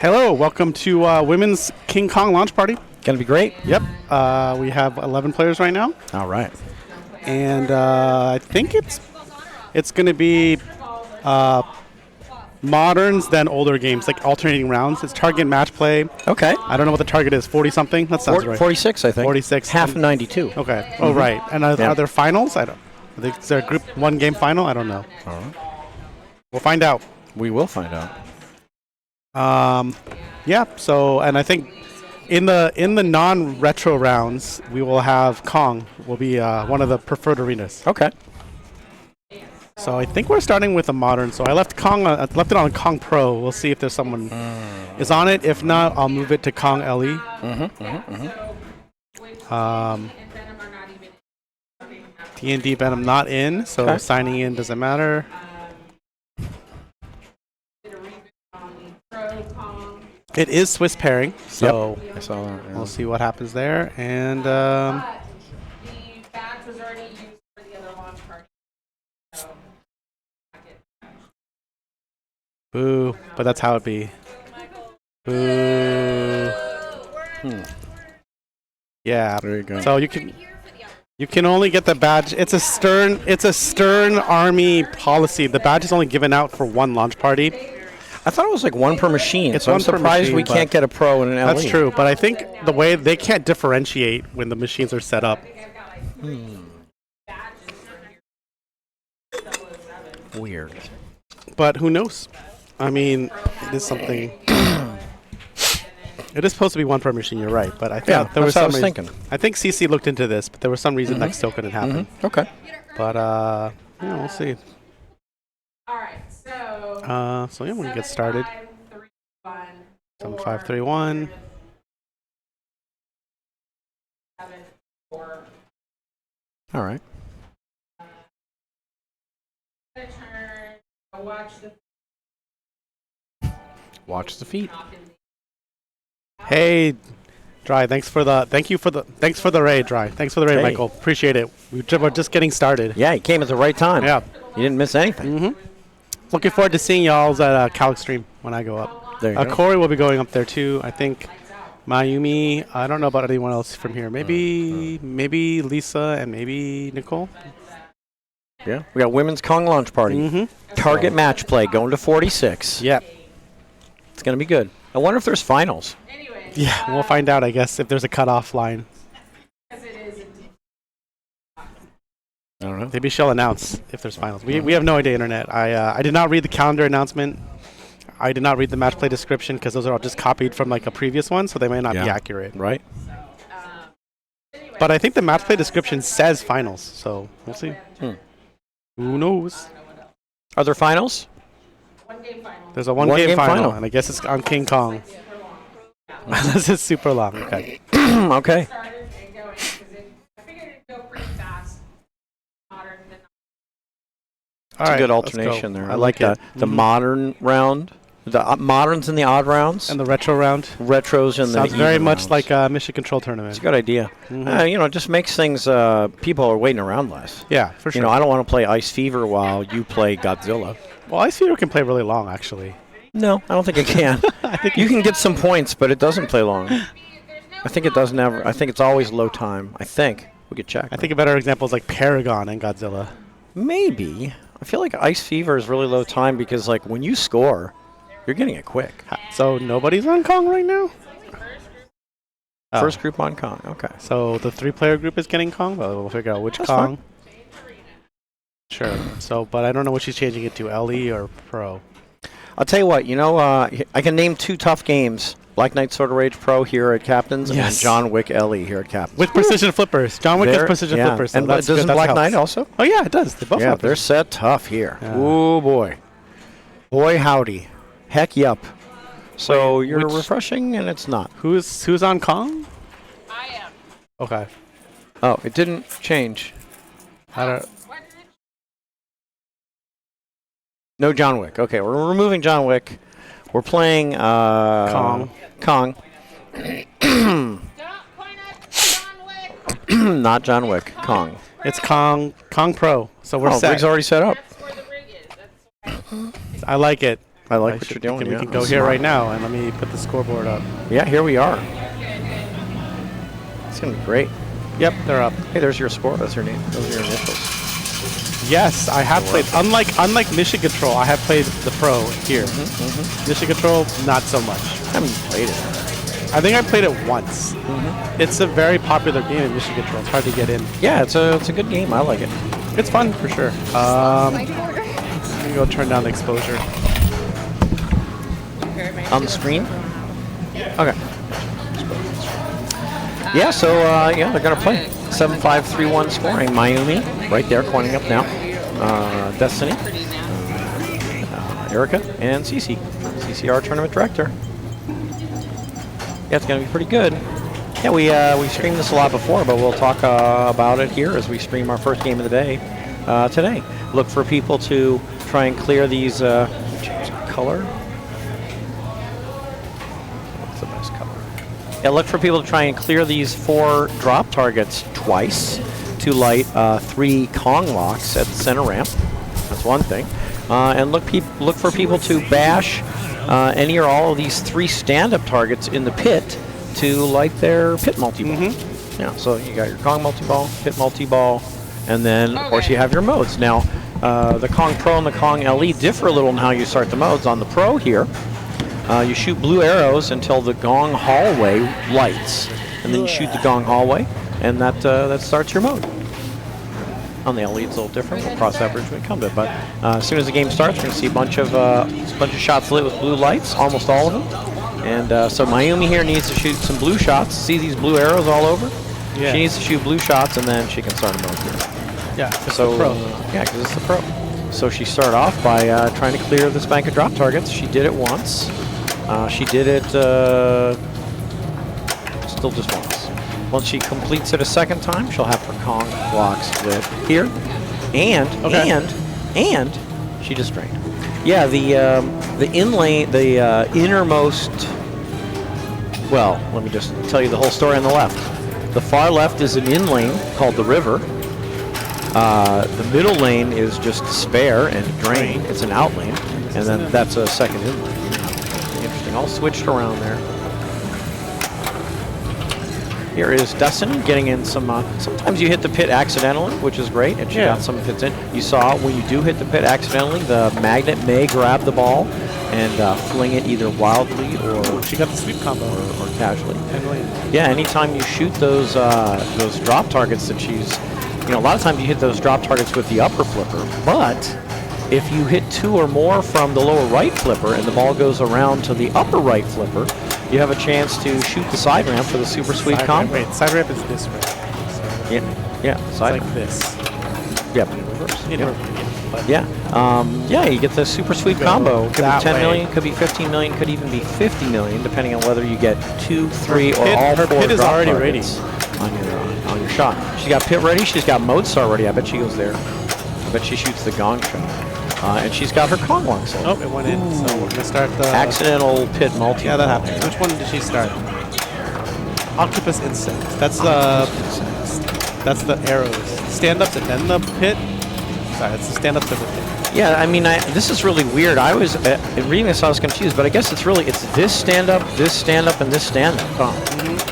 Hello, welcome to Women's King Kong launch party. Gonna be great. Yep, we have 11 players right now, All right. and I think it's going to be moderns then older games, like alternating rounds. It's target match play. Okay. I don't know what the target is. 40 something. That sounds right. 46, I think. 46. Half 92. Okay. Oh right. And are there finals? I don't. Is there a group one game final? I don't know. All right. We'll find out. We will find out. Yeah. So, and I think in the non-retro rounds, we will have Kong. Will be one of the preferred arenas. Okay. So I think we're starting with a modern. So I left Kong. Left it on Kong Pro. We'll see if there's someone is on it. If not, I'll move it to Kong LE. D&D Venom not in, so signing in doesn't matter. It is Swiss pairing, so I saw that. Yeah. we'll see what happens there. And The badge was already used for the other launch party. So, boo, but that's how it be. Boo. Yeah. There you go. So you can only get the badge. It's a stern army policy. The badge is only given out for one launch party. I thought it was like one per machine. It's so one I'm per surprised machine, we can't get a pro and an LE. That's true, but I think the way they can't differentiate when the machines are set up. Weird. But who knows? I mean, it is something. It is supposed to be one per machine. You're right, but I thought there was that's what I some was reason. thinking. I think CC looked into this, but there was some reason that still couldn't happen. Okay. But yeah, we'll see. all right, so. So yeah, we can get started. 7531. 7, 4. All right. Turn. Watch the Watch the feet. Hey, Dry. Thanks for the raid, Dry. Thanks for the raid, Hey. Michael. Appreciate it. We're just getting started. Yeah, he came at the right time. Yeah. You didn't miss anything. Looking forward to seeing y'all's at Cal Extreme when I go up. There you go. Corey will be going up there too. I think Mayumi. I don't know about anyone else from here. Maybe Lisa and maybe Nicole. Yeah. We got Women's Kong launch party. Target match play going to 46. Yep. It's going to be good. I wonder if there's finals. Anyway. Yeah, we'll find out, I guess, if there's a cutoff line. Because it is I don't know. Maybe she'll announce if there's finals. We have no idea, Internet. I did not read the calendar announcement. I did not read the match play description because those are all just copied from like a previous one, so they may not be accurate. Right? But I think the match play description says finals, so we'll see. Who knows? Are there finals? one game final. There's a one-game final, and I guess it's on King Kong. This is super long. Okay. Okay. Started and going because I figured it'd go pretty fast. Modern than All It's right, a good let's go. alternation there. I like that. it. The modern round, the moderns in the odd rounds, And the retro round. retros in the Sounds very even much rounds. like a Mission Control tournament. It's a good idea. It just makes things. People are waiting around less. Yeah, for sure. I don't want to play Ice Fever while you play Godzilla. Well, Ice Fever can play really long, actually. No, I don't think it can. You can get some points, but it doesn't play long. I think it doesn't ever. I think it's always low time. I think we could check. I think a better example is like Paragon and Godzilla. maybe. I feel like Ice Fever is really low time because like when you score, you're getting it quick. So nobody's on Kong right now? Oh. First group on Kong. Okay. So the 3-player group is getting Kong? Well, we'll figure out which That's Kong. Sure. So, but I don't know what she's changing it to, LE or Pro. I'll tell you what. I can name 2 tough games: Black Knight Sword of Rage Pro here at Captain's and John Wick LE here at Captain's. With precision flippers. John Wick has precision flippers. So and that's doesn't good. Black That Knight helps. also? Oh, yeah, it does. They both Yeah, have they're precision. set tough here. Yeah. Oh boy. Boy howdy. Heck yup. So Wait, you're which- refreshing and it's not. Who's on Kong? I am. Okay. Oh, it didn't change. I don't. What did it? No John Wick. Okay, we're removing John Wick. We're playing Kong. Kong. Don't point at John Wick. Not John Wick. Kong. It's Kong Pro. So we're set. Rig's already set up. That's where the rig is. That's I like it. I like what you're doing. We Yeah, can go that's here smart. right now, and let me put the scoreboard up. Yeah, here we are. It's gonna be great. Yep, they're up. Hey, there's your score. That's your name. Those are your initials. Yes, I have played. Unlike Mission Control, I have played the Pro here. Mission Control, not so much. I haven't played it. I think I played it once. It's a very popular game in Mission Control. It's hard to get in. Yeah, it's a good game. I like it. It's fun for sure. Let me go turn down the exposure. On the screen? Okay. Yeah, so yeah, they're gonna play 7-5-3-1 scoring. Mayumi right there, coining up now. Destiny, Erica, and Cece, CCR tournament director. Yeah, it's gonna be pretty good. Yeah, we streamed this a lot before, but we'll talk about it here as we stream our first game of the day today. Look for people to try and clear these. Change the color. What's the best color? Yeah, look for people to try and clear these 4 drop targets twice to light 3 Kong locks at the center ramp. That's one thing. And look for people to bash any or all of these 3 stand-up targets in the pit to light their pit multi-ball. Yeah, so you got your Kong multi-ball, pit multi-ball, and then of course you have your modes. Now, the Kong Pro and the Kong LE differ a little in how you start the modes. On the Pro here, you shoot blue arrows until the gong hallway lights, and then you shoot the gong hallway, and that starts your mode. On the LE, it's a little different. We'll cross that bridge when we come to it. But as soon as the game starts, we're going to see a bunch of shots lit with blue lights, almost all of them. And so Mayumi here needs to shoot some blue shots. See these blue arrows all over? Yeah. She needs to shoot blue shots, and then she can start a mode here. Yeah, So yeah, because it's the Pro. So she started off by trying to clear this bank of drop targets. She did it once. She did it still just once. Once she completes it a second time, she'll have her Kong blocks lit here, and she just drained. Yeah, the inlane, the innermost. Well, let me just tell you the whole story on the left. The far left is an in lane called the river. The middle lane is just spare and drain. It's an out lane, and then that's a second in lane. Interesting. All switched around there. Here is Destiny getting in some. Sometimes you hit the pit accidentally, which is great, and she got some pits in. You saw when you do hit the pit accidentally, the magnet may grab the ball and fling it either wildly or she got the sweep combo or casually. Yeah, anytime you shoot those drop targets that she's, a lot of times you hit those drop targets with the upper flipper, but if you hit 2 or more from the lower right flipper and the ball goes around to the upper right flipper, you have a chance to shoot the side ramp for the super sweep combo. Wait, side ramp is this way. Yeah, side like ramp. this. Yeah, but in reverse. Yeah. Yeah, you get the super sweep combo. Could be 10 way. million, could be 15 million, could even be 50 million, depending on whether you get 2, 3, or all 4 pit is drop already ready targets on your shot. She's got pit ready. She's got mode star ready. I bet she goes there. I bet she shoots the gong shot. And she's got her Kong long set. Oh, it went in. So we're gonna start the accidental pit multi. Yeah, that happened. Which one did she start? Octopus insect. That's the arrows. Stand ups and then the pit. Sorry, it's the stand ups and the pit. Yeah, I mean, this is really weird. I was in reading this, I was confused, but I guess it's this stand up, and this stand up. Huh?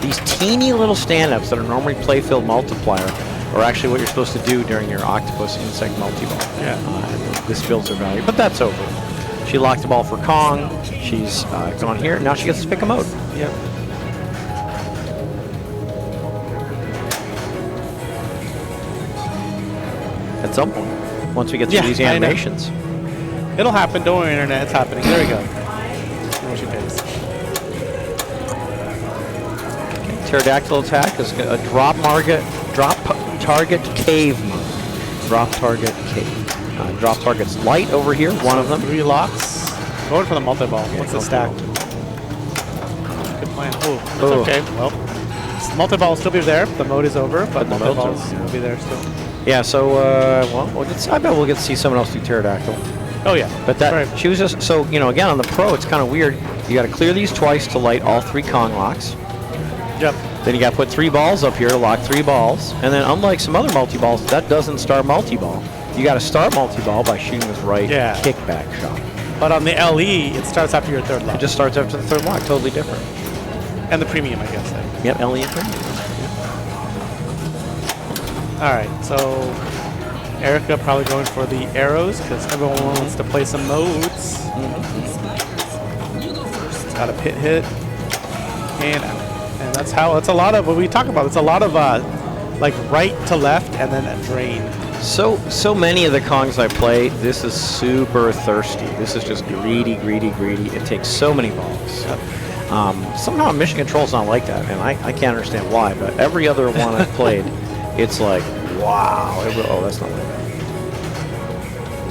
These teeny little stand ups that are normally playfield multiplier are actually what you're supposed to do during your octopus insect multi-ball. Yeah. This builds her value, but that's over. She locked the ball for Kong. She's gone here. Now she gets to pick a mode. Yep. At some point, once we get through these animations. It'll happen. Don't worry, internet. It's happening. There we go. There she picks. Pterodactyl attack is a drop target cave mode. Drop target cave. Drop target's light over here, one of them. 3 locks. Going for the multi-ball. What's the stack? Good plan. Oh, it's okay. Well, multi-ball will still be there. The mode is over, but the multi-ball will be there still. Yeah, so, I bet we'll get to see someone else do pterodactyl. Oh, yeah. But she was just, so, again, on the Pro, it's kind of weird. You got to clear these twice to light all 3 Kong locks. Yep. Then you got to put 3 balls up here to lock 3 balls. And then unlike some other multi-balls, that doesn't start multi-ball. You got to start multi-ball by shooting this right kickback shot. But on the LE, it starts after your third It lock. just starts after the third lock. Totally different. And the premium, I guess. Then. Yep, LE and premium. All right, so Erica probably going for the arrows because everyone wants to play some modes. Got a pit hit and out. And that's how, it's a lot of what we talk about. It's a lot of like right to left and then a drain. So many of the Kongs I play, this is super thirsty. This is just greedy, greedy, greedy. It takes so many balls. Somehow Mission Control's not like that, and I can't understand why, but every other one I've played, it's like, wow. Oh, that's not like that.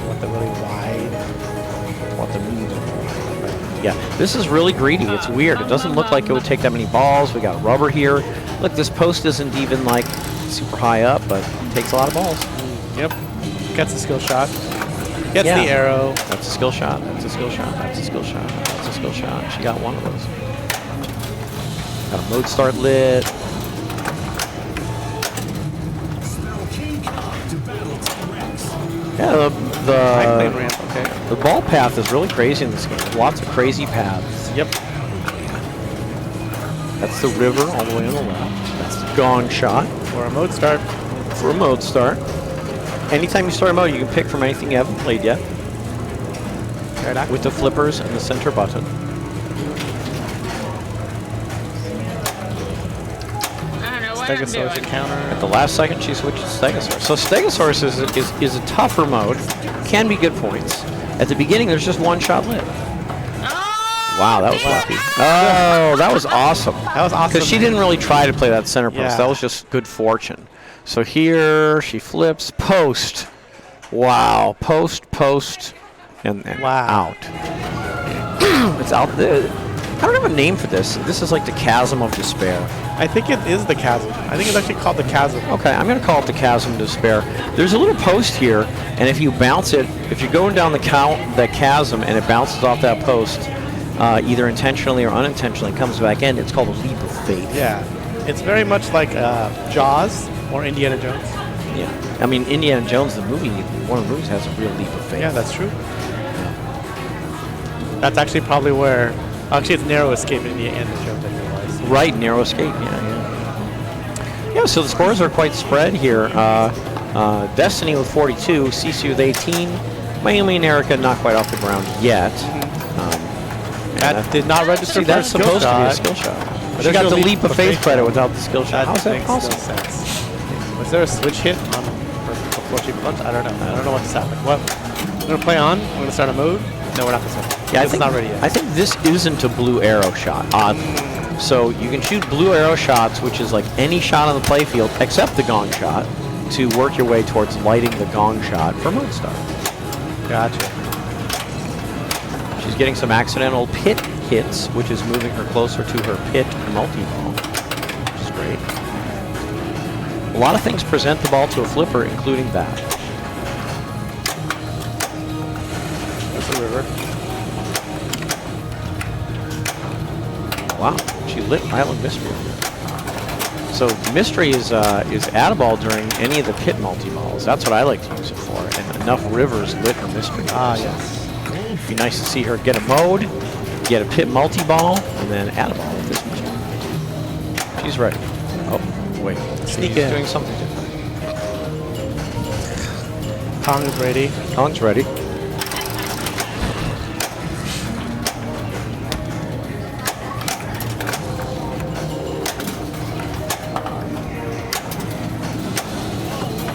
Want the really wide. Want the medium. Yeah, this is really greedy. It's weird. It doesn't look like it would take that many balls. We got rubber here. Look, this post isn't even like super high up, but it takes a lot of balls. Yep. Gets a skill shot. Gets the arrow. That's a skill shot. That's a skill shot. That's a skill shot. That's a skill shot. She got one of those. Got a mode start lit. Yeah, the ball path is really crazy in this game. Lots of crazy paths. Yep. That's the river all the way on the left. That's the gong shot. For a mode start. For a mode start. Anytime you start a mode, you can pick from anything you haven't played yet. With the flippers and the center button. Stegosaurus to counter. At the last second, she switches to Stegosaurus. So Stegosaurus is a tougher mode. Can be good points. At the beginning, there's just one shot lit. Wow, that was lucky. Oh, that was awesome. That was awesome. Because she didn't really try to play that center post. Yeah. That was just good fortune. So here, she flips, post. Wow, post, and wow. out. It's out there. I don't have a name for this. This is like the chasm of despair. I think it is the chasm. I think it's actually called the chasm. Okay, I'm going to call it the chasm of despair. There's a little post here, and if you bounce it, if you're going down the chasm and it bounces off that post, either intentionally or unintentionally, comes back in, it's called a leap of faith. Yeah. It's very much like Jaws or Indiana Jones. Yeah. I mean, Indiana Jones, the movie, one of the movies has a real leap of faith. Yeah, that's true. That's actually probably where... Actually, it's Narrow Escape in Indiana Jones, I realize. Right, Narrow Escape, yeah. Yeah, so the scores are quite spread here. Destiny with 42, Sisu with 18, Miami and Erica not quite off the ground yet. That did not register. See, that's supposed to be a skill shot. She got the leap of faith credit without the skill shot. How's that possible? Was there a switch hit on before she punched? I don't know. I don't know what's happening. What? We're going to play on? We're going to start a mode? No, we're not going to start. Yeah, This is not ready yet. I think this isn't a blue arrow shot, oddly. So you can shoot blue arrow shots, which is like any shot on the playfield except the gong shot, to work your way towards lighting the gong shot for mode start. Gotcha. She's getting some accidental pit hits, which is moving her closer to her pit multi-ball, which is great. A lot of things present the ball to a flipper, including that. That's a river. Wow, she lit Island Mystery. So Mystery is add a ball during any of the pit multi-balls. That's what I like to use it for. And enough rivers lit her Mystery. Ah, yes. It'd be nice to see her get a mode, get a pit multi-ball, and then add a ball with this Mystery. She's ready. Oh, wait. Sneak She's in. doing something different. Kong is ready. Kong's ready.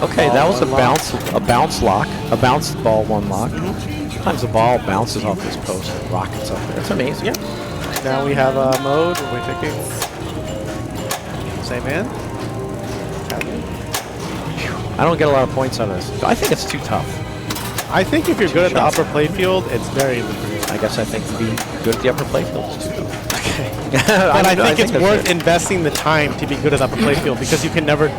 Okay, that was a bounce lock, a bounce ball one lock. Sometimes the ball bounces off this post and rockets up there. It's amazing. Yeah. Now we have a mode where we're picking same man. I don't get a lot of points on this. I think it's too tough. I think if you're good at the upper playfield, it's very lucrative. I guess I think to be good at the upper playfield is too tough. Okay. But I think it's worth investing the time to be good at upper playfield because you can never...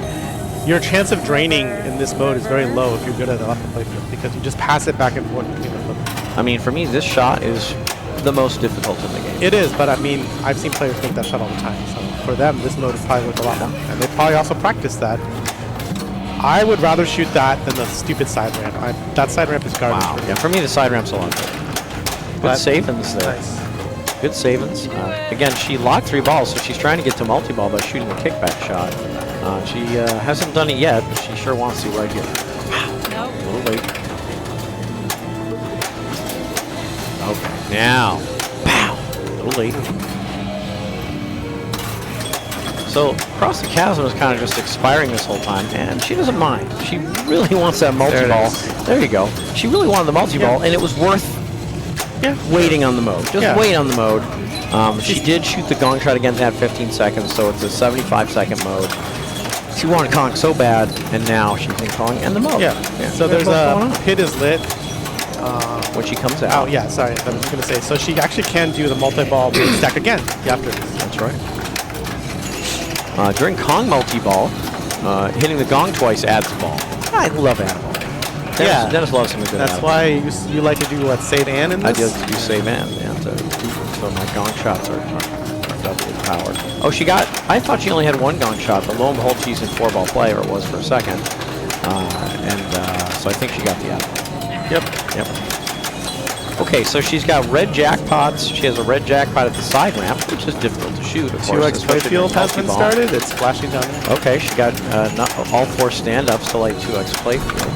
Your chance of draining in this mode is very low if you're good at the upper playfield because you just pass it back and forth between the flippers. I mean, for me, this shot is the most difficult in the game. It is, but I mean, I've seen players make that shot all the time. So for them, this mode is probably worth a lot more. And they probably also practice that. I would rather shoot that than the stupid side ramp. That side ramp is garbage. Wow. Yeah, for me, the side ramp's a lot better. but savings there. Nice. Good savings. Again, she locked 3 balls, so she's trying to get to multi-ball by shooting a kickback shot. She hasn't done it yet, but she sure wants to right here. Nope. A little late. Okay, now. Pow! A little late. So, Across the Chasm is kind of just expiring this whole time, and she doesn't mind. She really wants that multi-ball. There you go. She really wanted the multi-ball, and it was worth waiting on the mode. Just wait on the mode. She did shoot the gong shot again at 15 seconds, so it's a 75-second mode. She wanted Kong so bad, and now she's in Kong and the mode. Yeah. So there's a pit is lit. When she comes out. Oh, yeah, sorry. I was going to say. So she actually can do the multi-ball stack again after this. That's right. During Kong multi-ball, hitting the gong twice adds a ball. I love add a ball. Dennis loves him a good That's why you like to do what, save and in this? I do save and, so my gong shots are doubly powered. Oh, I thought she only had 1 gong shot, but lo and behold, she's in 4-ball play, or it was for a second. So I think she got the add. Yep. Okay, so she's got red jackpots. She has a red jackpot at the side ramp, which is difficult to shoot, of course. 2x playfield has been started. It's flashing down there. Okay, she got all 4 stand-ups to light 2x playfield.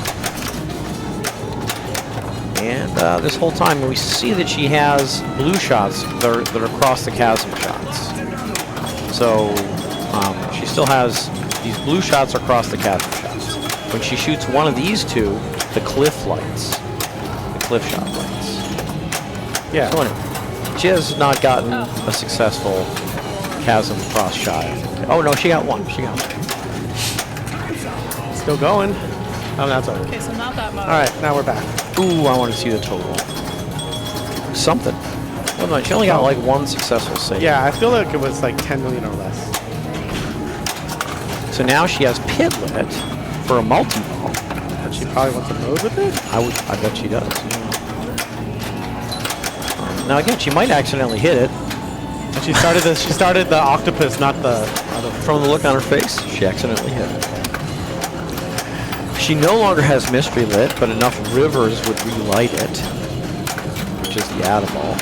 And this whole time, we see that she has blue shots that are across the chasm shots. So she still has these blue shots across the chasm shots. When she shoots one of these 2, the cliff lights, the cliff shot lights. Yeah. So anyway, she has not gotten a successful chasm cross shot. Oh no, she got 1. She got 1. Still going. Oh, that's over. Okay, so not that much. All right, now we're back. Ooh, I want to see the total. Something. Well, no, she only got like 1 successful save. Yeah, I feel like it was like 10 million or less. So now she has pit lit for a multi-ball. But she probably wants to mode with it? I bet she does. Now again, she might accidentally hit it. And she started the octopus, not the other. From the look on her face, she accidentally hit it. She no longer has mystery lit, but enough rivers would relight it, which is the add-a-ball.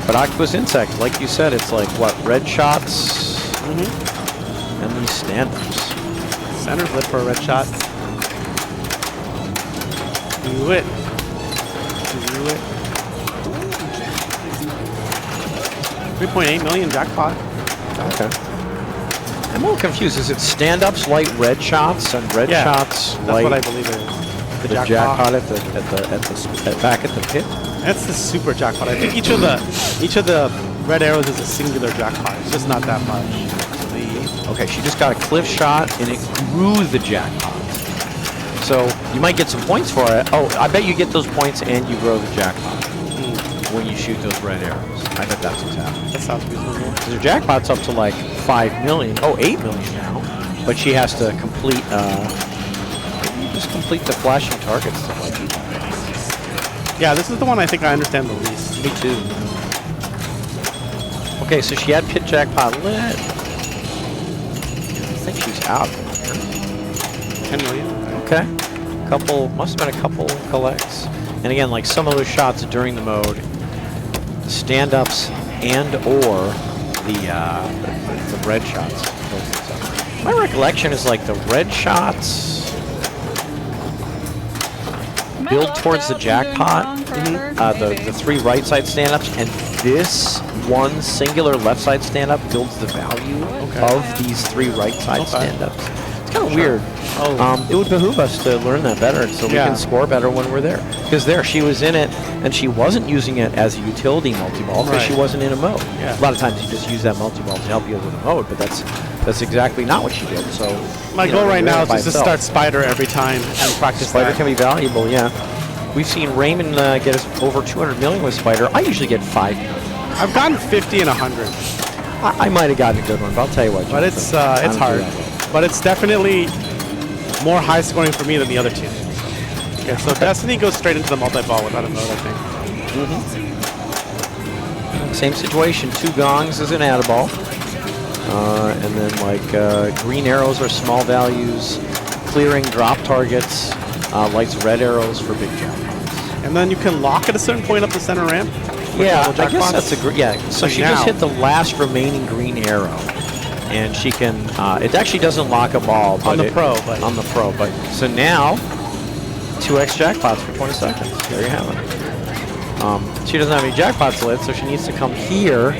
But Octopus Insect, like you said, it's like, what, red shots? And these stand-ups. Center's lit for a red shot. Do it. Do it. 3.8 million jackpot. Okay. I'm a little confused. Is it stand-ups light red shots and red shots that's light what I believe it is. the jackpot back at the pit? That's the super jackpot. I think each of the red arrows is a singular jackpot. It's just not that much. Okay, she just got a cliff shot and it grew the jackpot. So you might get some points for it. Oh, I bet you get those points and you grow the jackpot when you shoot those red arrows. I bet that's what's happening. That sounds reasonable. Because her jackpot's up to like 5 million. Oh, 8 million now. But she has to complete, just complete the flashing targets to like. Yeah, this is the one I think I understand the least. Me too. Okay, so she had pit jackpot lit. I think she's out. 10 million. Okay. Must have been a couple collects. And again, like some of those shots during the mode, stand-ups and or the red shots. My recollection is like the red shots build towards the jackpot, the 3 right side stand-ups, and this 1 singular left side stand-up builds the value of these 3 right side stand-ups. It's kind of weird. It would behoove us to learn that better so we can score better when we're there. Because she was in it, and she wasn't using it as a utility multi-ball because she wasn't in a mode. Yeah. A lot of times you just use that multi-ball to help you with a mode, but that's exactly not what she did. So my goal right now is just to start Spider every time and practice Spider can be valuable, yeah. We've seen Raymond get us over 200 million with Spider. I usually get 5 million. I've gotten 50 and 100. I might have gotten a good one, but I'll tell you what. But it's hard. But it's definitely more high scoring for me than the other 2. Okay, so Destiny goes straight into the multi-ball without a mode, I think. Same situation. 2 gongs is an add-a-ball. And then like green arrows are small values. Clearing drop targets lights red arrows for big jackpots. And then you can lock at a certain point up the center ramp. Yeah, double I guess jackpots. that's a great. Yeah, so she just now- hit the last remaining green arrow, and she can. It actually doesn't lock a ball but On the pro, but- on the pro. But so now, 2x jackpots for 20 seconds. There you have it. She doesn't have any jackpots lit, so she needs to come here.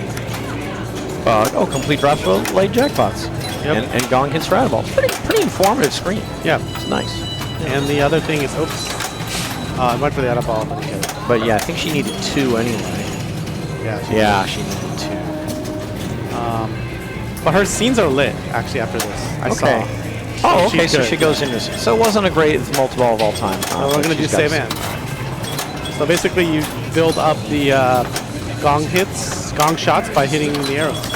Complete drops for late jackpots. Yep. And Gong hits Stratoball. Pretty informative screen. Yeah. It's nice. And the other thing is, oops. I went for the other ball, but I get it. But yeah, I think she needed 2 anyway. Yeah. She needed 2. But her scenes are lit, actually, after this. I Okay. saw. Oh, she's okay, so good. she goes into... So it wasn't a great multi-ball of all time. So we're going to do save in. So basically, you build up the gong shots by hitting the arrows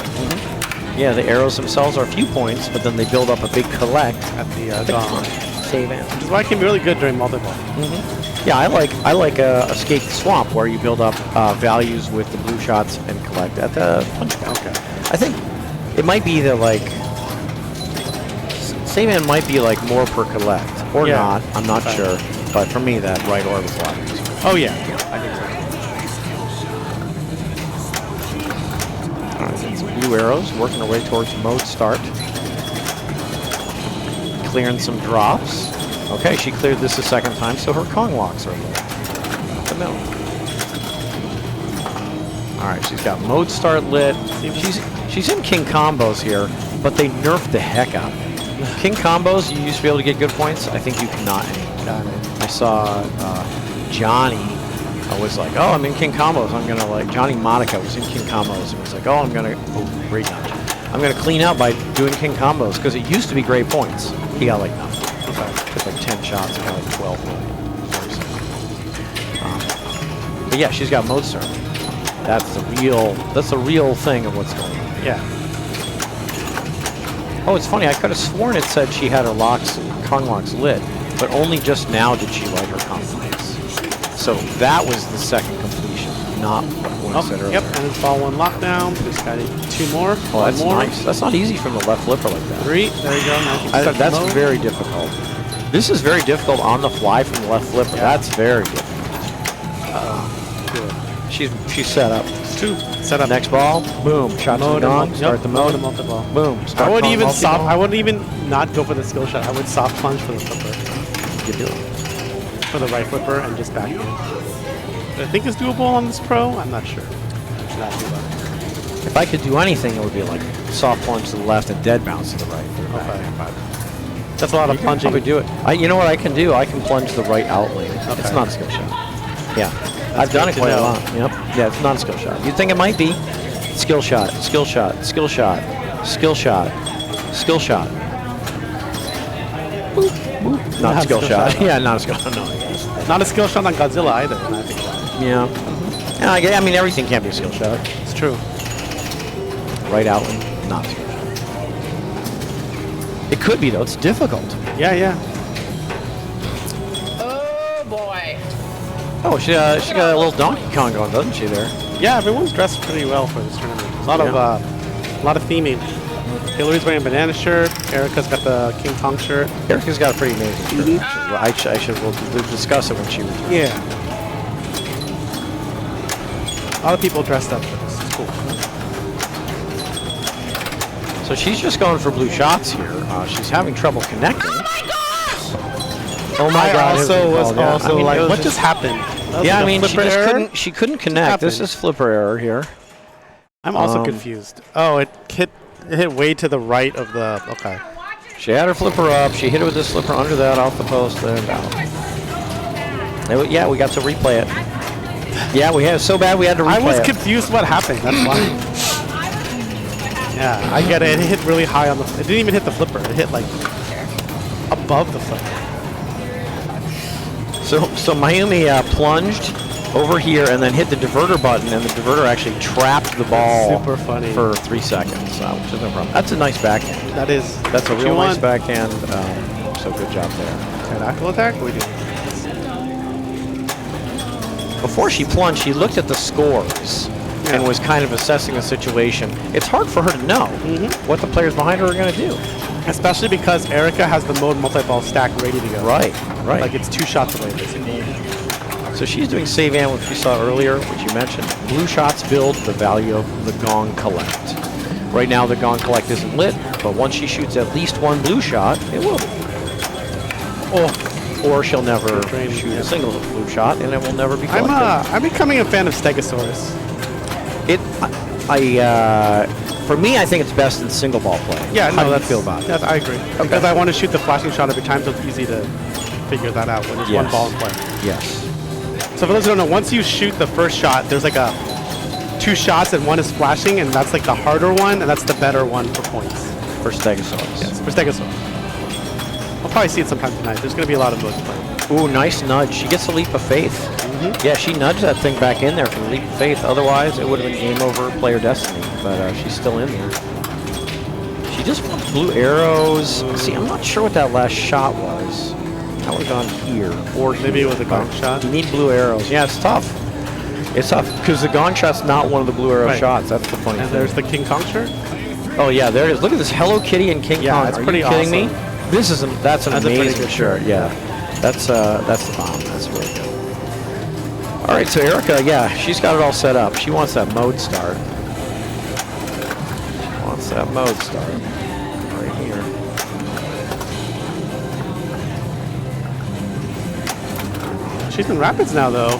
Yeah, the arrows themselves are a few points, but then they build up a big collect. at the Big gong. fun. Save in. Which is why it can be really good during multi-ball. Yeah, I like a Escape the Swamp where you build up values with the blue shots and collect at the punch count. Okay. I think it might be that like save in might be like more per collect or Yeah. not. I'm not Okay. sure, but for me that right orb is a lot easier. Oh, yeah. I think so. All right, get some blue arrows, working our way towards mode start. Clearing some drops. Okay, she cleared this a second time, so her Kong locks are lit. The middle. All right, she's got mode start lit. She's in King combos here, but they nerfed the heck out of it. King combos, you used to be able to get good points. I think you cannot anymore. Got it. I saw Johnny. I was like, oh, I'm in King combos. I'm gonna like Johnny Monica was in King combos and was like, oh, I'm gonna great notch. I'm gonna clean up by doing King combos because it used to be great points. He got like nothing. Took like 10 shots, got like 12 million. But yeah, she's got mode start. That's the real thing of what's going on. Yeah. Oh, it's funny. I could have sworn it said she had her Kong locks lit, but only just now did she light her Kong locks. So that was the second completion, not what I said earlier. Yep, and it's ball 1 lockdown. Just got 2 more. Oh, that's more. nice. That's not easy from the left flipper like that. 3. There you go. Now you can start the That's mode. very difficult. This is very difficult on the fly from the left flipper. Yeah. That's very difficult. Good. She's set up. 2. Set up. Next ball, boom. Shots Mode to the gong. and Start the mode. and multi-ball. Boom. I Start wouldn't Kong even multi-ball. I wouldn't even not go for the skill shot. I would soft plunge for the flipper, You do it. for the right flipper, and just back in. I think it's doable on this pro. I'm not sure. It's not doable. If I could do anything, it would be like soft plunge to the left and dead bounce to the right. Okay. That's a lot of You can plunging. probably do it. You know what I can do? I can plunge the right out lane. It's Okay. not a skill shot. Yeah. I've done good it to quite a know. lot. Yep. Yeah, it's not a skill shot. You'd think it might be. Skill shot, skill shot, skill shot, skill shot, skill shot. Boop, boop. Not a skill shot. Yeah, not a skill shot. No, I guess. Not a skill shot on Godzilla either. When I think about it. Yeah. Yeah, I mean, everything can't be a skill shot. It's true. Right out lane, not a skill shot. It could be, though. It's difficult. Yeah, yeah. Oh boy. Oh, she got a little Donkey Kong going, doesn't she, there? Yeah, everyone's dressed pretty well for this tournament. There's a lot of theming. Hillary's wearing a banana shirt. Erica's got the King Kong shirt. Erica's got a pretty amazing shirt. We'll discuss it when she returns. Yeah. A lot of people dressed up for this. It's cool. So she's just going for blue shots here. She's having trouble connecting. Oh my I God! also was yeah. also I mean, like, it was what just happened? That was Yeah, like I a mean, she flipper just error? couldn't connect. This happened? is flipper error here. I'm also confused. Oh, it hit way to the right of the. Okay. She had her flipper up. She hit it with this flipper under that, off the post, and out. Yeah, we got to replay it. Yeah, we had it so bad we had to replay I was it. confused what happened. That's why. Yeah, I get it. It hit really high on the. It didn't even hit the flipper. It hit like above the flipper. So Mayumi plunged over here and then hit the diverter button, and the diverter actually trapped the ball Super funny. for 3 seconds, which is no problem. That's a nice backhand. That is. That's a what real you nice want. backhand. So good job there. Tentacle attack? What are we doing? Before she plunged, she looked at the scores and was kind of assessing the situation. It's hard for her to know what the players behind her are going to do. Especially because Erica has the mode multi-ball stack ready to go. Right. Like it's 2 shots away, basically. So she's doing save and, which we saw earlier, which you mentioned. Blue shots build the value of the Gong Collect. Right now, the Gong Collect isn't lit, but once she shoots at least one blue shot, it will. Or she'll never shoot a single blue shot, and it will never be collected. I'm becoming a fan of Stegosaurus. For me, I think it's best in single ball play. Yeah, How no, do you that's feel about it? I agree. Because I want to shoot the flashing shot every time, so it's easy to figure that out when there's one ball in play. Yes. So for those who don't know, once you shoot the first shot, there's like two shots and one is flashing, and that's like the harder one, and that's the better one for points. For Stegosaurus. Yes, for Stegosaurus. I'll probably see it sometime tonight. There's going to be a lot of modes playing. Ooh, nice nudge. She gets a leap of faith. Yeah, she nudged that thing back in there for the leap of faith. Otherwise, it would have been game over, player destiny. But she's still in there. She just wants blue arrows. See, I'm not sure what that last shot was. That would have gone here. Or Maybe it was a gong shot. You need blue arrows. Yeah, it's tough. It's tough because the gong shot's not one of the blue arrow shots. That's the funny thing. And there's the King Kong shirt. Oh yeah, there it is. Look at this Hello Kitty and King Kong. That's Are pretty you kidding me? awesome. This is that's an That's a pretty amazing good shirt. shirt. Yeah, that's the bomb. That's really good. All right, so Erica, yeah, she's got it all set up. She wants that mode start. She wants that mode start right here. She's in Rapids now, though.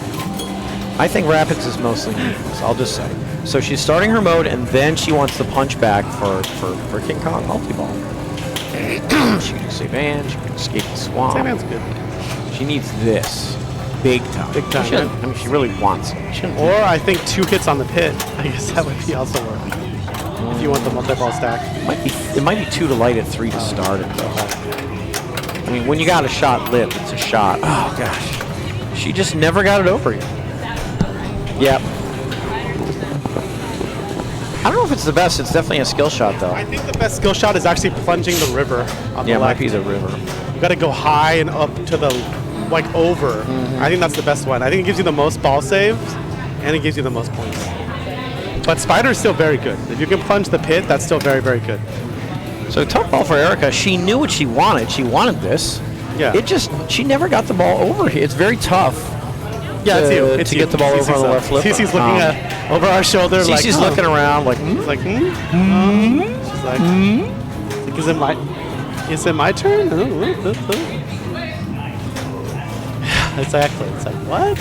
I think Rapids is mostly meaningless, I'll just say. So she's starting her mode, and then she wants the punch back for King Kong multi-ball. She can save and she can escape the swamp. Sandman's good. She needs this. Big time. Big time, She doesn't- I mean, she really wants it. She doesn't- Or I think 2 hits on the pit. I guess that would be also work. If you want the multi-ball stack. it might be 2 to light it, 3 to start it, though. I mean, when you got a shot lit, it's a shot. Oh, gosh. She just never got it over yet. Yep. I don't know if it's the best. It's definitely a skill shot, though. I think the best skill shot is actually plunging the river on Yeah, the it might left. be the river. You got to go high and up to the, like, over. I think that's the best one. I think it gives you the most ball saves, and it gives you the most points. But Spider is still very good. If you can plunge the pit, that's still very, very good. So tough ball for Erica. She knew what she wanted. She wanted this. Yeah. She never got the ball over here. It's very tough. Yeah, it's you. to It's get you. the ball over on CeCe's the up. left flip. CeCe's looking over our shoulder like, CeCe's looking around like, She's like, She's like, is it my turn? Exactly. It's like, what?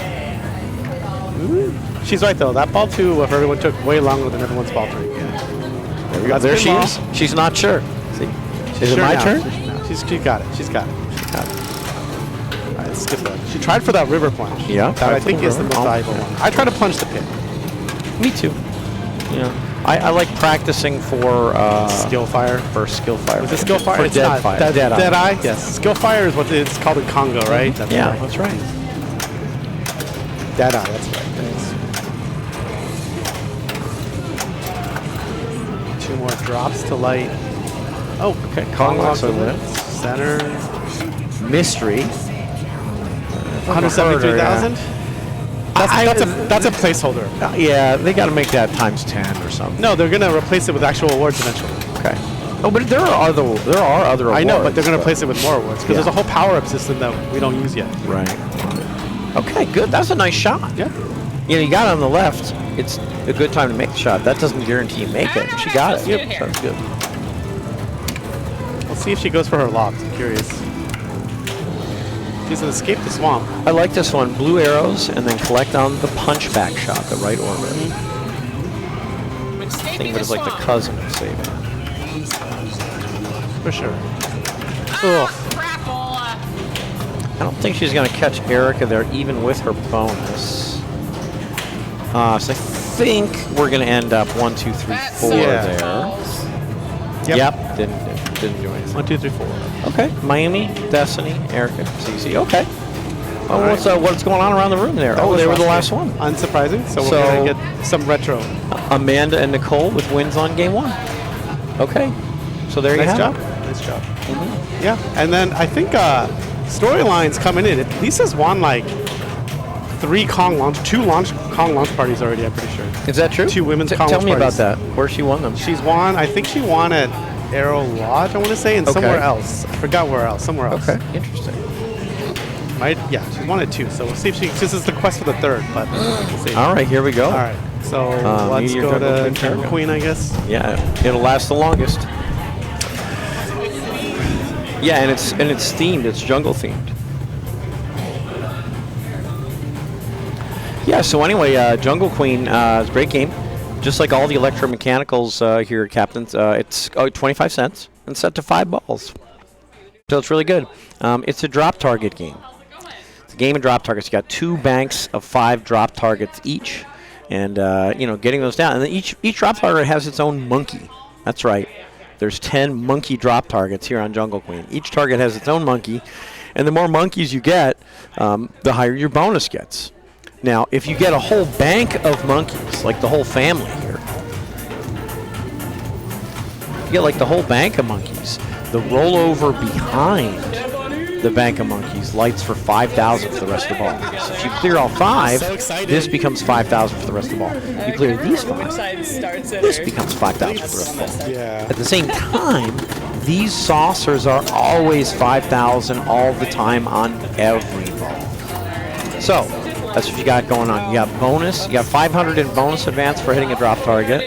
She's right, though. That ball 2 of everyone took way longer than everyone's ball 3. There we go. That's There good she ball. is. She's not sure. See? Is it Sure my now. turn? She got it. She's got it. She's got it. All right, let's skip that. She tried for that river plunge. Yeah, That tried I for think the is the river. most valuable one. I try to plunge the pit. Me too. Yeah. I like practicing for Skill fire. for skill fire. Is it skill fire? For It's dead not. fire. Dead eye? Yes. Skill fire is what it's called in Congo, right? That's Yeah, right. that's right. Dead eye, that's right. Thanks. 2 more drops to light. Oh, Okay, Kong locks to over lit. it. Center. Mystery. 173,000? That's a placeholder. Yeah, they got to make that times 10 or something. No, they're going to replace it with actual awards eventually. Okay. Oh, but there are other awards. I know, but they're going to replace it with more awards because Yeah. there's a whole power-up system that we don't use yet. Right. Okay, good. That's a nice shot. Yeah. You know, you got it on the left. It's a good time to make the shot. That doesn't guarantee you make it. She got it. Yep. Sounds good. Let's see if she goes for her loft. I'm curious. She's going to escape the swamp. I like this one. Blue arrows, and then collect on the punch back shot, the right orbit. Think of it as like the cousin of saving. For sure. Ugh. I don't think she's going to catch Erica there, even with her bonus. So I think we're going to end up 1, 2, 3, 4 Yeah. there. Yep. Didn't do anything. 1, 2, 3, 4. Okay, Miami, Destiny, Erica, CC. Okay. Well, All right. what's going on around the room there? That Oh, was they were the game. last one. Unsurprising. So we're So- going to get some retro. Amanda and Nicole with wins on game 1. Okay. So there you Nice have job. it. Nice job. Yeah. And then I think storylines coming in. Lisa's won like 2 Kong launch parties already, I'm pretty sure. Is that true? 2 women's Kong Tell launch me about parties. that. Where she won them. She's won, I think she won at Arrow Lodge, I want to say, and Okay. somewhere else. I forgot where else. Somewhere else. Okay. Interesting. Yeah, she's wanted 2. So we'll see if she. This is the quest for the 3rd, but we'll see. All right, here we go. All right. So let's Meteor go Jungle to Queen Jungle Tarot. Queen, I guess. Yeah, it'll last the longest. Yeah, and it's themed. It's jungle themed. Yeah. So anyway, Jungle Queen is a great game. Just like all the electromechanicals here at Captain's, it's 25 cents and set to 5 balls. So it's really good. It's a drop target game. It's a game of drop targets. You got 2 banks of 5 drop targets each, and getting those down. And then each drop target has its own monkey. That's right. There's 10 monkey drop targets here on Jungle Queen. Each target has its own monkey, and the more monkeys you get, the higher your bonus gets. Now, if you get a whole bank of monkeys, like the whole family here, you get like the whole bank of monkeys, the rollover behind the bank of monkeys lights for 5,000 for the rest of the ball. So if you clear all 5, this becomes 5,000 for the rest of the ball. You clear these 5, this becomes 5,000 for the rest of the ball. Yeah. At the same time, these saucers are always 5,000 all the time on every ball. So that's what you got going on. You got bonus. You got 500 in bonus advance for hitting a drop target,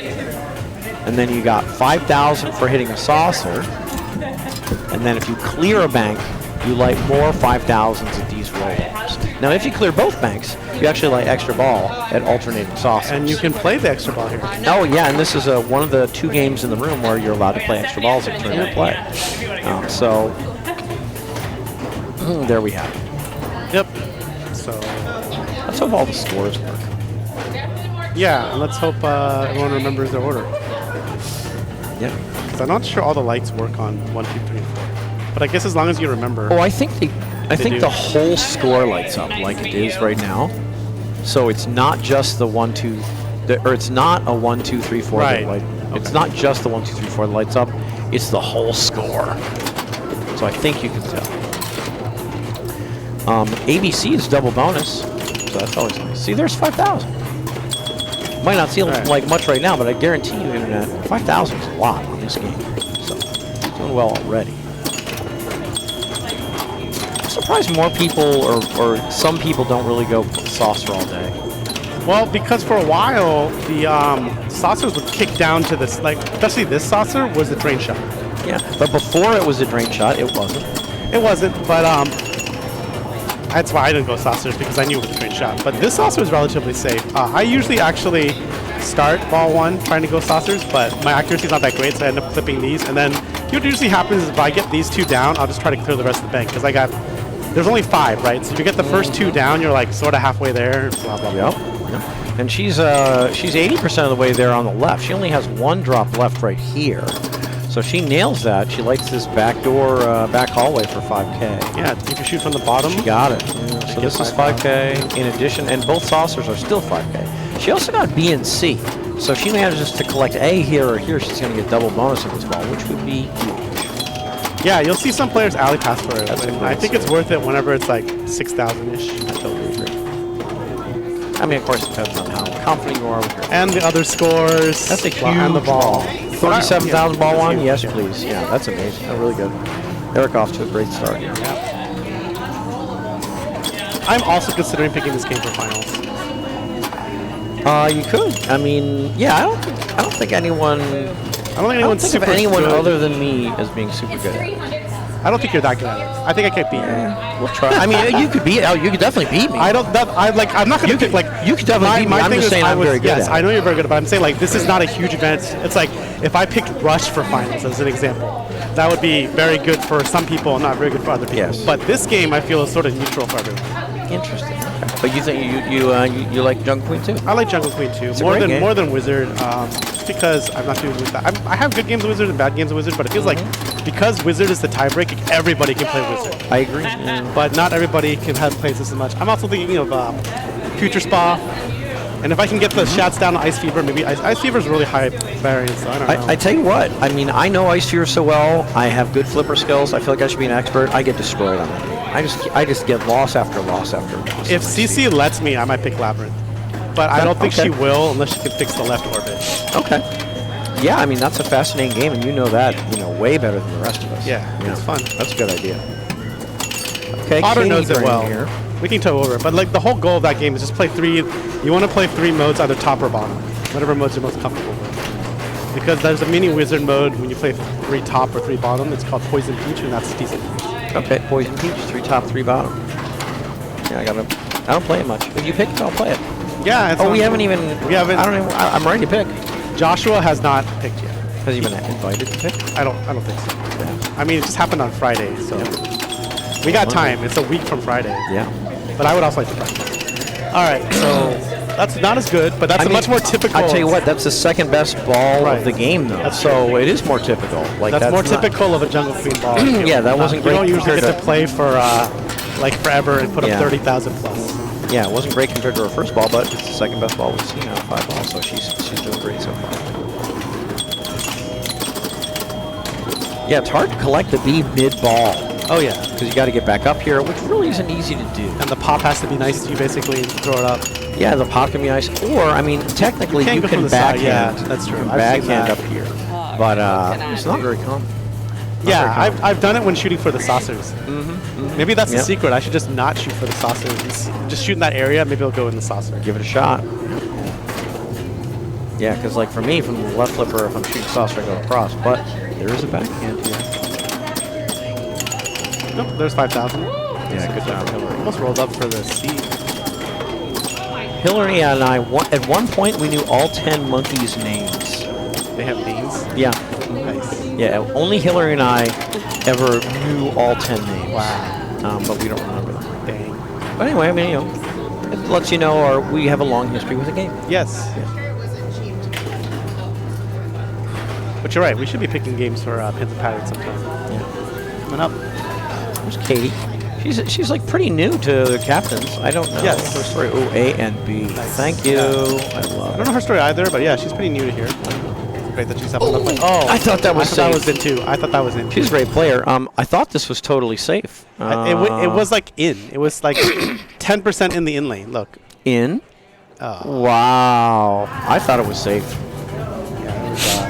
and then you got 5,000 for hitting a saucer. And then if you clear a bank, you light more 5,000s at these rollovers. Now, if you clear both banks, you actually light extra ball at alternating saucers. And you can play the extra ball here. Oh yeah, and this is one of the 2 games in the room where you're allowed to play extra balls at tournament play. There we have it. Yep. So Let's hope all the scores work. yeah, and let's hope everyone remembers their order. Yeah. Because I'm not sure all the lights work on 1, 2, 3, 4. But I guess as long as you remember. Oh, I think do. the whole score lights up like it is right now. So it's not just the 1, 2, or it's not a 1, 2, 3, 4. Right. It's not just the 1, 2, 3, 4 that lights up. It's the whole score. So I think you can tell. ABC is double bonus, so that's always nice. See, there's 5,000. Might not seem like much right now, but I guarantee you, Internet, 5,000 is a lot on this game. So doing well already. I'm surprised more people or some people don't really go saucer all day. Well, because for a while the saucers would kick down to this, like especially this saucer was the drain shot. Yeah, but before it was a drain shot, it wasn't. It wasn't, but that's why I didn't go saucers, because I knew it was a drain shot. But this saucer is relatively safe. I usually actually start ball 1 trying to go saucers, but my accuracy is not that great, so I end up clipping these. And then what usually happens is if I get these 2 down, I'll just try to clear the rest of the bank, because there's only 5, right? So if you get the first 2 down, you're like sort of halfway there. Blah blah blah. Yep. And she's 80% of the way there on the left. She only has 1 drop left right here. So if she nails that, she lights this back door, back hallway for 5K. Yeah, you can shoot from the bottom. She got it. Yeah, so this is 5K in addition, and both saucers are still 5K. She also got B and C. So if she manages to collect A here or here, she's going to get double bonus in this ball, which would be huge. Yeah, you'll see some players alley pass for it. I think it's worth it whenever it's like 6,000-ish. I totally agree. I mean, of course, it depends on how confident you are with your... And the other scores. That's a huge and the ball. 37,000 ball That's one? huge, Yes, yeah. please. Yeah, that's amazing. Oh, really good. Eric off to a great start here. I'm also considering picking this game for finals. You could. I mean, yeah, I don't think anyone... I don't think anyone's of super anyone good. other than me as being super good at it. I don't think you're that good at it. I think I could beat you. We'll try. I mean, you could beat. Oh, you could definitely beat me. I'm not gonna pick like. You could definitely beat me. I'm thing just is saying I'm very good Yes, at it. I know you're very good, but I'm saying like this is not a huge event. It's like if I picked Rush for finals as an example, that would be very good for some people and not very good for other people. Yes. But this game I feel is sort of neutral for everyone. Interesting. Okay. But you think you like Jungle Queen too? I like Jungle Queen too, It's a great game. more than Wizard, just because I'm not doing with that. I have good games of Wizard and bad games of Wizard, but it feels like because Wizard is the tiebreaker, everybody can play Wizard. I agree. Yeah. But not everybody can have plays this as much. I'm also thinking of Future Spa, and if I can get the shots down to Ice Fever, maybe Ice Fever is really high variance. So I don't know. I tell you what. I mean, I know Ice Fear so well. I have good flipper skills. I feel like I should be an expert. I get destroyed on that game. I just get loss after loss after loss. If CC lets me, I might pick Labyrinth, but I don't think she will unless she can fix the left orbit. Okay. Yeah, I mean that's a fascinating game, and you know that way better than the rest of us. Yeah, it's fun. That's a good idea. Okay, Otter Katie knows it Brain well. here. We can toe over, but like the whole goal of that game is just play 3. You want to play 3 modes, either top or bottom, whatever modes you're most comfortable with. Because there's a mini wizard mode when you play 3 top or 3 bottom. It's called Poison Peach, and that's decent. Okay, Poison Peach, 3 top, 3 bottom. Yeah, I don't play it much. If you pick it, I'll play it. Yeah. It's Oh, we haven't. We haven't. I don't even. I'm ready to pick. Joshua has not picked yet. Has he been invited to pick? I don't think so. Yeah. I mean, it just happened on Friday, so we got time. It's a week from Friday. Yeah. But I would also like to practice. All right, so that's not as good, but that's much more typical. I tell you what, that's the second best ball Right. of the game, though. That's so it is more typical. Like That's more not- typical of a Jungle Queen ball. Yeah, that wasn't great You don't usually compared get to to- play for like forever and put Yeah. up 30,000 plus. Yeah, it wasn't great compared to her first ball, but it's the second best ball we've seen out of 5 balls, so she's doing great so far. Yeah, it's hard to collect the B mid-ball Oh yeah, because you got to get back up here, which really isn't easy to do. and the pop has to be nice to you basically and throw it up. Yeah, the pop can be nice, or I mean, technically You you can't go from can the side, backhand. yeah, that's true. You can I've seen backhand that. up here, but it's not very common. Yeah, I've done it when shooting for the saucers. Maybe that's the Yep. secret. I should just not shoot for the saucers. Just shoot in that area. Maybe it'll go in the saucer. Give it a shot. Yeah, because like for me, from the left flipper, if I'm shooting saucer, I go across, but there is a backhand here. Nope, there's 5,000. Yeah, good job, Hillary. Almost rolled up for the C. Hillary and I, at one point, we knew all 10 monkeys' names. They have names. Yeah. Nice. Yeah, only Hillary and I ever knew all 10 names. Wow. But we don't remember them. Dang. But anyway, I mean, you know, it lets you know we have a long history with the game. Yes. But you're right. We should be picking games for pins and padding sometime. Yeah. Coming up. There's Katie. She's like pretty new to the captains. I don't know Yes. her story. Oh, A and B. Nice. Thank you. Yeah. I I love don't know her story either, but yeah, she's pretty new to here. It's great that she's up. Oh, I thought that was I thought that was safe. in too. I thought that was in. She's a great player. I thought this was totally safe. It was like in. It was like 10% in the in lane. Look. In. Oh. Wow. I thought it was safe.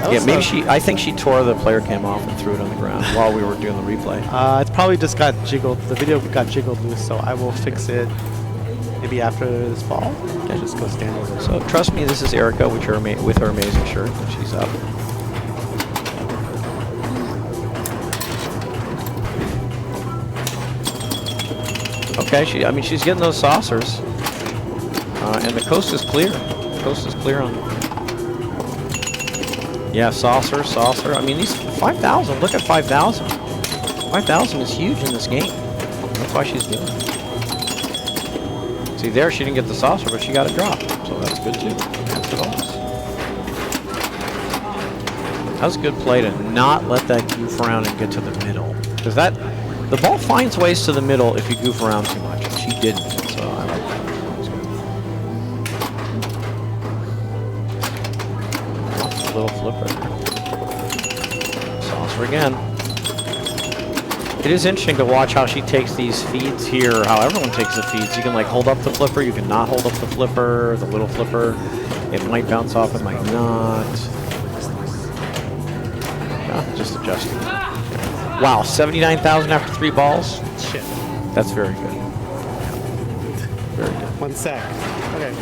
That Yeah, was maybe I think she tore the player cam off and threw it on the ground while we were doing the replay. It's probably just got jiggled. The video got jiggled loose, so I will fix it maybe after this ball. Okay, just go stand over. So trust me, this is Erica with her amazing shirt when she's up. Okay, she's getting those saucers, and the coast is clear. The coast is clear on. Yeah, saucer. I mean, these 5,000. Look at 5,000. 5,000 is huge in this game. That's why she's doing it. See, there she didn't get the saucer, but she got a drop, so that's good too. That's it almost. That was a good play to not let that goof around and get to the middle, because the ball finds ways to the middle if you goof around too much, and she didn't. So I like that. That was good. Little flipper. Saucer again. It is interesting to watch how she takes these feeds here, how everyone takes the feeds. You can like hold up the flipper, you can not hold up the flipper, the little flipper. It might bounce off, it might not. Yeah, just adjusting. Wow, 79,000 after 3 balls? Shit. That's very good. Very good. 1 sec. Okay.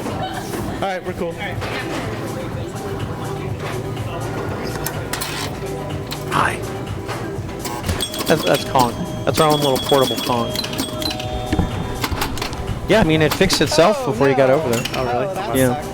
All right, we're cool. Hi. That's Kong. That's our own little portable Kong. Yeah, I mean, it fixed itself before you got over there. Oh, really? Yeah.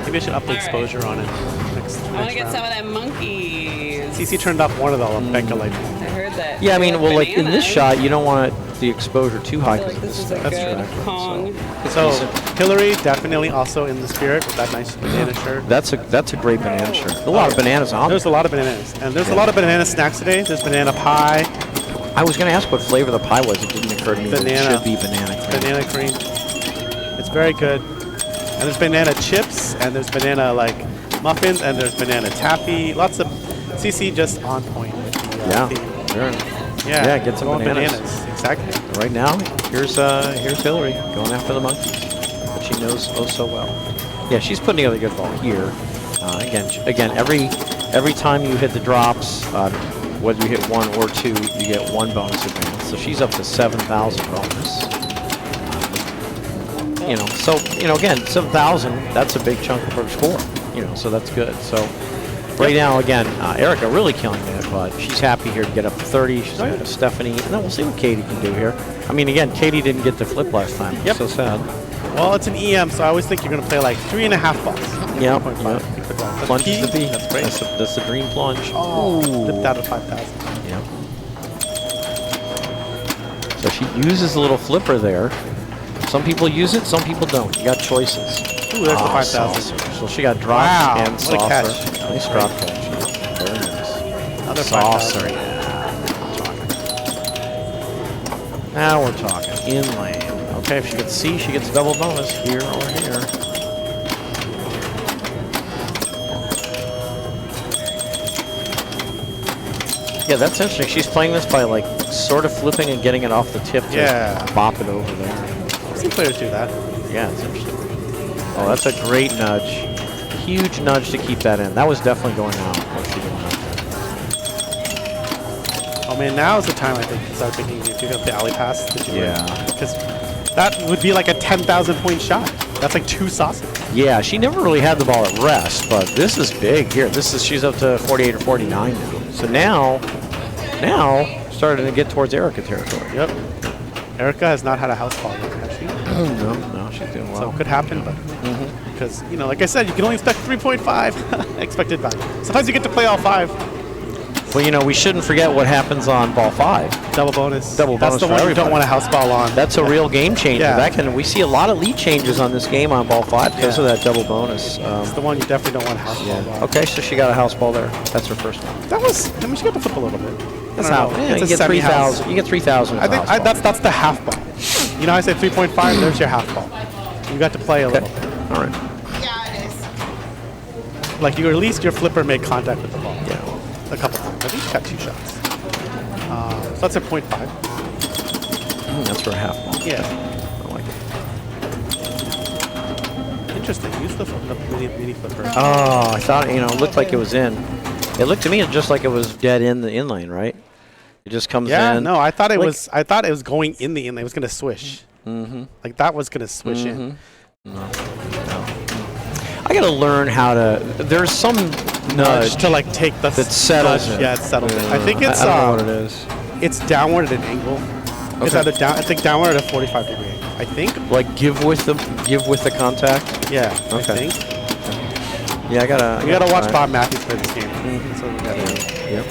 Maybe I should up the exposure on it next I want to get round. some of them monkeys. CC turned off one of the Becca light. I heard that. Yeah, I mean, they well, like in this bananas. shot, you don't want the exposure too I high feel because like of this this is a thing. good true. Kong. So Hillary definitely also in the spirit with that nice banana shirt. That's a great banana shirt. A lot of bananas on There's there. a lot of bananas, and there's a lot of banana snacks today. There's banana pie, I was going to ask what flavor the pie was. It didn't occur to me that it Banana. should be banana cream. banana cream. It's very good. And there's banana chips, and there's banana like muffins, and there's banana taffy. Lots of CC just on point with the Yeah. theme. Sure. Yeah, get some going bananas. Exactly. Right now, here's Hillary going after the monkeys that she knows oh so well. Yeah, she's putting together a good ball here. Again, every time you hit the drops, whether you hit 1 or 2, you get 1 bonus advance. So she's up to 7,000 bonus. You know, so, you know, again, 7,000, that's a big chunk of her score, you know, so that's good. So right now, again, Erica really killing it, but she's happy here to get up to 30. She's got Stephanie, and then we'll see what Katie can do here. I mean, again, Katie didn't get to flip last time. Yep. So sad. Well, it's an EM, so I always think you're going to play like 3.5 balls. Yeah. 3.5. Plunge is the B. That's great. That's the dream plunge. Oh, flipped out of 5,000. Yep. So she uses a little flipper there. Some people use it, some people don't. You got choices. Ooh, there's the 5,000. So she got drop Wow, and what a saucer. catch. Nice drop catch. Very nice. Another Saucer. 5,000. Now we're talking. In lane. Okay, if she gets C, she gets double bonus here or here. Yeah, that's interesting. She's playing this by like sort of flipping and getting it off the tip to bop it over there. Some players do that. Yeah, it's interesting. Oh, that's a great nudge. Huge nudge to keep that in. That was definitely going out. What's she doing out there? Oh man, now is the time I think to start thinking if you're going to play alley pass. Because that would be like a 10,000 point shot. That's like 2 sauces. Yeah, she never really had the ball at rest, but this is big here. She's up to 48 or 49 now. So now starting to get towards Erica territory. Yep. Erica has not had a house ball yet, has she? No, she's doing well. So it could happen, but because, you know, like I said, you can only expect 3.5 expected value. Sometimes you get to play all 5. Well, you know, we shouldn't forget what happens on ball 5. Double bonus. Double bonus. That's the one you don't want a house ball on. That's a real game changer. Yeah. We see a lot of lead changes on this game on ball 5 because of that double bonus. It's the one you definitely don't want a house ball on. Okay, so she got a house ball there. That's her first one. That was, I mean, she got to flip a little bit. That's how. Yeah, it's you a get 3,000. semi-house. You get 3,000. I think that's the half ball. You know, I said 3.5. There's your half ball. You got to play a little bit. All right. Yeah, it is. Like you, at least your flipper made contact with the ball. Yeah. A couple times. I think she got 2 shots. So that's a 0.5. That's for a half ball. Yeah. I like it. Interesting. Use the mini flipper. Oh, I thought, you know, it looked like it was in. It looked to me just like it was dead in the in lane, right? It just comes in. Yeah, no, I thought it like, was. I thought it was going in the inlane. It was going to swish. Like that was going to swish in. No. I got to learn how to. There's some nudge to like take the that settles it. Yeah, it settles it. I think it's. I don't know what it is. It's downward at an angle. It's either down. I think downward at a 45-degree angle. I think. Like give with the contact. Yeah. Okay. I think. Yeah, I gotta. We gotta watch Bob Matthews play this game. So we gotta. Yep.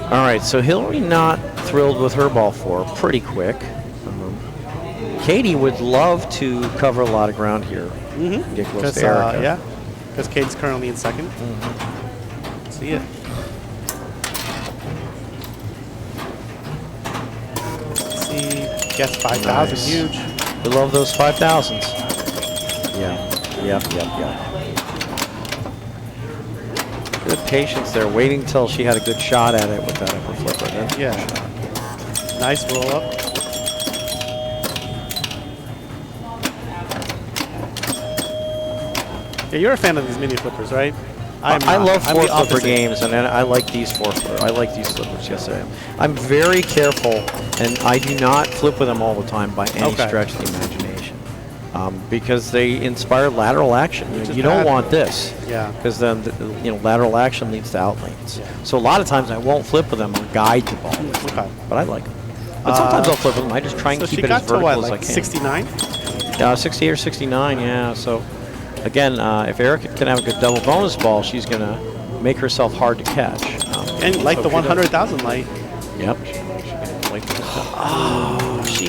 All right, so Hillary not thrilled with her ball 4 pretty quick. Katie would love to cover a lot of ground here. Get close to Erica. Yeah, because Katie's currently in second. See it. Let's see, gets 5,000, Nice. huge. We love those 5,000s. Yeah. Yep. Good patience there, waiting till she had a good shot at it with that upper flipper. Then Yeah. Nice roll up. Yeah, you're a fan of these mini flippers, right? I love I'm the 4 flipper opposite. games, and I like these 4 flipper. I like these flippers. Yes, I am. I'm very careful, and I do not flip with them all the time by any stretch of the imagination, because they inspire lateral action. You don't want this, because then lateral action leads to out lanes. Yeah. So a lot of times I won't flip with them or guide the ball, Okay. but I like them. But sometimes I'll flip with them. I just try and So keep she it got as to vertical what, as like I can. 69? 68 or 69, yeah. So, again, if Erica can have a good double bonus ball, she's going to make herself hard to catch. And like the 100,000 light. Yep.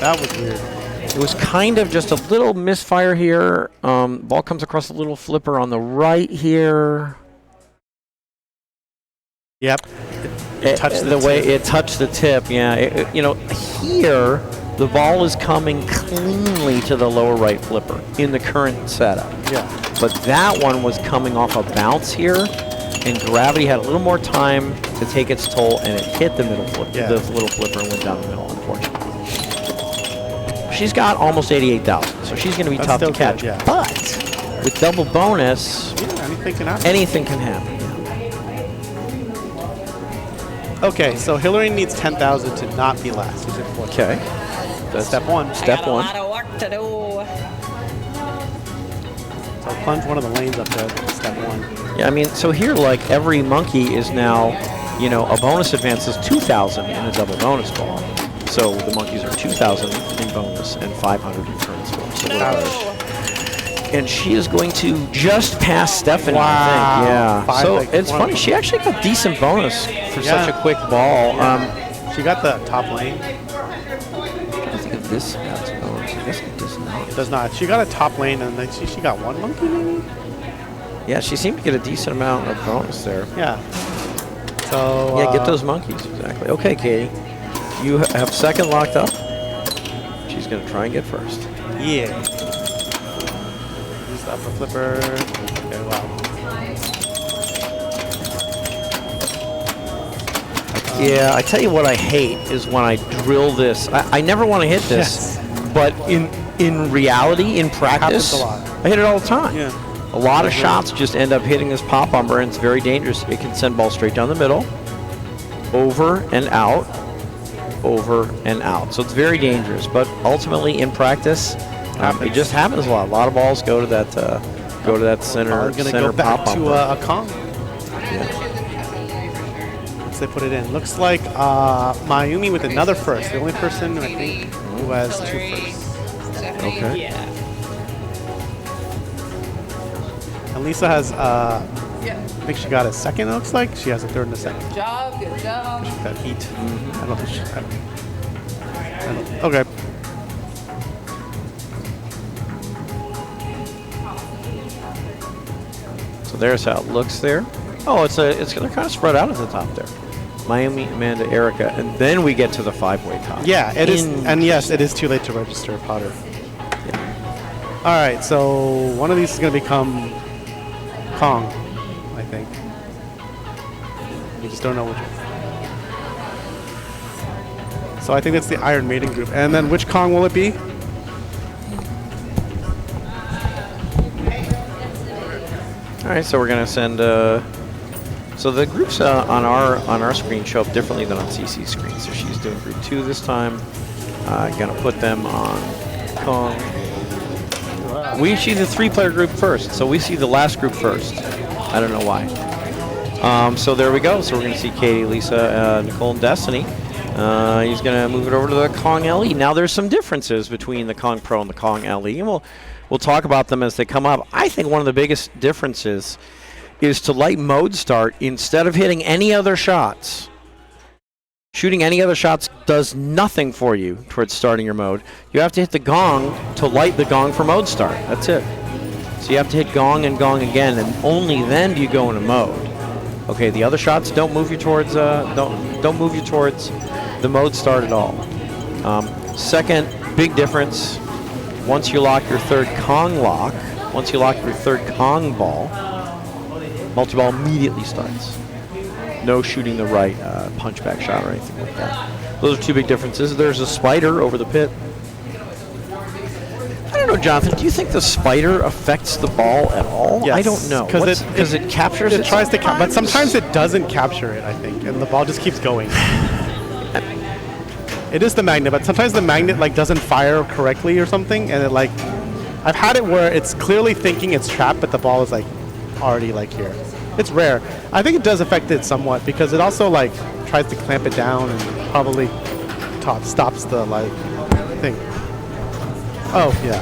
That was weird. It was kind of just a little misfire here. Ball comes across a little flipper on the right here. Yep. It touched the way it touched the tip, yeah. Here, the ball is coming cleanly to the lower right flipper in the current setup. Yeah. But that one was coming off a bounce here, and gravity had a little more time to take its toll, and it hit the middle flip, the little flipper, and went down the middle, unfortunately. She's got almost 88,000, so she's going to be tough to catch. Good, yeah. But with double bonus, Anything can happen. anything can happen. Okay, so Hillary needs 10,000 to not be last. She's at 4. Okay. That's step 1. Step 1. A lot of work to do. So plunge one of the lanes up there. That's step 1. Yeah, I mean, so here, like, every monkey is now, you know, a bonus advance is 2,000 in a double bonus ball. So the monkeys are 2,000 in bonus and 500 in turn score. So and she is going to just pass Stephanie, I think. Yeah. So it's funny. She actually got decent bonus for such a quick ball. She got the top lane. I think of this as bonus. I guess it does not. It does not. She got a top lane, and then she got 1 monkey, maybe? Yeah, she seemed to get a decent amount of bonus there. Yeah. So yeah, get those monkeys, exactly. Okay, Katie. You have second locked up. She's going to try and get first. Yeah. Use the upper flipper. Okay, wow. Yeah, I tell you what I hate is when I drill this. I never want to hit this, but in reality, in practice, Happens a lot. I hit it all the time. Yeah. A lot of shots just end up hitting this pop umber, and it's very dangerous. It can send balls straight down the middle, over and out, over and out. So it's very dangerous. But ultimately, in practice, it just happens a lot. A lot of balls go to that center Go back pop to umber. a Kong. Yeah. Once they put it in. Looks like Mayumi with another first. The only person, I think, who has 2 firsts. Okay. Yeah. And Lisa has, I think she got a second, it looks like. She has a third and a second. Good job, good job. That heat. I don't think she, okay. So there's how it looks there. Oh, they're kind of spread out at the top there. Miami, Amanda, Erica, and then we get to the 5-way tie. Yeah, it is, and yes, it is too late to register Potter. Yeah. All right, so one of these is going to become Kong, I think. You just don't know which one. So I think that's the Iron Maiden group. And then which Kong will it be? All right, so we're gonna send. So the groups on our screen show up differently than on CC's screen. So she's doing group 2 this time. Gonna put them on Kong. We see the 3-player group first, so we see the last group first. I don't know why. So there we go. So we're gonna see Katie, Lisa, Nicole, and Destiny. He's gonna move it over to the Kong LE. Now there's some differences between the Kong Pro and the Kong LE, and we'll talk about them as they come up. I think one of the biggest differences is to light mode start instead of hitting any other shots. Shooting any other shots does nothing for you towards starting your mode. You have to hit the gong to light the gong for mode start. That's it. So you have to hit gong and gong again, and only then do you go into mode. Okay, the other shots don't move you towards don't move you towards the mode start at all. Second big difference: once you lock your third Kong lock, once you lock your third Kong ball, multi-ball immediately starts. No shooting the right punchback shot or anything like that. Those are 2 big differences. There's a spider over the pit. I don't know, Jonathan, do you think the spider affects the ball at all? Yes, I don't know. Because it captures it. It tries to but sometimes it doesn't capture it, I think, and the ball just keeps going. It is the magnet, but sometimes the magnet doesn't fire correctly or something, and I've had it where it's clearly thinking it's trapped, but the ball is already here. It's rare. I think it does affect it somewhat because it also tries to clamp it down and probably stops the thing. Oh yeah.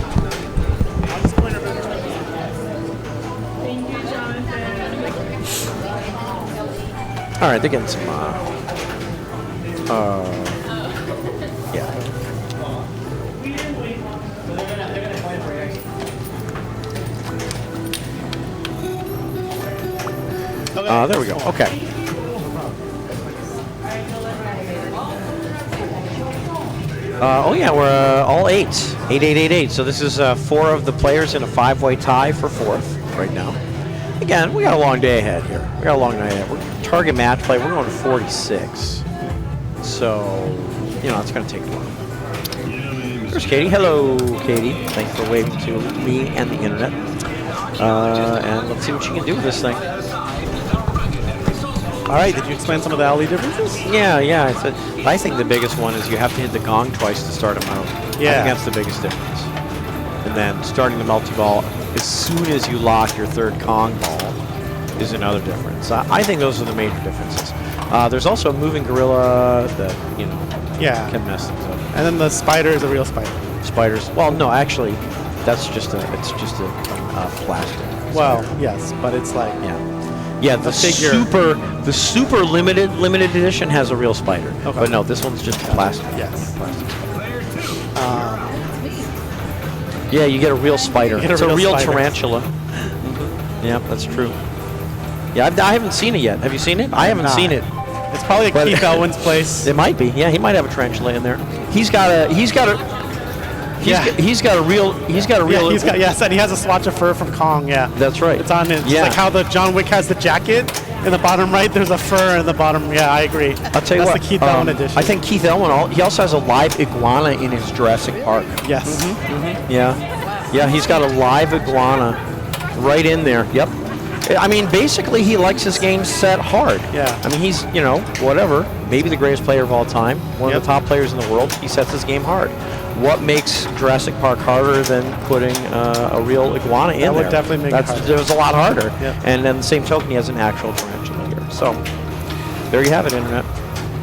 All right, they're getting some. Yeah. There we go. Okay. Oh yeah, we're all 8s. 8, 8, 8, 8. So this is 4 of the players in a 5-way tie for 4th right now. Again, we got a long day ahead here. We got a long night ahead. We're target match play. We're going to 46. So, it's going to take a while. There's Katie. Hello, Katie. Thanks for waving to me and the internet. And let's see what she can do with this thing. All right, did you explain some of the LE differences? Yeah, yeah. I think the biggest one is you have to hit the gong twice to start a mode. Yeah. I think that's the biggest difference. And then starting the multi-ball as soon as you lock your third Kong ball is another difference. I think those are the major differences. There's also a moving gorilla that, you know, can mess things up. And then the spider is a real spider. Spiders. Well, no, actually, it's just a plastic. Well, yes, but it's like Yeah, the super limited edition has a real spider. Okay. But no, this one's just plastic. Yes. Plastic spider. Yeah, you get a real spider. It's a real tarantula. Yeah, that's true. Yeah, I haven't seen it yet. Have you seen it? I haven't seen it. It's probably at Keith Elwin's place. It might be. Yeah, he might have a tarantula in there. He's got a real. Yes, and he has a swatch of fur from Kong. Yeah, that's right. It's on it. It's like how the John Wick has the jacket in the bottom right. There's a fur in the bottom. Yeah, I agree. I'll tell you that's what. The Keith Elwin edition. I think Keith Elwin. He also has a live iguana in his Jurassic Park. Yes. Yeah, he's got a live iguana right in there. Yep. I mean, basically, he likes his game set hard. Yeah. I mean, he's, you know, whatever, maybe the greatest player of all time, one of the top players in the world. He sets his game hard. What makes Jurassic Park harder than putting a real iguana in there? That would definitely make it harder. It was a lot harder. Yeah. And then the same token, he has an actual tarantula here. So, there you have it, Internet.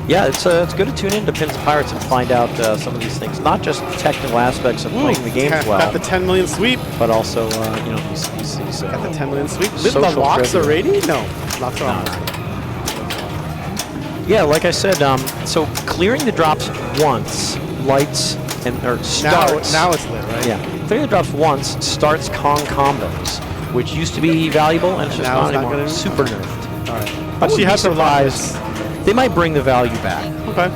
Yeah, it's good to tune in to Pins and Pirates and find out some of these things. Not just technical aspects of playing the games well. Got the 10 million sweep. But also, you know, these got the 10 million sweep. Social The locks trivia. already? No. Locks are on. Yeah, like I said, so clearing the drops once lights or starts. Now it's lit, right? Yeah, clearing the drops once starts Kong combos, which used to be valuable and it's just not anymore. Super nerfed. All right. But she has her lives. They might bring the value back. Okay.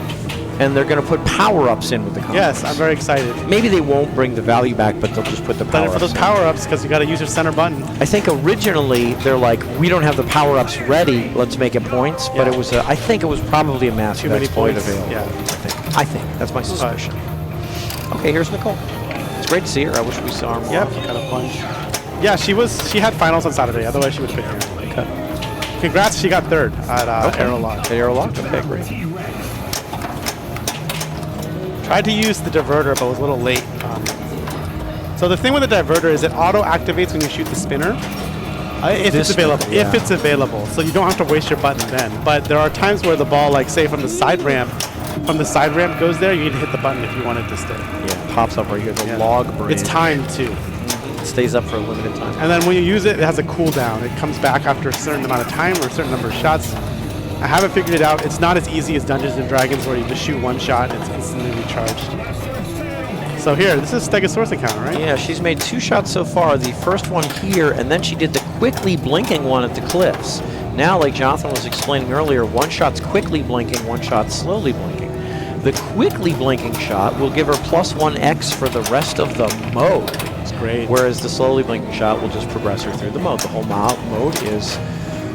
And they're going to put power-ups in with the combos. Yes, I'm very excited. Maybe they won't bring the value back, but they'll just put the power-ups for those power-ups, because you got to use your center button. I think originally they're like, we don't have the power-ups ready, let's make it points. But it was, I think it was probably a massive Too many exploit points. available. Yeah. I think. That's my suspicion. Okay, here's Nicole. It's great to see her. I wish we saw her more. Yep, got a bunch. Yeah, she had finals on Saturday, otherwise she would have been here. Okay. Congrats, she got third at Aerolock. At Aerolock? Okay, great. Tried to use the diverter, but was a little late. So the thing with the diverter is it auto-activates when you shoot the spinner. If it's available. Yeah. If it's available. So you don't have to waste your button then. But there are times where the ball, like say from the side ramp goes there, you need to hit the button if you want it to stay. Yeah, it pops up right here, the log bridge. It's timed too. It stays up for a limited time. And then when you use it, it has a cooldown. It comes back after a certain amount of time or a certain number of shots. I haven't figured it out. It's not as easy as Dungeons & Dragons where you just shoot one shot and it's instantly recharged. So here, this is Stegosaurus account, right? Yeah, she's made 2 shots so far. The first one here, and then she did the quickly blinking one at the cliffs. Now, like Jonathan was explaining earlier, one shot's quickly blinking, one shot's slowly blinking. The quickly blinking shot will give her +1x for the rest of the mode. It's great. Whereas the slowly blinking shot will just progress her through the mode. The whole mode is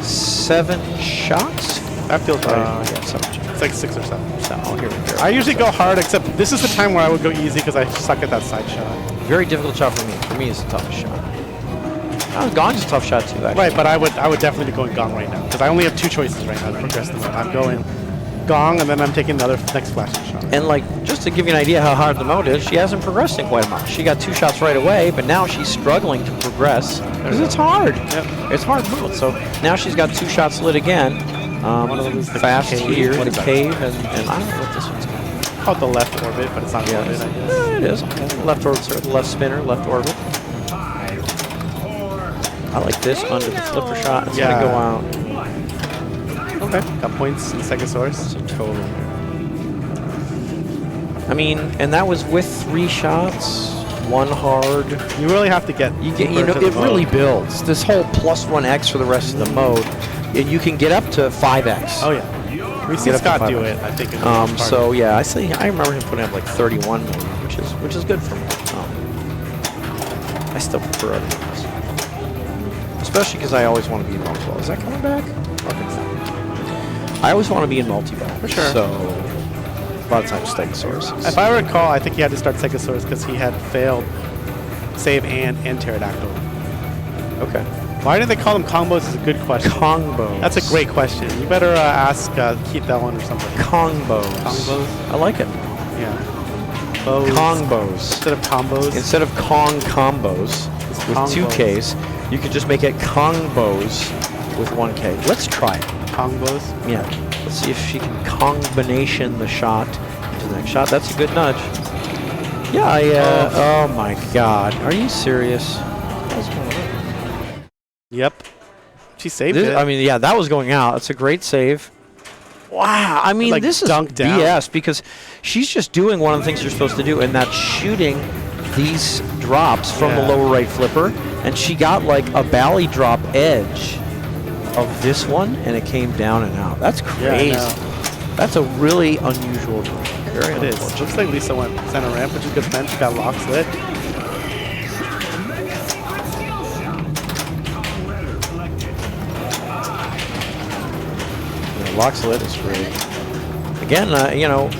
7 shots? That feels right. Yeah, 7 shots. It's like 6 or 7. So, here we go. I usually go hard, except this is the time where I would go easy because I suck at that side shot. Very difficult shot for me. For me, it's the toughest shot. Gong's a tough shot too, actually. Right, but I would definitely be going Gong right now because I only have 2 choices right now to progress the mode. I'm going Gong and then I'm taking the next flashing shot. And like, just to give you an idea how hard the mode is, she hasn't progressed in quite a much. She got 2 shots right away, but now she's struggling to progress because it's hard. Yep. It's hard mode. So now she's got 2 shots lit again. One of them is the fast cave. here, the cave, and I don't know what this one's called. Called the left orbit, but it's not orbit, I guess. It is. Left orbit, sir. Left spinner, left orbit. I like this under the flipper shot. It's gonna go out. Okay, got points in Stegosaurus. So totally. I mean, and that was with 3 shots, 1 hard. You really have to get. You know, it really builds this whole +1x for the rest of the mode. And you can get up to 5x. Oh yeah. We've seen Scott do it, I think. So yeah, I remember him putting up like 31 million, which is good for me. I still prefer other ones, especially because I always want to be in multi-ball. Is that coming back? Okay. I always want to be in multi-ball for sure. So a lot of times Stegosaurus. If I recall, I think he had to start Stegosaurus because he had failed save and pterodactyl. Okay. Why do they call them combos is a good question. Combos. That's a great question. You better ask Keith that one or something. Combos. Combos? I like it. Yeah. Bows. Combos. Instead of combos. Instead of Kong combos with Combos. 2 Ks, you could just make it Kongbos with 1 K. Let's try it. Combos. Yeah. Let's see if she can combination the shot to the next shot. That's a good nudge. Yeah, oh my God. Are you serious? What's going on? Yep. She saved it. I mean, yeah, that was going out. It's a great save. Wow. I mean, like this is dunked down. BS because she's just doing one of the things you're supposed to do, and that's shooting these drops from the lower right flipper. And she got like a bally drop edge of this one, and it came down and out. That's crazy. Yeah, That's a really unusual drop. Very it is. unfortunate. Looks like Lisa went center ramp, which is good bench. She got locks lit. Locks lit is great. Again, you know,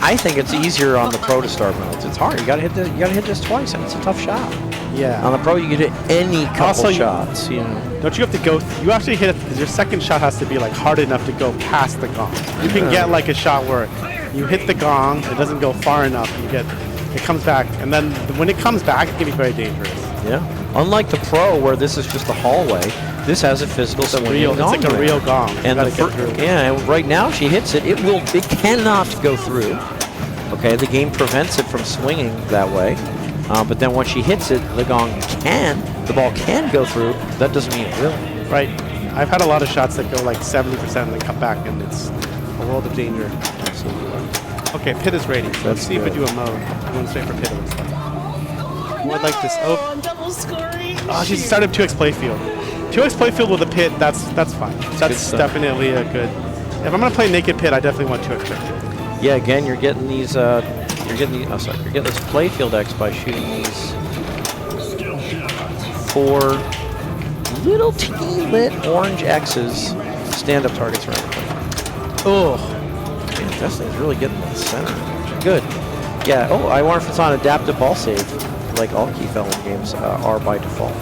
I think it's easier on the pro to start modes. It's hard. You gotta hit this. You gotta hit this twice, and it's a tough shot. Yeah. On the pro, you can hit any couple Also, shots. You know. Don't you have to go? You actually hit it because your second shot has to be like hard enough to go past the gong. You can get like a shot where you hit the gong, it doesn't go far enough. You get, it comes back, and then when it comes back, it can be very dangerous. Yeah. Unlike the pro, where this is just a hallway, this has a physical swinging It's gong. like a real gong. And and right now she hits it. It cannot go through. Okay, the game prevents it from swinging that way. But then once she hits it, the ball can go through. That doesn't mean it will. Right. I've had a lot of shots that go like 70% and then come back, and it's a world of danger. Okay, pit is ready. So let's see if we do a mode. I'm going straight for pit, it looks like. Oh, I'd like this. Oh, double scoring. oh, she started 2x playfield. 2x playfield with a pit, that's fine. That's definitely a good. If I'm gonna play naked pit, I definitely want 2x playfield. Yeah, again, you're getting these. You're getting this playfield X by shooting these 4 little teeny lit orange X's stand-up targets around the play. Oh, man, this thing's really getting to the center. Good. Yeah. Oh, I wonder if it's on adaptive ball save, like all Keith Ellen games are by default.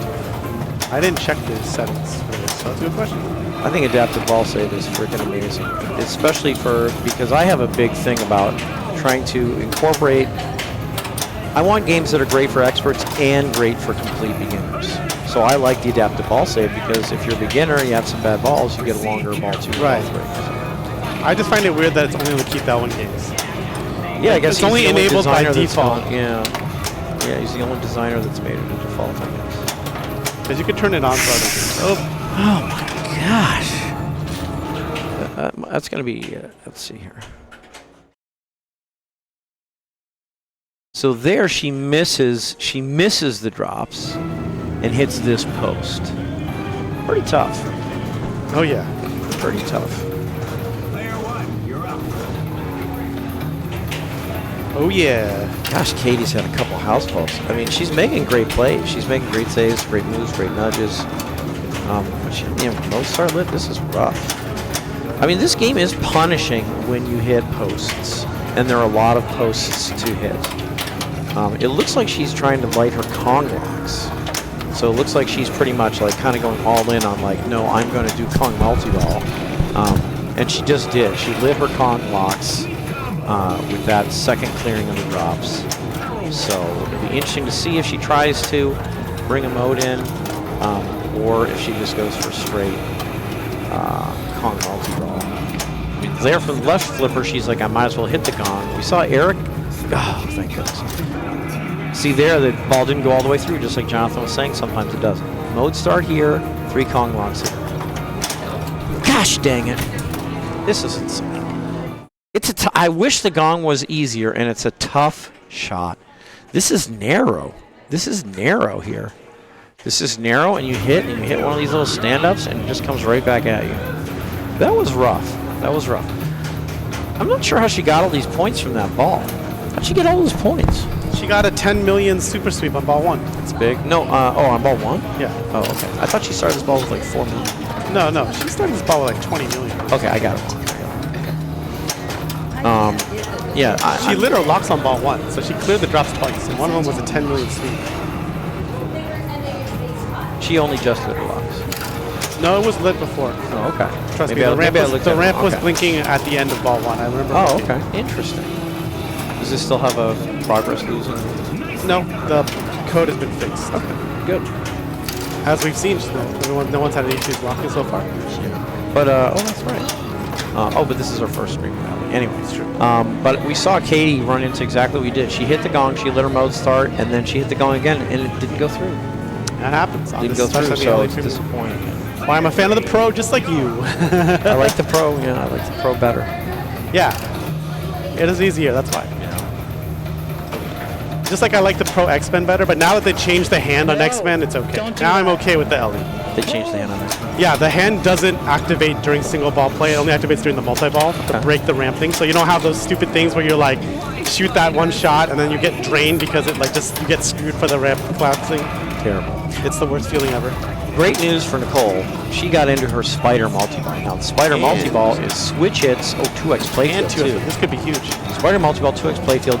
I didn't check the settings for this, so that's a good question. I think adaptive ball save is freaking amazing, especially because I have a big thing about trying to incorporate. I want games that are great for experts and great for complete beginners. So I like the adaptive ball save because if you're a beginner and you have some bad balls, you get a longer ball 2. Right. I just find it weird that it's only on the Keith Ellen games. Yeah, I guess it's only enabled by default. Yeah, he's the only designer that's made it a default, I guess. Because you can turn it on for other games. Oh my gosh. That's going to be, let's see here. So there she misses the drops and hits this post. Pretty tough. Oh yeah. Pretty tough. Oh yeah. Gosh, Katie's had a couple house faults. I mean, she's making great plays. She's making great saves, great moves, great nudges. But she, most start lit, this is rough. I mean, this game is punishing when you hit posts, and there are a lot of posts to hit. It looks like she's trying to light her Kong locks. So it looks like she's pretty much like kind of going all in on like, no, I'm going to do Kong multi-ball. And she just did. She lit her Kong locks with that second clearing of the drops. So it'll be interesting to see if she tries to bring a mode in or if she just goes for straight Kong multi-ball. I mean, there from the left flipper, she's like, I might as well hit the gong. We saw Eric. Oh, thank goodness. See there, the ball didn't go all the way through, just like Jonathan was saying. Sometimes it doesn't. Mode start here, 3 Kong locks here. Gosh dang it. This is insane. I wish the gong was easier, and it's a tough shot. This is narrow. This is narrow here. This is narrow, and you hit one of these little stand-ups, and it just comes right back at you. That was rough. That was rough. I'm not sure how she got all these points from that ball. How'd she get all those points? She got a 10 million super sweep on ball 1. That's big. No, on ball 1? Yeah. Oh, okay. I thought she started this ball with like 4 million. No. She started this ball with like 20 million. Okay, I got it wrong. Yeah. She lit her locks on ball 1, so she cleared the drops twice, and one of them was a 10 million sweep. She only just lit her locks. No, it was lit before. Oh, okay. Trust Maybe me, the ramp was okay. blinking at the end of ball 1. I remember. Oh, looking. okay. Interesting. Does this still have a progress losing? No, the code has been fixed. Okay, good. As we've seen, no one's had any issues locking so far. But, oh, that's right. Oh, but this is our first stream rally. Anyway, It's true. but we saw Katie run into exactly what we did. She hit the gong, she lit her mode start, and then she hit the gong again, and it didn't go through. That happens. On Didn't this, go through, especially so on the it's LA premium. disappointing. Why I'm a fan of the Pro, just like you. I like the Pro. Yeah, I like the Pro better. Yeah, it is easier. That's why. Just like I like the Pro X-Men better, but now that they changed the hand on X-Men, it's okay. Don't do Now I'm that. okay with the LE. They changed the hand on that. Yeah, the hand doesn't activate during single ball play. It only activates during the multi-ball to Okay. break the ramp thing. So you don't have those stupid things where you're like, shoot that one shot and then you get drained because it like just you get screwed for the ramp collapsing. Terrible. It's the worst feeling ever. Great news for Nicole. She got into her Spider multi-ball. Now, the Spider And- multi-ball is switch hits. Oh, 2x playfield, And two, too. this could be huge. Spider multi-ball, 2x playfield.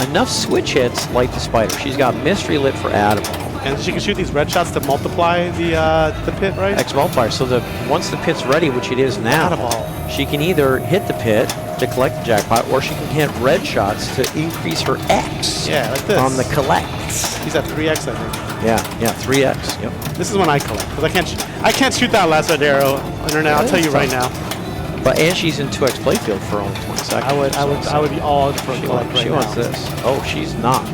Enough switch hits light the Spider. She's got mystery lit for Adamall. And she can shoot these red shots to multiply the pit, right? X multiplier. So once the pit's ready, which it is now, Adamall. she can either hit the pit to collect the jackpot, or she can hit red shots to increase her X Yeah, like this. on the collects. He's at 3x, I think. Yeah, 3x. Yep. This is when I collect because I can't shoot that last red arrow. Internet, I'll tell you right now. And she's in 2x playfield for only 20 seconds. I would be all for She, collect right she now. wants this. Oh, she's not.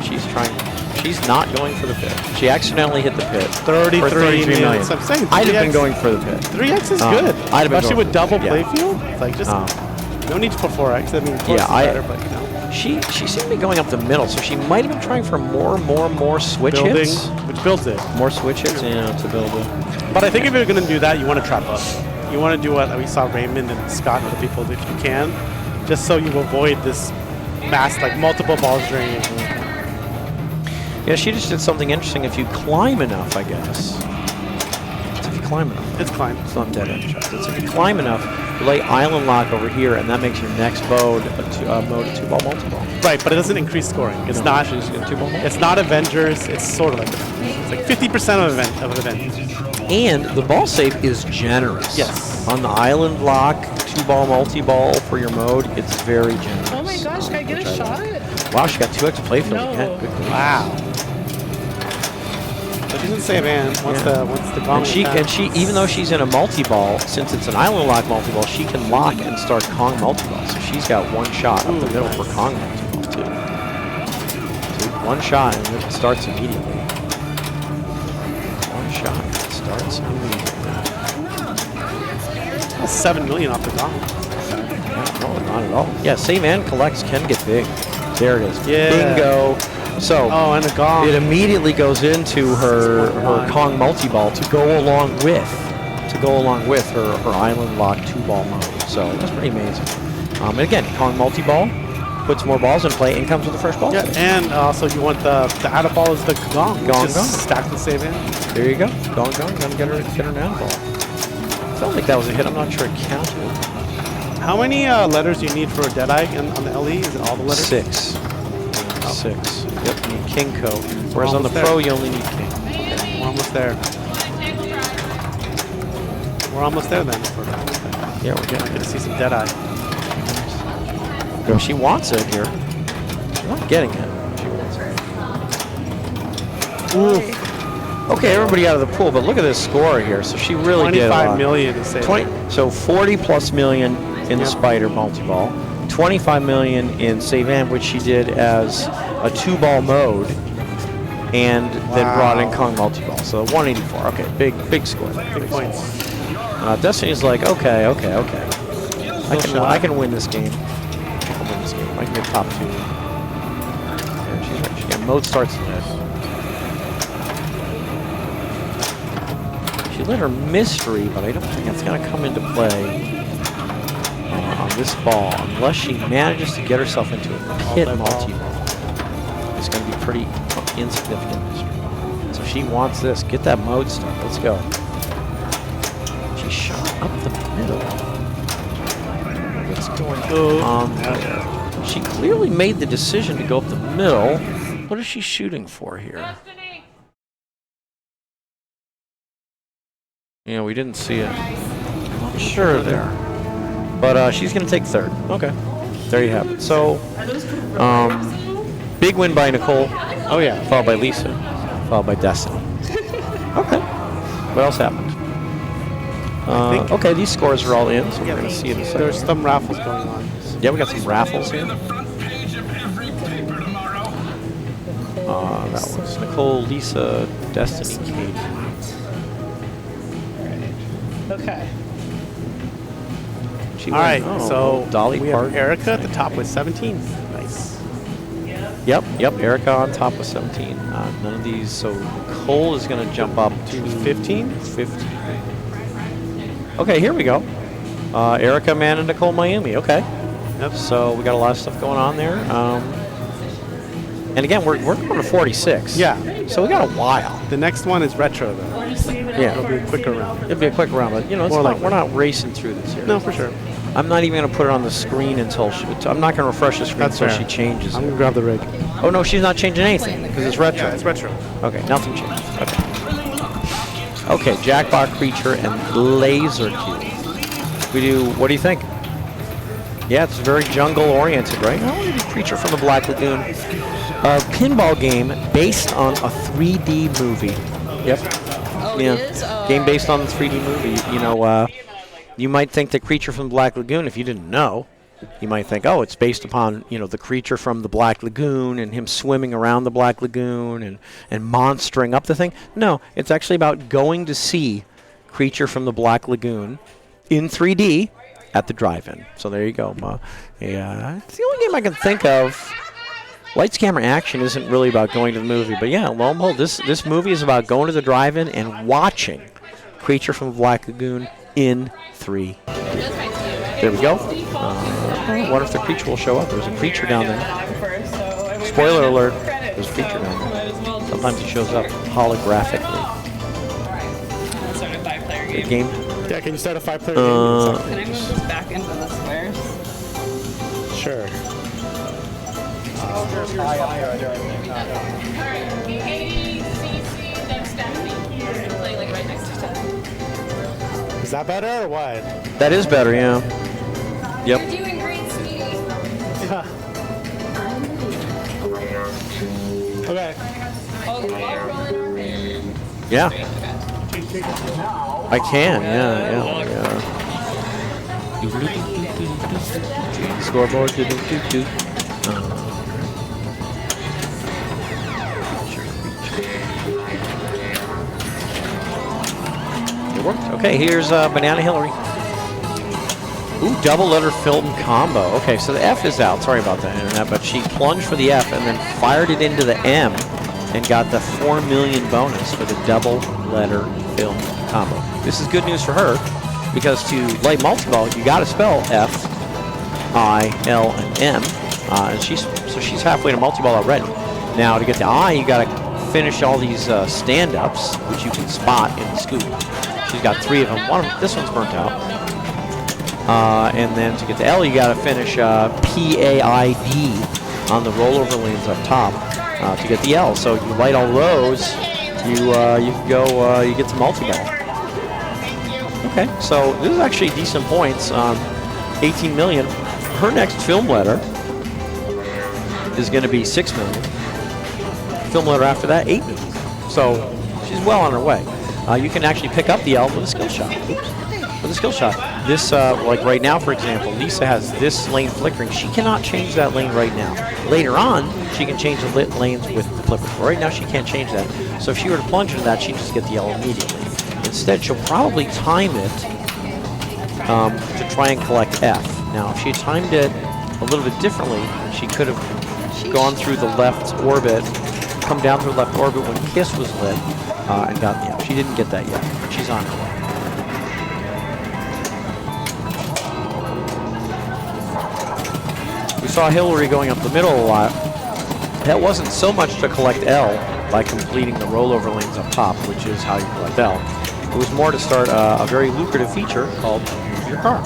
She's not going for the pit. She accidentally hit the pit. 33 for 33 million. million. So I'm saying I'd have been 3x going for the pit. 3x is Um, good. I'd have been Especially going with double for it, yeah. playfield. It's like just no need for 4x. I mean, 4x Yeah, is better, but you know, She seemed to be going up the middle, so she might have been trying for more switch building, hits. which builds it. More switch hits, yeah, to build it. But I think if you're going to do that, you want to trap up. You want to do what we saw Raymond and Scott and other people if you can, just so you avoid this mass, like multiple balls draining. Yeah, she just did something interesting. If you climb enough, I guess. It's if you climb enough. It's climb. It's not dead end shots. It's if you climb enough, you lay island lock over here, and that makes your next mode a two-ball multi-ball. Right, but it doesn't increase scoring. It's No, not. she's gonna two-ball multi-ball. It's not Avengers. It's sort of like Avengers. It's like 50% of Avengers. And the ball save is generous. Yes. On the island lock, two-ball multi-ball for your mode, it's very generous. Oh my gosh, can I get a shot? Wow, she got 2x playfield No. again. Good grief. Wow. But she didn't say man. Once the gong And she, even though she's in a multi-ball, since it's an island lock multi-ball, she can lock and start Kong multi-ball. So she's got one shot up the Ooh, middle nice. for Kong multi-ball too. So one shot and it starts immediately. One shot and it starts immediately. That's 7 million off the gong. Yeah, no, not at all. Yeah, save and collects can get big. There it is. Yeah. Bingo. So Oh, and a gong. it immediately goes into her Kong multi-ball to go along with her island lock two-ball mode. So that's pretty amazing. And again, Kong multi-ball puts more balls in play and comes with the first ball. Yeah, and also you want the out of ball is the gong. Gong, which is gong. Stacked with save in. There you go. Gonna get her an out ball. Felt like that was a hit. I'm not sure it counted. How many letters do you need for a Deadeye on the LE? Is it all the letters? 6. 6. Yep, you need King Coat. Whereas on the almost there. Pro, you only need King. We're almost there. We're almost there then. Yeah, we're I'm getting going to see some Deadeye. it. She wants it here. She's not getting it. She wants it. Oof. Okay, everybody out of the pool, but look at this score here. So she really did a 25 lot. million to save. 20, so 40 plus million in the Yep. Spider multi-ball, 25 million in Save and, which she did as a two-ball mode, and then brought in Wow. Kong multi-ball. So 184. Okay, big score. Big points. Destiny's like, okay. I can win this game. I can win this game. I can get top 2. Yeah, she's right. She got mode starts in this. She lit her mystery, but I don't think it's going to come into play on this ball unless she manages to get herself into a pit multi-ball. It's going to be pretty insignificant mystery. So she wants this. Get that mode start. Let's go. She shot up the middle. What's going on there? She clearly made the decision to go up the middle. What is she shooting for here? Yeah, we didn't see it. Not sure there. But she's going to take third. Okay. There you have it. So, big win by Nicole. Oh yeah. Followed by Lisa. Followed by Destiny. Okay. What else happened? Okay, these scores are all in, so we're going to see it in a second. There's some raffles going on. Yeah, we got some raffles here. That was Nicole, Lisa, Destiny, Katie. Okay. She All right, won. so Dolly we Parton. have Erica at the top with 17. Nice. Yep, Erica on top with 17. None of these, so Nicole is going to jump up to 15? 15. Okay, here we go. Erica, Man, and Nicole, Miami. Okay. Yep. So we got a lot of stuff going on there. And again, we're going to 46. Yeah. So we got a while. The next one is retro though. Yeah. It'll be a quicker round. It'll be a quick round, but you know, it's More not, likely. we're not racing through this here. No, for sure. I'm not even going to put it on the screen until I'm not going to refresh the screen That's until fair. she changes I'm it. gonna grab the rig. Oh no, she's not changing anything because it's retro. Yeah, it's retro. Okay, nothing changed. Okay. Okay, Jackpot Creature and Laser Cube. We do. What do you think? Yeah, it's very jungle oriented, right? I want to do Creature from the Black Lagoon. A pinball game based on a 3D movie. Yep. Oh, Yeah. it is? Oh, Game based on the 3D movie. You know, you might think that Creature from the Black Lagoon, if you didn't know, you might think, oh, it's based upon, you know, the creature from the Black Lagoon and him swimming around the Black Lagoon and monstering up the thing. No, it's actually about going to see Creature from the Black Lagoon in 3D at the drive-in. So there you go. Yeah, it's the only game I can think of. Lights, Camera, Action isn't really about going to the movie, but yeah, lo and behold, this movie is about going to the drive-in and watching Creature from the Black Lagoon in 3D. There we go. I wonder if the creature will show up. There's a creature down there. Spoiler alert, there's a creature down there. Sometimes he shows up holographically. Good game. Yeah, can you start a 5-player game? In a second? Can I move this back into the squares? Sure. Alright, Katie, CC, then Stephanie. You can play like right next to each other. Is that better or what? That is better, yeah. You're Yep. doing great, sweetie. Okay. Oh, you are rolling over? Yeah. I can, yeah. Scoreboard. It worked. Okay, here's Banana Hillary. Ooh, double letter film combo. Okay, so the F is out. Sorry about that, Internet, but she plunged for the F and then fired it into the M and got the 4 million bonus for the double letter film combo. This is good news for her because to light multi-ball, you got to spell F, I, L, and M. And she's halfway to multi-ball already. Now to get the I, you got to finish all these stand-ups, which you can spot in the scoop. She's got 3 of them. This one's burnt out. And then to get the L, you got to finish P-A-I-D on the rollover lanes up top to get the L. So you light all those, you can go, you get to multi-ball. Okay, so this is actually decent points. 18 million. Her next film letter is going to be 6 million. Film letter after that, 8 million. So she's well on her way. You can actually pick up the L with a skill shot. Oops. With a skill shot. This, like right now, for example, Lisa has this lane flickering. She cannot change that lane right now. Later on, she can change the lit lanes with the flipper. Right now, she can't change that. So if she were to plunge into that, she'd just get the L immediately. Instead, she'll probably time it to try and collect F. Now, if she had timed it a little bit differently, she could have gone through the left orbit, come down through the left orbit when Kiss was lit, and got the F. She didn't get that yet. She's on her way. We saw Hillary going up the middle a lot. That wasn't so much to collect L by completing the rollover lanes up top, which is how you collect L. It was more to start a very lucrative feature called Move Your Car.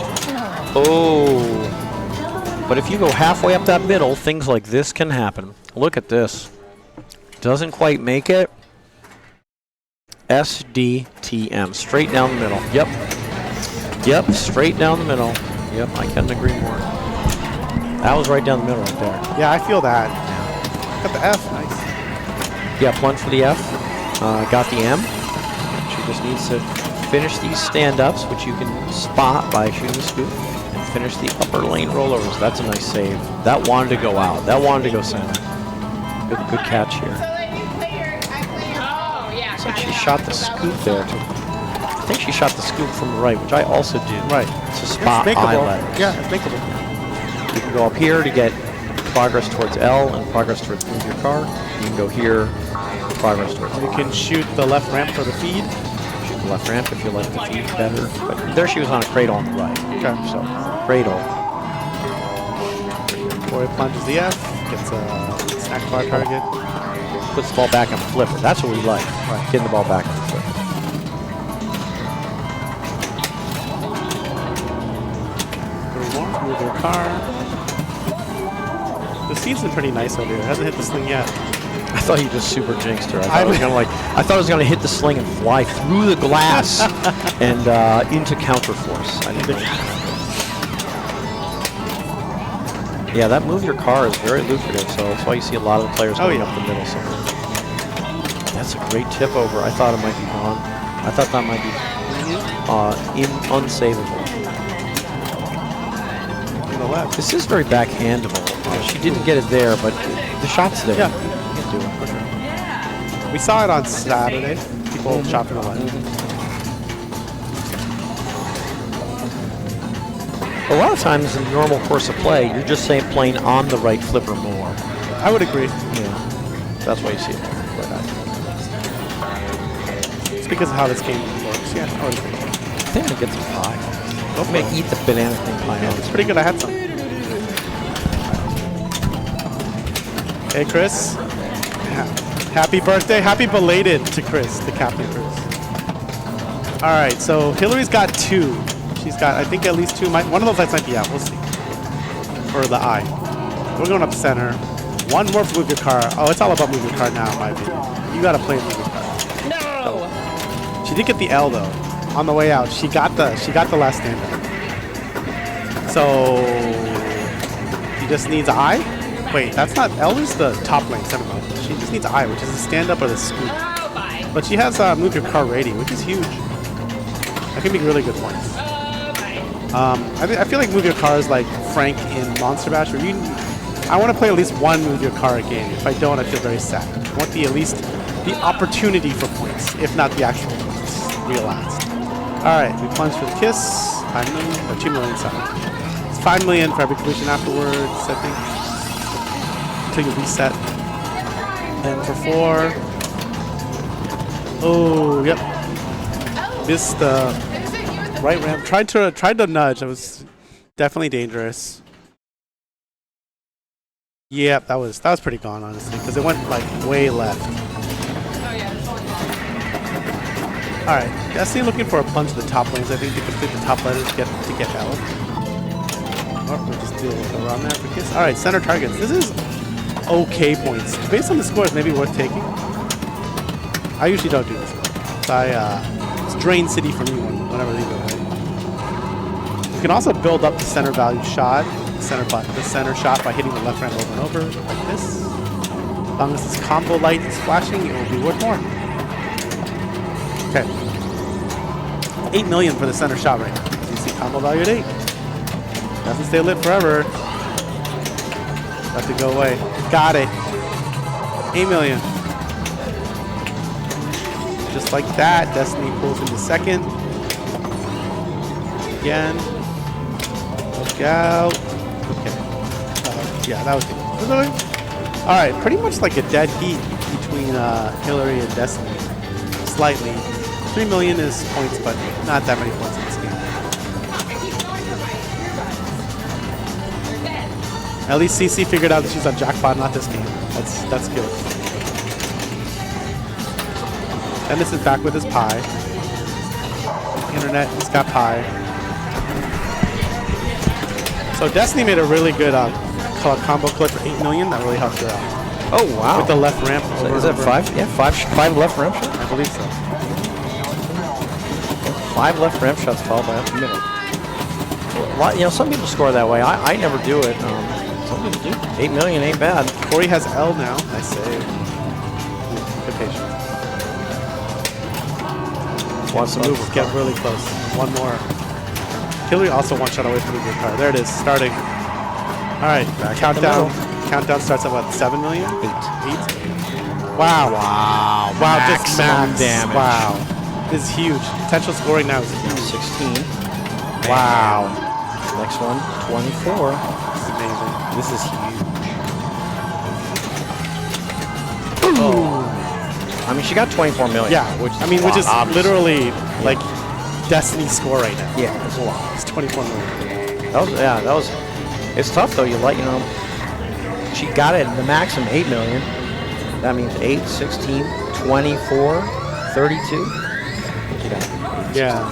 Oh. But if you go halfway up that middle, things like this can happen. Look at this. Doesn't quite make it. SDTM. Straight down the middle. Yep. Yep, straight down the middle. Yep, I couldn't agree more. That was right down the middle right there. Yeah, I feel that. Got the F. Nice. Yeah, plunge for the F. Got the M. She just needs to finish these stand-ups, which you can spot by shooting the scoop, and finish the upper lane rollovers. That's a nice save. That wanted to go out. That wanted to go center. Good catch here. Oh, yeah. So she shot the scoop there. I think she shot the scoop from the right, which I also do. Right. To spot I letters. Yeah, it's makeable. You can go up here to get progress towards L and progress towards move your car. You can go here for progress towards You can shoot the left ramp for the feed. Shoot the left ramp if you like the feed better. But there she was on a cradle on the right. Okay. So, cradle. Boy plunges the F, gets a snack bar target. Puts the ball back on the flipper. That's what we like. Right. Getting the ball back on the flipper. Move your car. The seat's been pretty nice over here. It hasn't hit the sling yet. I thought you just super jinxed her. I thought it was gonna hit the sling and fly through the glass and into counterforce. I didn't think. Yeah, that move your car is very lucrative, so that's why you see a lot of the players going up the middle somewhere. That's a great tip over. I thought it might be gone. I thought that might be unsavable. Left. This is very backhandable. She didn't get it there, but the shot's there. Yeah. You can do it for sure. We saw it on Saturday. People shot for the left. A lot of times in the normal course of play, you're just saying playing on the right flipper more. I would agree. Yeah. That's why you see it. It's because of how this game works. Yeah, I would agree. I think I'm gonna get some pie. Go for I'm it. gonna eat the banana thing pie. Yeah, it's pretty good. I had some. Hey, Chris. Happy birthday. Happy belated to Chris, the Captain Chris. All right, so Hillary's got 2. She's got, I think, at least 2. One of those lights might be out. We'll see. For the eye. We're going up center. One more for move your car. Oh, it's all about move your car now, in my opinion. You got to play move your car. No! She did get the L, though. On the way out, she got the last stand-up. So he just needs an I. Wait, that's not L. Is the top lane center mode. She just needs an I, which is a stand-up or the scoop. Oh, bye. But she has move your car rating, which is huge. That can be really good points. I feel like move your car is like Frank in Monster Bash, where I want to play at least one move your car game. If I don't, I feel very sad. I want at least the opportunity for points, if not the actual points realized. All right, we plunge for the kiss. 5 million or 2 million, sorry. It's 5 million for every completion afterwards, I think, until you reset. And for 4, oh, yep, missed the right ramp. Tried to nudge. It was definitely dangerous. Yep, that was pretty gone, honestly, because it went like way left. All right, Destiny looking for a plunge to the top lanes. I think they complete the top letters to get L. Or we'll just do around there for kiss. All right, center targets. This is okay points. Based on the scores, maybe worth taking. I usually don't do this. So it's drain city for me whenever they go away. You can also build up the center value shot, the center shot by hitting the left ramp over and over like this. As long as this combo light is flashing, it will be worth more. Okay. 8 million for the center shot right now. So you see combo value at 8. Doesn't stay lit forever. About to go away. Got it. 8 million. Just like that, Destiny pulls into second. Again. Look out. Okay. Yeah, that was good. All right, pretty much like a dead heat between Hillary and Destiny. Slightly. 3 million is points, but not that many points in this game. At least CC figured out that she's on jackpot, not this game. That's good. And this is back with his pie. Internet, he's got pie. So Destiny made a really good combo clip for 8 million. That really helped her out. Oh wow! With the left ramp. Is that 5? Yeah, 5 left ramp shot? I believe so. 5 left ramp shots followed by up the middle. A lot, some people score that way. I never do it. Some people do. 8 million ain't bad. Corey has L now. Nice save. Good patience. Wants to move. Get really close. One more. Hillary also one shot away from the good car. There it is, starting. All right, countdown. Countdown starts at what, 7 million? 8. Wow. Wow. Wow, just max damage. Wow. This is huge. Potential scoring now is huge. 16. Wow. Next one, 24. This is amazing. This is huge. Oh. I mean, she got 24 million. Yeah, which I mean, which is obviously. literally like Destiny score right now. Yeah, it's a lot. It's 24 million. That was. It's tough though. She got it the maximum 8 million. That means 8, 16, 24, 32. Yeah.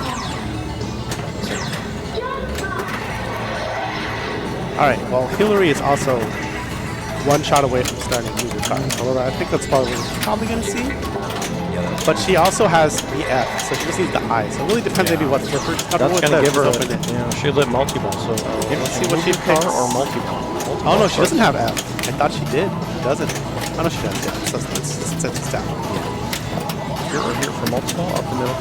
All right. Well, Hillary is also one shot away from starting to move your car. Although I think that's probably going to see. But she also has the F, so she just needs the I. So it really depends maybe what's her first. That's going to give her. Open it. She lit multi-ball. So let's see what she car picks. or multi-ball. Oh no, she doesn't have F. I thought she did. She doesn't. Oh no, she does. Yeah. So let's set this down. Here or here for multi-ball, up the middle.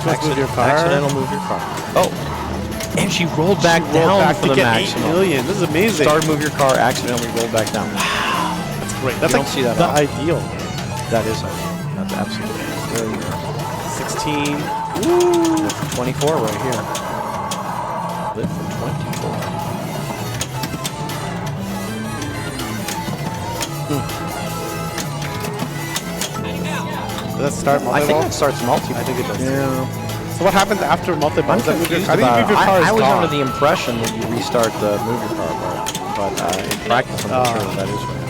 Move your car. Accidental move your car. Oh. And she rolled back down for the maximum. 8 million. This is amazing. Started move your car, accidentally rolled back down. Wow. That's great. That's don't see that the often. ideal. That is ideal. That's absolutely very good. 16. Woo! 24 right here. Lit for 24. Does that start multi-ball? I think that starts multi-ball. I think it does. Yeah. So what happens after multi-ball? I'm Does that move your, confused I think about move your it. car is I was gone. under the impression that you restart the move your car, but in practice, I'm not sure that is right.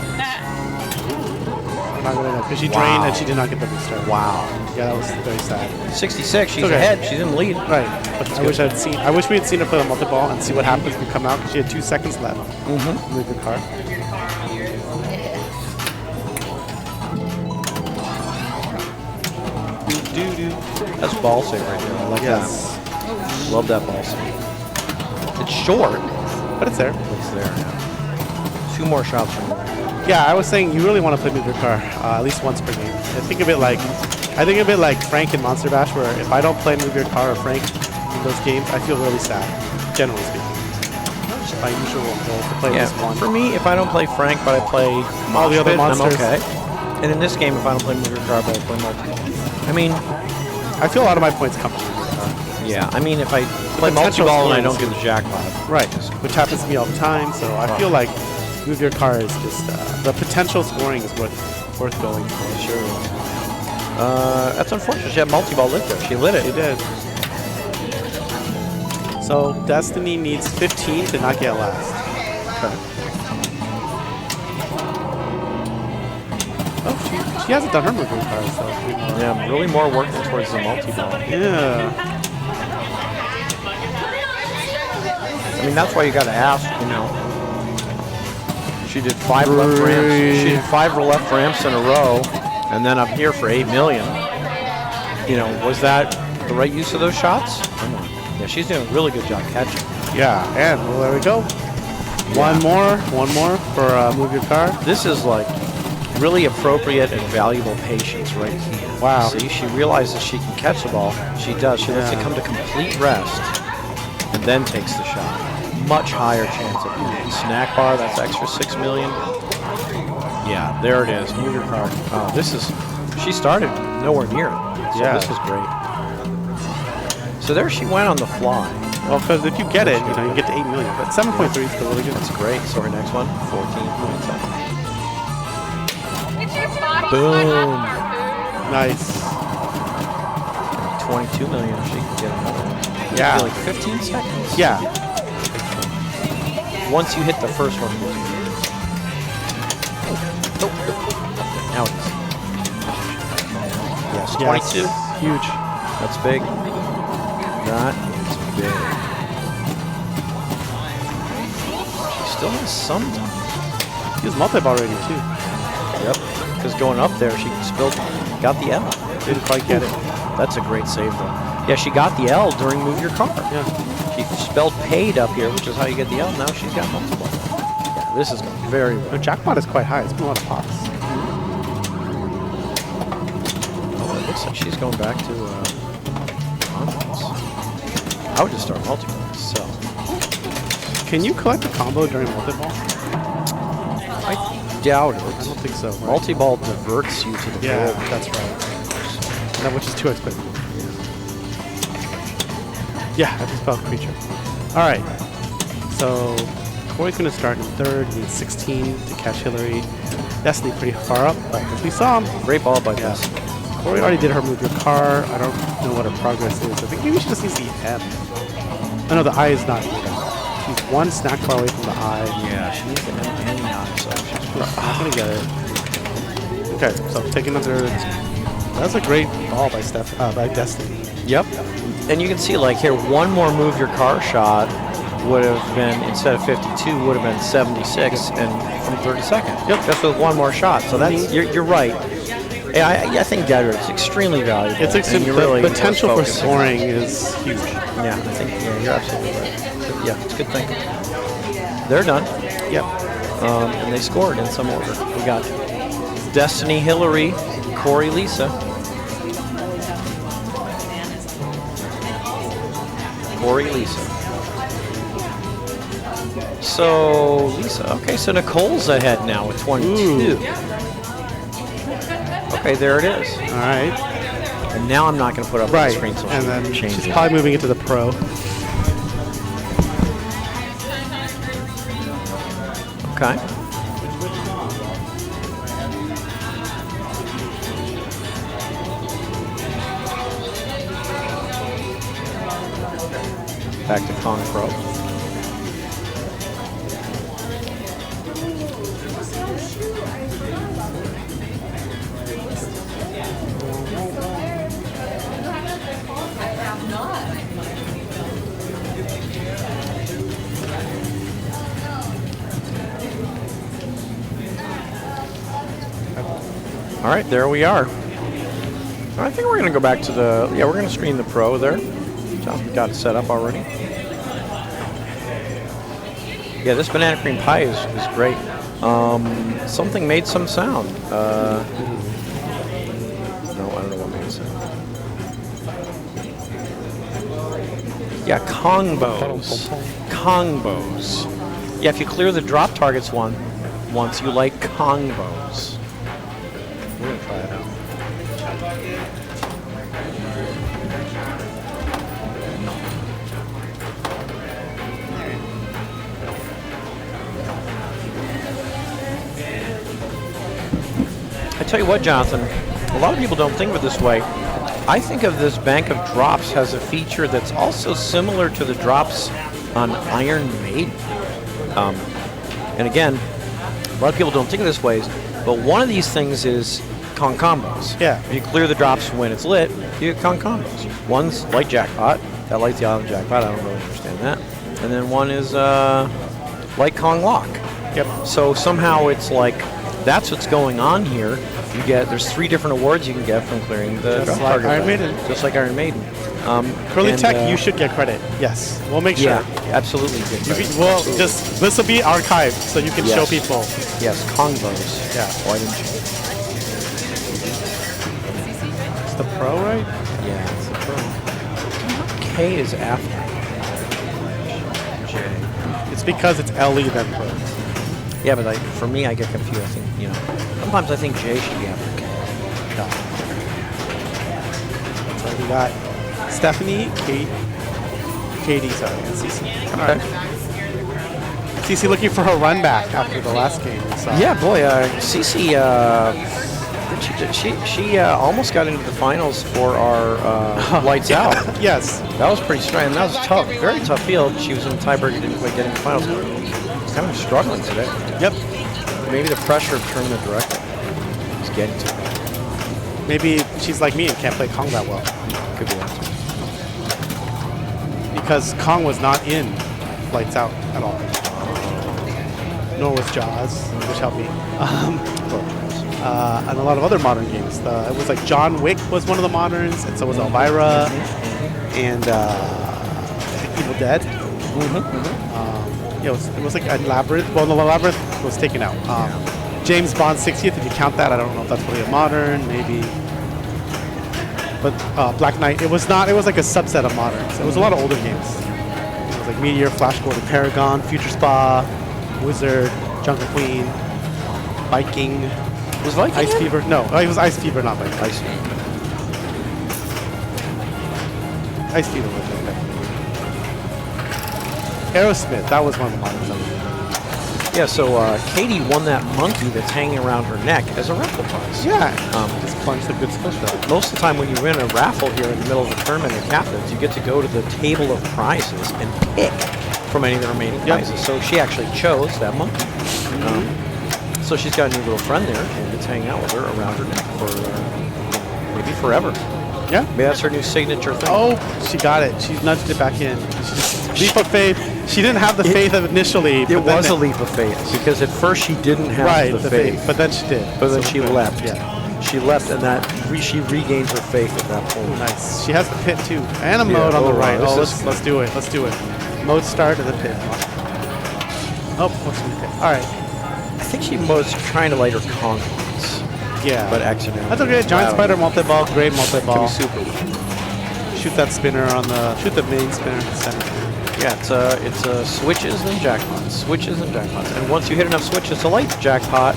I'm not gonna know because she drained and she did not get the restart. Wow. Yeah, that was very sad. 66. She's okay. ahead. She's in the lead. Right. But I wish we had seen her play the multi-ball and see what happens when we come out. Because she had 2 seconds left. Mm-hmm. Move your car. That's ball save right there. I like that. Love that ball save. It's short, but it's there. It's there. Yeah. 2 more shots from there. Yeah, I was saying you really want to play move your car at least once per game. I think of it like Frank in Monster Bash, where if I don't play move your car or Frank in those games, I feel really sad. Generally speaking, just my usual goal to play this one. For me, if I don't play Frank, but I play all the other monsters, I'm okay. And in this game, if I don't play move your car, but I play multi. I mean, I feel a lot of my points come from move your car. Yeah, I mean, if I play multi-ball and I don't get the jackpot. Right, which happens to me all the time, so I feel like move your car is just, the potential scoring is worth going for. Sure. That's unfortunate. She had multi-ball lit there. She lit it. She did. So Destiny needs 15 to not get last. Okay. Oh, she hasn't done her move your car, so. Yeah, really more working towards the multi-ball. Yeah. I mean, that's why you got to ask, She did 5 left ramps. She did 5 left ramps in a row, and then up here for 8 million. Was that the right use of those shots? Yeah, she's doing a really good job catching. Yeah, and well, there we go. Yeah. One more for move your car. This is like really appropriate and valuable patience right here. Wow. See, she realizes she can catch the ball. She does. She lets it come to complete rest, and then takes the shot. Much higher chance of hitting. Snack bar, that's extra 6 million. Yeah, there it is. Move your car. Oh, she started nowhere near it. So this is great. So there she went on the fly. Well, because if you get it, you get to 8 million. But 7.3 is still really good. That's great. So her next one, 14.7. Boom. Nice. 22 million if she can get another one. Yeah. Like 15 seconds. Yeah. Once you hit the first one. Now it is. Yes, 22. Yes. Huge. That's big. That is big. She still has some time. He was multi-ball already too. Yep. Because going up there, she got the L. Didn't quite get it. That's a great save, though. Yeah, she got the L during Move Your Car. Yeah. She spelled paid up here, which is how you get the L. Now she's got multiple. Yeah, this is going very well. The jackpot is quite high. It's been a lot of pops. Oh, it looks like she's going back to combos. I would just start multi-ball myself. Can you collect a combo during multi-ball? I doubt it. I don't think so. Right? Multi-ball diverts you to the Yeah, goal. that's right. That which is too expensive. Yeah, that's a spell creature. All right. So Corey's going to start in third. He needs 16 to catch Hillary. Destiny pretty far up, but as we saw him, Great ball by yeah. Destiny. Corey already did her move your car. I don't know what her progress is. I think maybe she just needs the M. Oh no, the I is not here. She's one snack bar away from the I. Yeah, she needs the M and the I, so she's I'm gonna get it. Okay, so taking another. That's a great ball by by Destiny. Yep. And you can see, like, here, one more Move Your Car shot would have been, instead of 52, would have been 76 and from 32nd. Yep. Just with one more shot. So that's, you're right. I think Deadwood's extremely valuable. It's and the really potential for focusing. scoring is huge. Yeah, I think you're absolutely right. Yeah, it's a good thing. They're done. Yep. And they scored in some order. We got Destiny, Hillary, Corey, Lisa. Corey, Lisa. So, Lisa. Okay, so Nicole's ahead now with 22. Ooh. Okay, there it is. All right. And now I'm not going to put up on the Right. screen, so And then change she's it. probably moving into the pro. Okay. Back to Kong Pro. All right, there we are. I think we're going to go back to the, we're going to screen the Pro there. John's got it set up already. Yeah, this banana cream pie is great. Something made some sound. No, I don't know what made sound. Yeah, Kongbos. Kongbos. Yeah, if you clear the drop targets once, you like Kongbos. We're going to try it out. I tell you what, Jonathan, a lot of people don't think of it this way. I think of this bank of drops as a feature that's also similar to the drops on Iron Maiden. And again, a lot of people don't think of this ways, but one of these things is Kong combos. Yeah. If you clear the drops when it's lit, you get Kong combos. One's like Jackpot. That lights the island Jackpot. I don't really understand that. And then one is like Kong Lock. Yep. So somehow it's like, that's what's going on here. There's 3 different awards you can get from clearing the Just drop like target Iron bank. Maiden. Just like Iron Maiden. Curly and, Tech, you should get credit. Yes, we'll make sure. Yeah, absolutely. Good credit. Well, Absolutely. just this will be archived so you can show Yes. people. Yes, Kongbos. Yeah. Why didn't you? It's the pro, right? Yeah, it's the pro. K is after J. It's because it's LE then pro. Yeah, but for me, I get confused. I think, sometimes I think J should be after K. No. So we got Stephanie, Katie, sorry, and Cece. All right. Cece looking for her run back after the last game. So. Yeah, boy, Cece, she almost got into the finals for our Lights Out. Yes. That was pretty strange. That was tough, very tough field. She was in the tiebreaker, didn't quite get in the finals. Kind of struggling today. Yep. Maybe the pressure of turning the director is getting to her. Maybe she's like me and can't play Kong that well. Could be that. Because Kong was not in Lights Out at all. Nor was Jaws, which helped me. and a lot of other modern games. It was like John Wick was one of the moderns, and so was Elvira, and Evil Dead. Yeah, it was like a Labyrinth. Well, the Labyrinth was taken out. James Bond 60th, if you count that, I don't know if that's really a modern, maybe. But Black Knight, it was not. It was like a subset of moderns. It was a lot of older games. It was like Meteor, Flash Gordon, Paragon, Future Spa, Wizard, Jungle Queen, Viking. Was Viking Ice in? Fever? No, it was Ice Fever, not Viking. Ice Fever. Ice Fever was okay. Aerosmith, that was one of the moderns. Yeah, so Katie won that monkey that's hanging around her neck as a raffle prize. Yeah, just punched a good special. Most of the time when you win a raffle here in the middle of the tournament at Captain's, you get to go to the table of prizes and pick from any of the remaining prizes. So she actually chose that monkey. So she's got a new little friend there, and it's hanging out with her around her neck for maybe forever. Yeah. Maybe that's her new signature thing. Oh, she got it. She nudged it back in. Leap of faith. She didn't have the faith of initially. It was a leap of faith because at first she didn't have the faith, but then she did. But then she left. Yeah. She left, and she regains her faith at that point. Ooh, nice. She has the pit too, and a mode on the right. Wow, Let's do it. Let's do it. Mode start and the pit. Oh, what's in the pit? All right. I think she was trying to light her Kong once. Yeah. But accidentally. That's okay. Giant spider multi-ball, great multi-ball. Super. Shoot that spinner on the. Shoot the main spinner. Center. Yeah, it's switches and jackpots, switches and jackpots, and once you hit enough switches to light the jackpot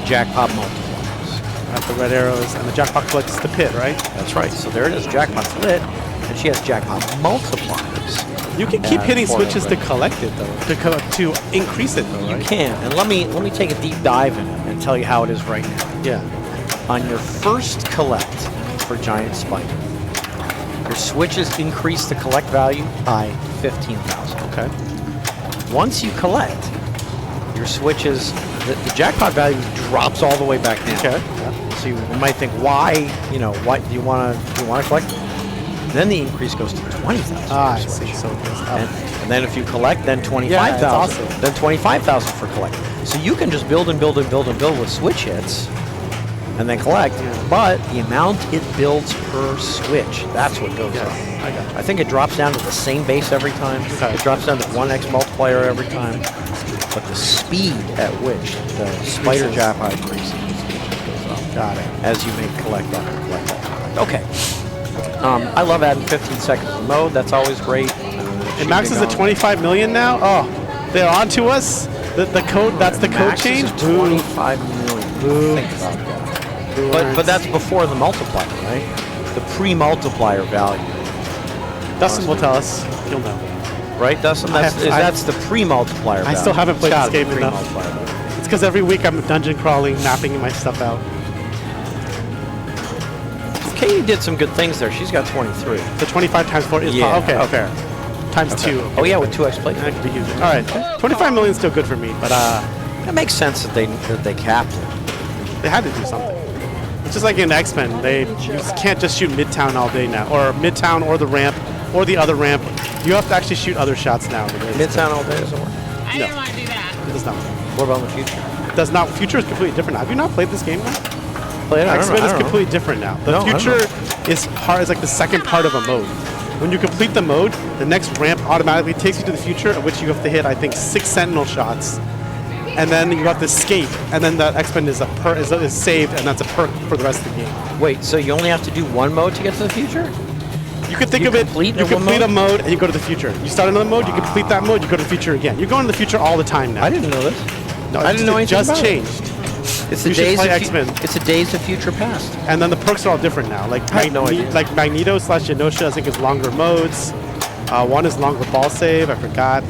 multipliers. At the red arrows, and the jackpot collects the pit, right? That's right. So there it is, jackpot's lit, and she has jackpot multipliers. You can keep hitting switches to collect it though, to increase it though, right? You can, and let me take a deep dive in it and tell you how it is right now. Yeah. On your first collect for Giant Spider, your switches increase the collect value by 15,000. Okay. Once you collect, your switches, the jackpot value drops all the way back down. Okay. Yeah. So you might think, why do you want to collect? Then the increase goes to 20,000. I see. So it goes up. And then if you collect, then 25,000. Yeah, that's awesome. Then 25,000 for collect. So you can just build and build and build and build with switch hits, and then collect. Yeah. But the amount it builds per switch, that's what goes up. I got you. I think it drops down to the same base every time. Okay. It drops down to 1x multiplier every time. But the speed at which the spider jackpot increases goes up. Got it. As you make collect after collect after collect. Okay. I love adding 15 seconds of mode. That's always great. It maxes at 25 million now. Oh, they're on to us. The code. That's the code change. Maxes at 25 million. Think about that. But that's before the multiplier, right? The pre-multiplier value. Dustin will tell us. He'll know. Right, Dustin? That's the pre-multiplier value. I still haven't played It's this gotta game be enough. pre-multiplier value. It's because every week I'm dungeon crawling, mapping my stuff out. Katie did some good things there. She's got 23. So 25 times 4 is okay. Fair. Times 2. Oh yeah, with 2x plate. That could be huge. All right, 25 million is still good for me, but That makes sense that they capped it. they had to do something. It's just like in X-Men. You can't just shoot Midtown all day now, or Midtown, or the ramp, or the other ramp. You have to actually shoot other shots now. Midtown all day doesn't work. I didn't want to do that. It does not. What about in the future? Does not. Future is completely different. Have you not played this game now? X-Men is completely different now. The future is like the second part of a mode. When you complete the mode, the next ramp automatically takes you to the future, at which you have to hit, I think, 6 Sentinel shots, and then you have to escape, and then that X-Men is saved, and that's a perk for the rest of the game. Wait, so you only have to do one mode to get to the future? You could think of it. You complete a mode and you go to the future. You start another mode, you complete that mode, you go to the future again. You're going to the future all the time now. I didn't know this. No, I didn't know anything just about changed. It's the You should days play of X-Men. It's the days of future past. And then the perks are all different now. Like I had no idea. like Magneto / Genosha, I think is longer modes. One is longer ball save. I forgot.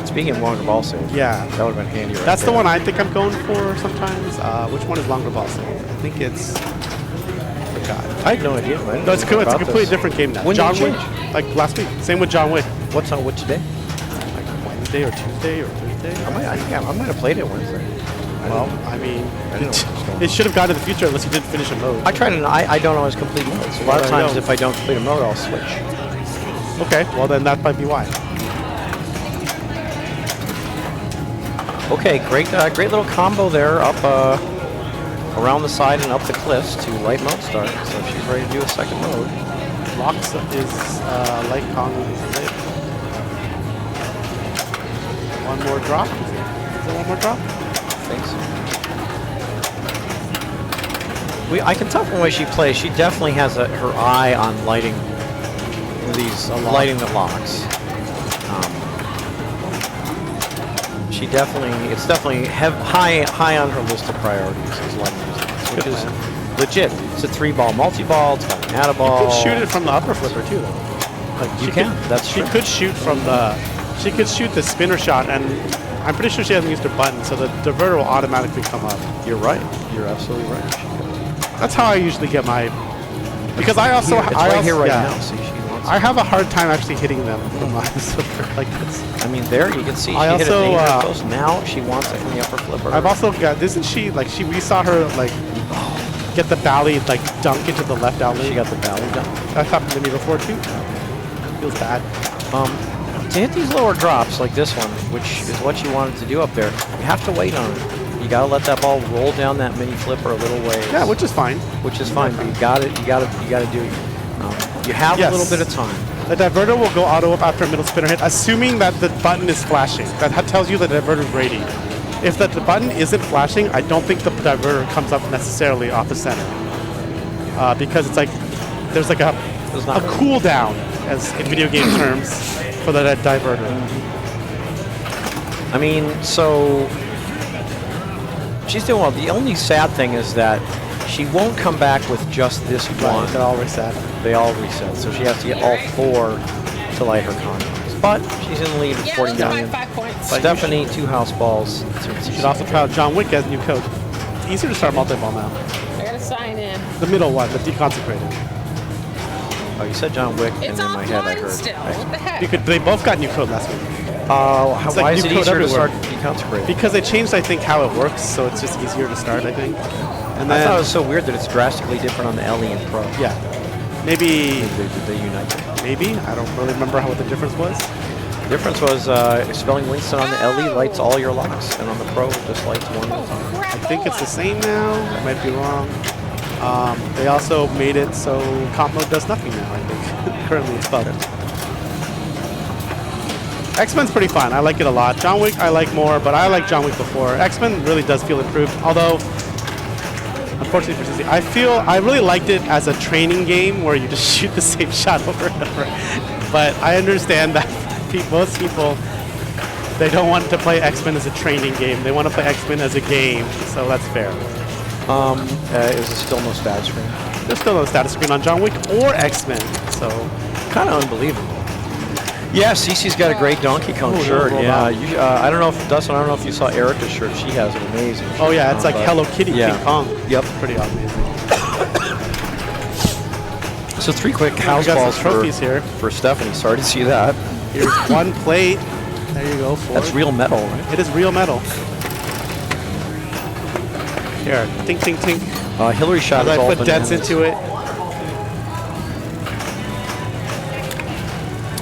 Speaking of longer ball save, Yeah, that would have been handy. Right that's the there. one I think I'm going for sometimes. Which one is longer ball save? I think it's. I forgot. I had no idea. Man. No, it's a completely different game now. When did John it Wick, change? like last week. Same with John Wick. What's on which day? Like Wednesday or Tuesday or Thursday. I might have played it Wednesday. Well, I mean, I didn't know what was going it should have gone to the future unless you didn't finish a mode. I tried it. I don't always complete modes. A lot of Well, I times, know. if I don't complete a mode, I'll switch. Okay, well then that might be why. Okay, great little combo there. Up around the side and up the cliffs to light mode start. So she's ready to do a second mode. Locks is light Kong is lit. One more drop. Is there one more drop? I think so. I can tell from the way she plays, she definitely has her eye on lighting lighting the locks. It's definitely high on her list of priorities is lighting these locks, which is legit. It's a 3-ball multi-ball. It's got an add-a-ball. You could shoot it from the upper flipper too, though. Like You can. That's she true. could shoot from the. She could shoot the spinner shot, and I'm pretty sure she hasn't used her button, so the diverter will automatically come up. You're right. You're absolutely right. That's how I usually get my. Because I also It's right here right yeah. now. See, she wants. I have a hard time actually hitting them from my flipper like this. I mean, there you can see she I hit it also, dangerous close. Now she wants it from the upper flipper. I've also got. Isn't she like we saw her like get the bally like dunk into the left alley? She got the bally done. That happened to me before too. Feels bad. To hit these lower drops like this one, which is what you wanted to do up there, you have to wait on it. You gotta let that ball roll down that mini flipper a little ways. Yeah, which is fine. Which is fine, but you gotta do it. You have Yes. a little bit of time. The diverter will go auto up after a middle spinner hit, assuming that the button is flashing. That tells you the diverter is ready. If the button isn't flashing, I don't think the diverter comes up necessarily off the center. Because it's like, there's like a cooldown, as in video game terms, for the diverter. I mean, so she's doing well. The only sad thing is that she won't come back with just this one. They're all reset. They all reset, so she has to get all 4 to light her contacts. But she's in the lead with 40 million. 5 points. Stephanie, 2 house balls. You should also try out John Wick as new code. It's easier to start multi-ball now. I gotta sign in. The middle one, the deconsecrated. Oh, you said John Wick, It's and in my head I offline heard. still. What the heck? They both got new code last week. It's like Why is new it code easier to everywhere. start deconsecrating? Because they changed, I think, how it works, so it's just easier to start, I think. And I then, thought it was so weird that it's drastically different on the LE and Pro. yeah, maybe, They unite them. maybe. I don't really remember what the difference was. The difference was spelling Winston on the LE lights all your locks, and on the Pro it just lights one at a time. I think it's the same now. I might be wrong. They also made it so comp mode does nothing now, I think. Currently it's bugged. X-Men's pretty fun. I like it a lot. John Wick I like more, but I like John Wick before. X-Men really does feel improved, although unfortunately for Sissy, I really liked it as a training game where you just shoot the same shot over and over. But I understand that most people, they don't want to play X-Men as a training game. They want to play X-Men as a game, so that's fair. Is there still no status screen? There's still no status screen on John Wick or X-Men, so Kind of unbelievable. Yeah, Cece's got a great Donkey Kong Oh, shirt. roll Yeah, out. I don't know if Dustin. I don't know if you saw Erica's shirt. She has an amazing. oh shirt yeah, on, it's like but- Hello Kitty yeah. King Kong. Yep. Pretty amazing. So 3 quick house got some balls trophies here. for Stephanie. Sorry to see that. Here's one plate. There you go. That's Ford. real metal, right? It is real metal. Here, tink, tink, tink. Hillary shot As is I all put dents bananas. into it.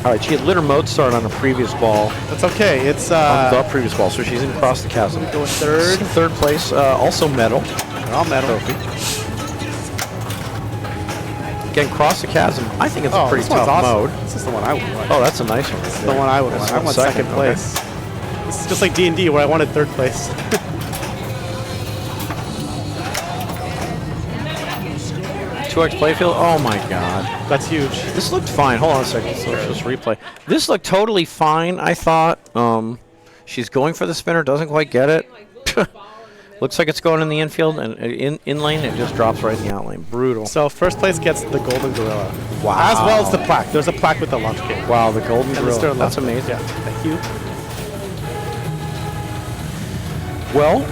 All right, she had lit her mode start on a previous ball. That's okay. It's On the previous ball, so she's in across the chasm. going third. Third place, also metal. They're all metal. Again, cross the chasm. I think it's a pretty this one's tough awesome. mode. This is the one I would want. Oh, that's a nice one. This is the one I would want. I want second place. This is just like D&D where I wanted third place. 2x playfield. Oh my god. That's huge. This looked fine. Hold on a second. So let's just replay. This looked totally fine, I thought. She's going for the spinner, doesn't quite get it. Looks like it's going in the infield, and in lane, it just drops right in the out lane. Brutal. So first place gets the Golden Gorilla. Wow. As well as the plaque. There's a plaque with the launch kit. Wow, the golden And the grill. Stern That's launch kit. amazing. Yeah. Thank you. Well,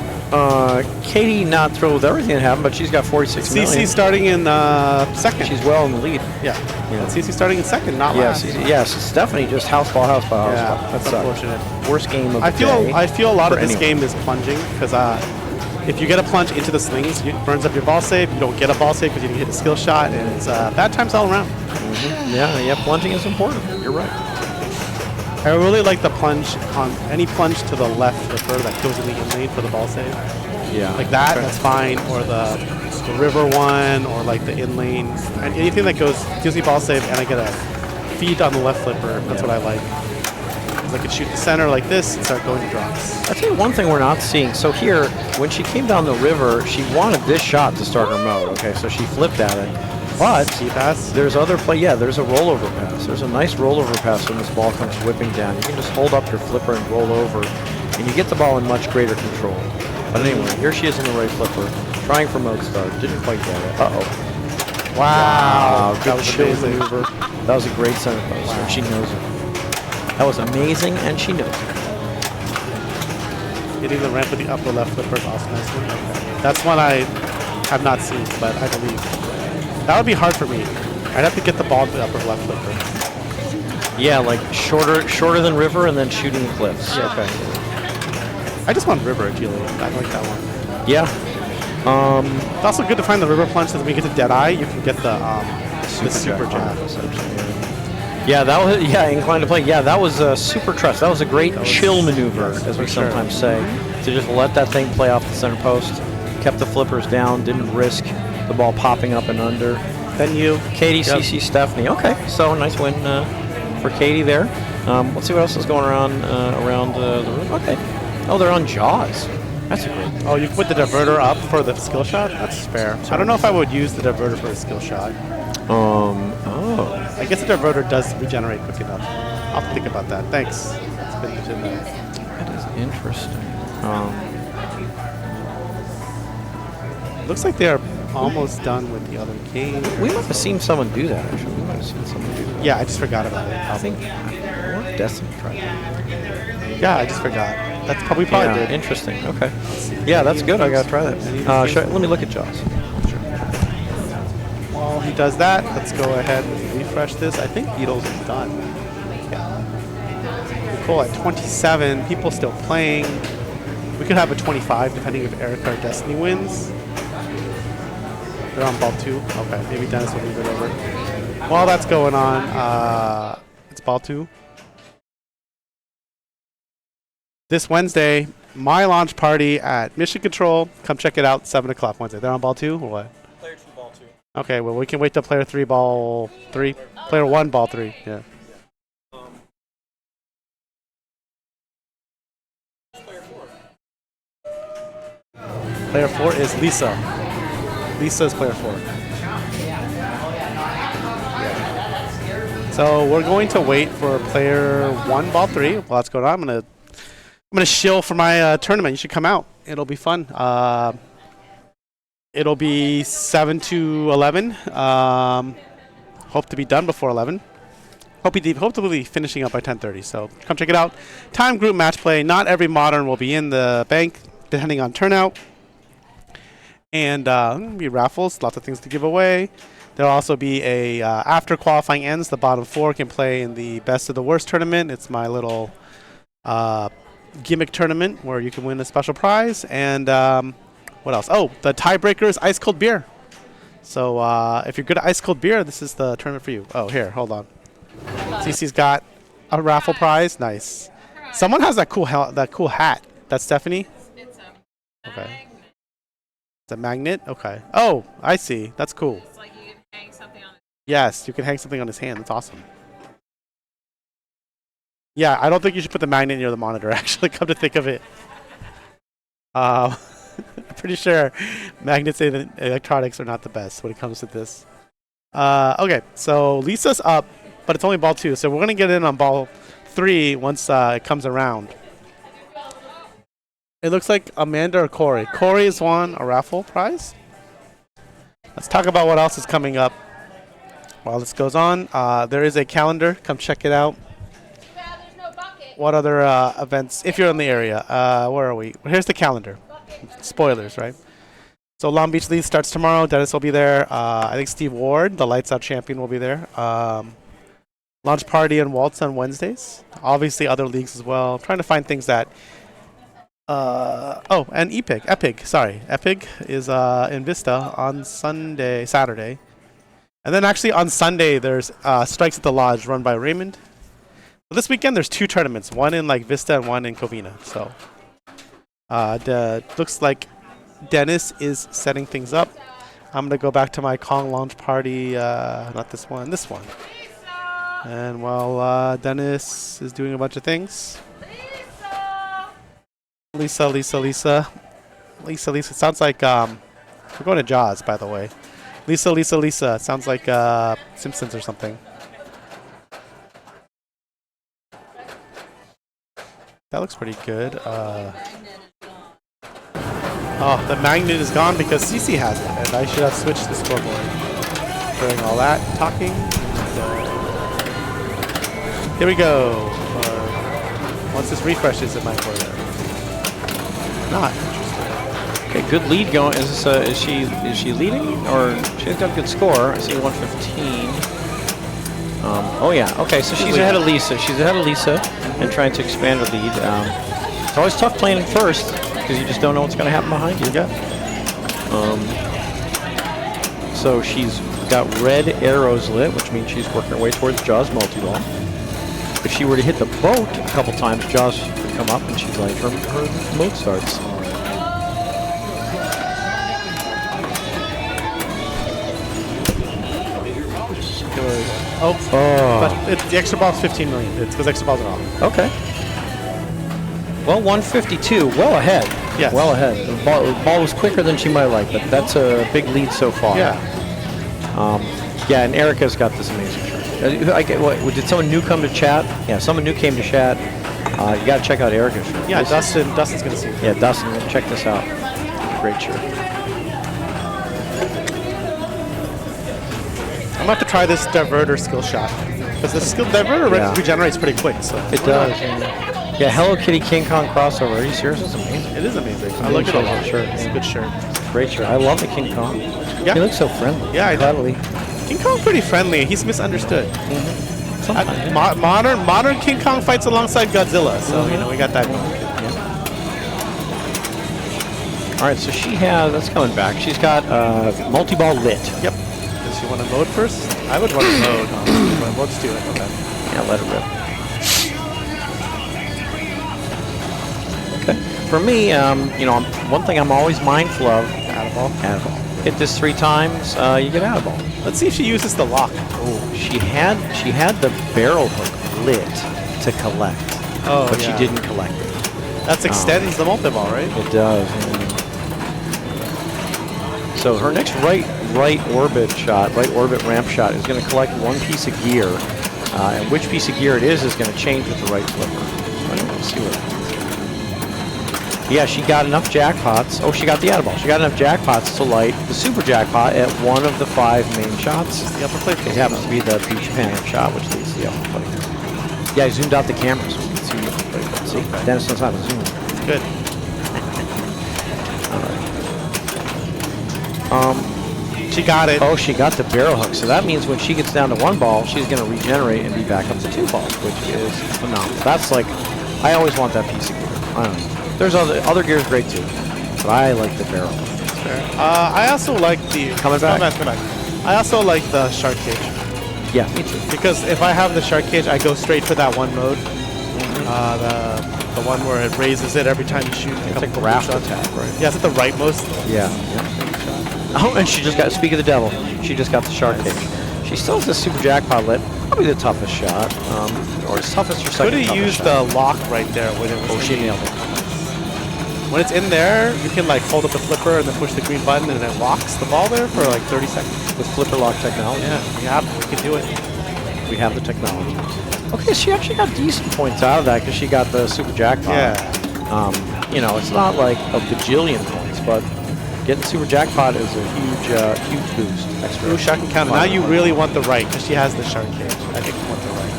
Katie not thrilled with everything that happened, but she's got 46 million. CC starting in second. She's well in the lead. Yeah. CC starting in second, not last. Yes, it's definitely just house ball, house ball, house Yeah, ball. that's That sucked. unfortunate. Worst game of the I day. feel a lot of for this anyone. game is plunging because if you get a plunge into the slings, it burns up your ball save. You don't get a ball save because you didn't hit a skill shot, and it's bad times all around. Yeah, plunging is important. You're right. I really like the plunge on any plunge to the left flipper that goes in the in lane for the ball save. Yeah. Like that, that's fine. Or the river one, or like the in lane. And anything that gives me ball save and I get a feed on the left flipper, that's what I like. I could shoot the center like this and start going to drops. I'll tell you one thing we're not seeing. So here, when she came down the river, she wanted this shot to start her mode. Okay, so she flipped at it. But pass. there's other play. Yeah, there's a rollover pass. There's a nice rollover pass when this ball comes whipping down. You can just hold up your flipper and roll over, and you get the ball in much greater control. But anyway, here she is in the right flipper, trying for mode start. Didn't quite get it. Uh-oh. Wow. Good That was chill amazing. maneuver. That was a great center post, and she knows it. That was amazing, and she knows it. Hitting the ramp with the upper left flipper is also nicely. Okay. That's one I have not seen, but I believe. That would be hard for me. I'd have to get the ball to the upper left flipper. Yeah, like shorter than river, and then shooting the cliffs. Yeah. Okay. I just want river, ideally. I like that one. Yeah. It's also good to find the river plunge so that when you get to Deadeye, you can get the super jab. Yeah, that was inclined to play. Yeah, that was a super trust. That was a great chill maneuver, as we sometimes say, to just let that thing play off the center post. Kept the flippers down, didn't risk the ball popping up and under. Then you, Katie, CC, Stephanie. Okay, so a nice win for Katie there. Let's see what else is going around the room. Okay. Oh, they're on Jaws. That's a great. Oh, you put the diverter up for the skill shot? That's fair. I don't know if I would use the diverter for a skill shot. Oh. I guess the diverter does regenerate quick enough. I'll have to think about that. Thanks. It's been legitimate. That is interesting. Looks like they're almost done with the other game. We must have seen someone do that, actually. We might have seen someone do that. Yeah, I just forgot about it. I think Destiny tried that. Yeah, I just forgot. That's probably did. Interesting. Okay. Yeah, that's good. I gotta try that. Let me look at Jaws. While he does that, let's go ahead and refresh this. I think Beatles is done. Yeah. Cool. At 27, people still playing. We could have a 25 depending if Erica or Destiny wins. They're on ball 2. Okay, maybe Dennis will move it over. While that's going on, it's ball 2. This Wednesday, my launch party at Mission Control. Come check it out, 7 o'clock Wednesday. They're on ball 2 or what? Player 2, ball 2. Okay, well, we can wait till player 3, ball 3. Player 1, ball 3, yeah. Player 4. Player 4 is Lisa. Lisa is player 4. So we're going to wait for player 1, ball 3. While that's going on, I'm gonna shill for my tournament. You should come out. It'll be fun. It'll be 7 to 11. Hope to be done before 11. Hope to be finishing up by 10:30. So come check it out. Time group match play. Not every modern will be in the bank, depending on turnout. And there'll be raffles. Lots of things to give away. There'll also be a after qualifying ends, the bottom 4 can play in the best of the worst tournament. It's my little gimmick tournament where you can win a special prize. And what else? Oh, the tiebreaker is ice cold beer. So if you're good at ice cold beer, this is the tournament for you. Oh, here, hold on. CC's got a raffle prize. Nice. Someone has that cool hat. That's Stephanie. It's a Okay. magnet. It's a magnet. Okay. Oh, I see. That's cool. It's like you can hang something on it. Yes, you can hang something on his hand. That's awesome. Yeah, I don't think you should put the magnet near the monitor, actually, come to think of it. I'm pretty sure magnets in electronics are not the best when it comes to this. Okay, so Lisa's up, but it's only ball 2, so we're going to get in on ball 3 once it comes around. It looks like Amanda or Corey. Corey has won a raffle prize. Let's talk about what else is coming up while this goes on. There is a calendar. Come check it out. What other events, if you're in the area? Where are we? Well, here's the calendar. Spoilers, right? So Long Beach League starts tomorrow. Dennis will be there. I think Steve Ward, the Lights Out champion, will be there. Launch Party and Waltz on Wednesdays. Obviously other leagues as well. I'm trying to find things that... oh, and Epic is in Vista on Saturday. And then actually on Sunday, there's Strikes at the Lodge run by Raymond. This weekend there's 2 tournaments, one in like Vista and one in Covina. So looks like Dennis is setting things up. I'm gonna go back to my Kong launch party. Not this one, this one. And while Dennis is doing a bunch of things, Lisa. Sounds like we're going to Jaws, by the way. Lisa. Sounds like Simpsons or something. That looks pretty good. Oh, the magnet is gone because CC has it, and I should have switched the scoreboard. During all that talking. Here we go. Once this refreshes, it might work. Not. Okay, good lead going. Is she leading, or she's got a good score? I see 115. Oh yeah. Okay, so she's ahead of Lisa. She's ahead of Lisa and trying to expand her lead. It's always tough playing first because you just don't know what's going to happen behind you. Yeah. So she's got red arrows lit, which means she's working her way towards Jaws multi-ball. If she were to hit the boat a couple times, Jaws would come up and she'd like her mode starts. Oh. But the extra ball's 15 million. It's because extra balls are off. Okay. Well, 152, well ahead. Yes. Well ahead. The ball was quicker than she might like, but that's a big lead so far. Yeah. Yeah, and Erica's got this amazing shirt. Did someone new come to chat? Yeah, someone new came to chat. You got to check out Erica's shirt. Yeah, Dustin's going to see it. Yeah, Dustin, check this out. Great shirt. I'm about to try this diverter skill shot because the skill diverter regenerates pretty quick. So it does. Yeah, Hello Kitty King Kong crossover. Are you serious? It's amazing. It is amazing. I like it a lot. Shirt. It's a good shirt. Great shirt. I love the King Kong. Yeah. He looks so friendly. Yeah, I know. Cuddly. King Kong's pretty friendly. He's misunderstood. Sometimes. Modern King Kong fights alongside Godzilla, so you know we got that. All right, so she has. That's coming back. She's got multi-ball lit. Yep. Does she want to load first? I would want to load. But let's do it. Okay. Yeah, let it rip. Okay. For me, one thing I'm always mindful of. Out of ball. Hit this 3 times, you get out of ball. Let's see if she uses the lock. Oh, she had the barrel hook lit to collect, but she didn't collect it. That extends the multi-ball, right? It does. So her next right orbit ramp shot is going to collect 1 piece of gear, and which piece of gear it is going to change with the right flipper. Let's see what happens. Yeah, she got enough jackpots. Oh, she got the out of ball. She got enough jackpots to light the super jackpot at one of the 5 main shots. The upper plate. It happens to be the Peach Pan shot, which leads to the upper plate. Yeah, I zoomed out the camera so we can see the upper plate. See, Dennis knows how to zoom. Good. All right. She got it. Oh, she got the barrel hook. So that means when she gets down to 1 ball, she's going to regenerate and be back up to 2 balls, which is phenomenal. That's like, I always want that piece of gear. I don't know. There's other gears great too, but I like the barrel. I also like the coming back. I also like the shark cage. Yeah, me too. Because if I have the shark cage, I go straight for that one mode. The one where it raises it every time you shoot. It's a raft attack, right? Yeah, it's at the rightmost. Yeah. Oh, and she just got. Speak of the devil, she just got the shark cage. She still has the super jackpot lit. Probably the toughest shot, or toughest or second. Could have used the lock right there when it was. Oh, she nailed it. When it's in there, you can like hold up the flipper and then push the green button and it locks the ball there for like 30 seconds. With flipper lock technology. Yeah, we can do it. We have the technology. Okay, she actually got decent points out of that because she got the super jackpot. Yeah. It's not like a bajillion points, but getting super jackpot is a huge boost. Extra. Ooh, shark encounter. Now you really want the right because she has the shark cage. I think you want the right.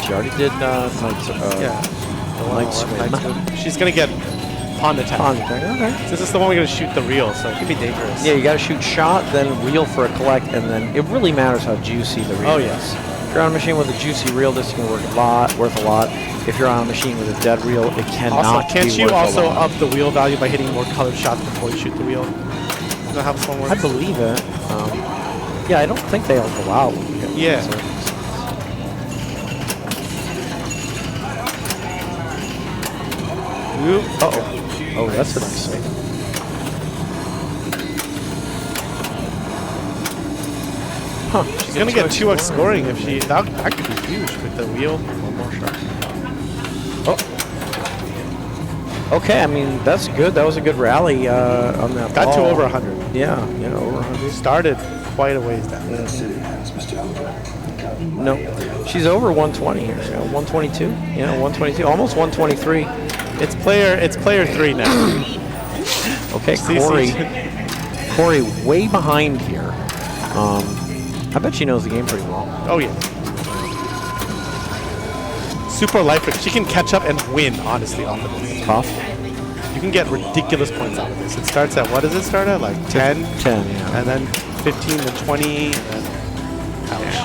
She already did night swim. She's gonna get pond attack. Okay. This is the one we're going to shoot the reel, so it could be dangerous. Yeah, you got to shoot shot, then reel for a collect, and then it really matters how juicy the reel is. If you're on a machine with a juicy reel, this can worth a lot. If you're on a machine with a dead reel, it cannot also, can't be you worth also a lot. up the wheel value by hitting more colored shots before you shoot the wheel? Is that how this one works? I believe it. Yeah, I don't think they all go out. Yeah. Oop. Uh-oh. Oh, that's a nice save. Huh. She's gonna get 2x scoring if she. That could be huge with the wheel. One more shot. Oh. Okay, I mean, that's good. That was a good rally on that Got to ball. over 100. Yeah, over 100. Started quite a ways down. No, she's over 120 here. 122. Yeah, 122, almost 123. It's player 3 now. Okay, Corey way behind here. I bet she knows the game pretty well. Oh yeah. Super life ring. She can catch up and win, honestly, off of this. Tough. You can get ridiculous points out of this. It starts at, what does it start at? Like 10? 10, yeah. And then 15 and 20, and then, ouch.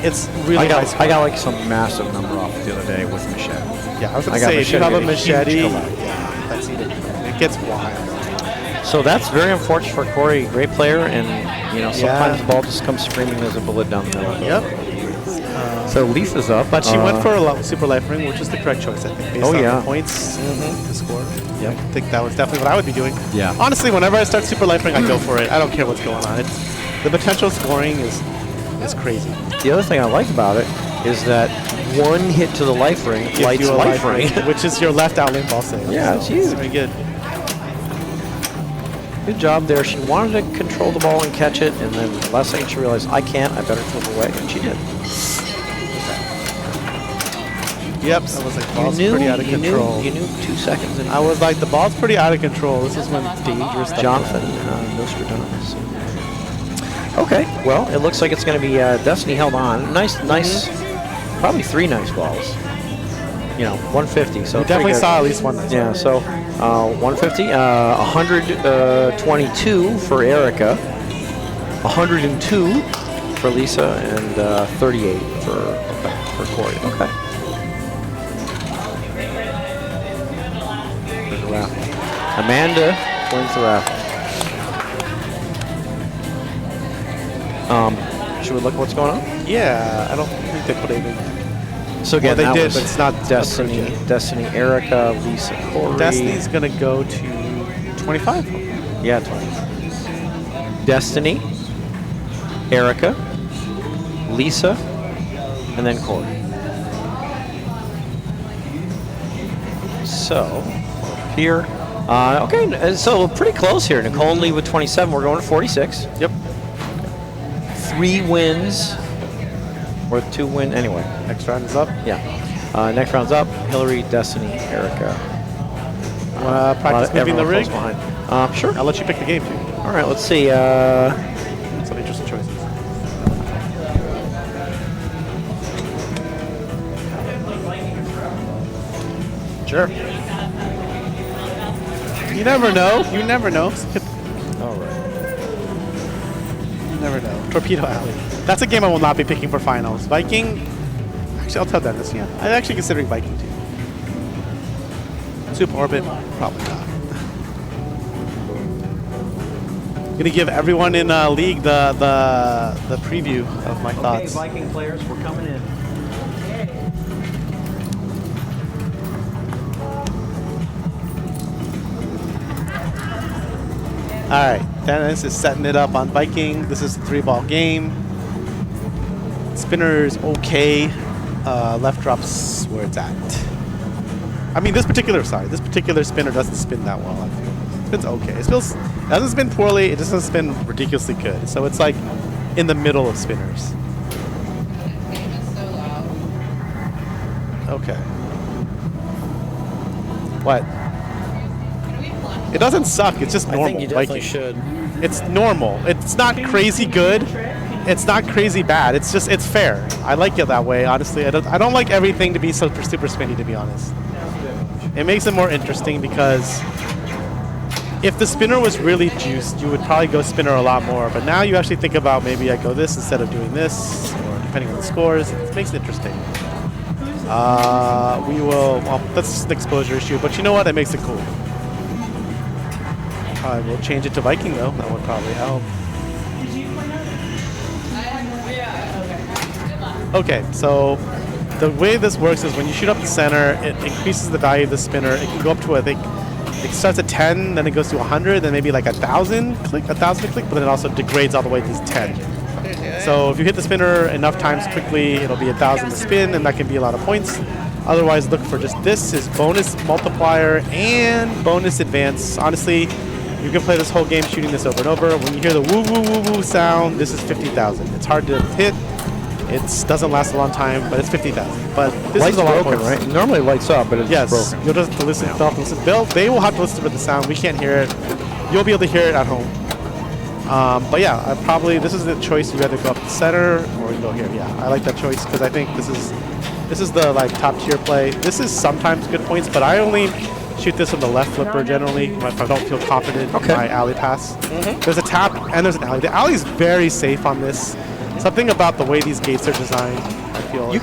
It's really nice. I got like some massive number off the other day with machete. Yeah, I was going to say, if you have a machete, yeah, that's it. It gets wild. So that's very unfortunate for Corey. Great player, and sometimes the ball just comes screaming as a bullet down the middle. Yep. So Lisa's up, but she went for a super life ring, which is the correct choice, I think, based on the points to score. Yep. I think that was definitely what I would be doing. Yeah. Honestly, whenever I start super life ring, I go for it. I don't care what's going on. The potential scoring is crazy. The other thing I like about it is that one hit to the life ring lights life ring, which is your left out lane ball save. Yeah, it's huge. Very good. Good job there. She wanted to control the ball and catch it, and then the last second she realized, I can't, I better flip away, and she did. Yep, I was like, ball's pretty out of control. You knew 2 seconds. I was like, the ball's pretty out of control. This is when dangerous stuff Jonathan Nostradamus. Okay, well, it looks like it's going to be Destiny held on. Nice, probably 3 nice balls. 150. So we definitely saw at least one. Yeah, so 150, 122 for Erica, 102 for Lisa, and 38 for Corey. Okay. There's a raffle. Amanda wins the raffle. Should we look at what's going on? Yeah, I don't think they put anything. So again, they that did, was but it's not Destiny, Erica, Lisa, Corey. Destiny's gonna go to 25. Yeah, 20. Destiny, Erica, Lisa, and then Corey. So here, okay, so pretty close here. Nicole and Lee with 27. We're going to 46. Yep. 3 wins. Or 2 win anyway. Next round is up. Yeah. Next round's up. Hillary, Destiny, Erica. Practice moving the rig? Sure. I'll let you pick the game too. All right. Let's see. Some interesting choices. Sure. You never know. You never know. All right. You never know. Torpedo Alley. That's a game I will not be picking for finals. Viking. Actually, I'll tell Dennis. Yeah, I'm actually considering Viking too. Super Orbit, probably not. Gonna give everyone in league the preview of my thoughts. Okay, Viking players, we're coming in. All right, Dennis is setting it up on Viking. This is a 3-ball game. Spinner's okay. Left drop's where it's at. I mean, this particular spinner doesn't spin that well, I feel. It spins okay. It doesn't spin poorly, it just doesn't spin ridiculously good. So it's like in the middle of spinners. Game is so loud. Okay. What? Can we plug? It doesn't suck, it's just normal. I think you definitely Viking. should. It's normal. It's not crazy good. It's not crazy bad. It's just, it's fair. I like it that way, honestly. I don't like everything to be super spinny, to be honest. It makes it more interesting because if the spinner was really juiced, you would probably go spinner a lot more. But now you actually think about maybe I go this instead of doing this, or depending on the scores. It makes it interesting. Well, that's an exposure issue, but you know what? It makes it cool. I will change it to Viking, though. That would probably help. Okay, so the way this works is when you shoot up the center, it increases the value of the spinner. It can go up to, I think, it starts at 10, then it goes to 100, then maybe like 1,000 a click, but then it also degrades all the way to 10. So if you hit the spinner enough times quickly, it'll be 1,000 to spin, and that can be a lot of points. Otherwise, look for just this is bonus multiplier and bonus advance. Honestly, you can play this whole game shooting this over and over. When you hear the woo woo woo woo sound, this is 50,000. It's hard to hit. It doesn't last a long time, but it's 50,000. But this Light's is a lot broken, of points. right? Normally it lights up, but it's Yes, broken. you'll just have to listen. They'll have to listen. They will have to listen for the sound. We can't hear it. You'll be able to hear it at home. But yeah, this is the choice. You either go up the center or you go here. Yeah, I like that choice because I think this is the like top tier play. This is sometimes good points, but I only shoot this on the left flipper generally if I don't feel confident in my alley pass. There's a tap and there's an alley. The alley is very safe on this. Something about the way these gates are designed, I feel. You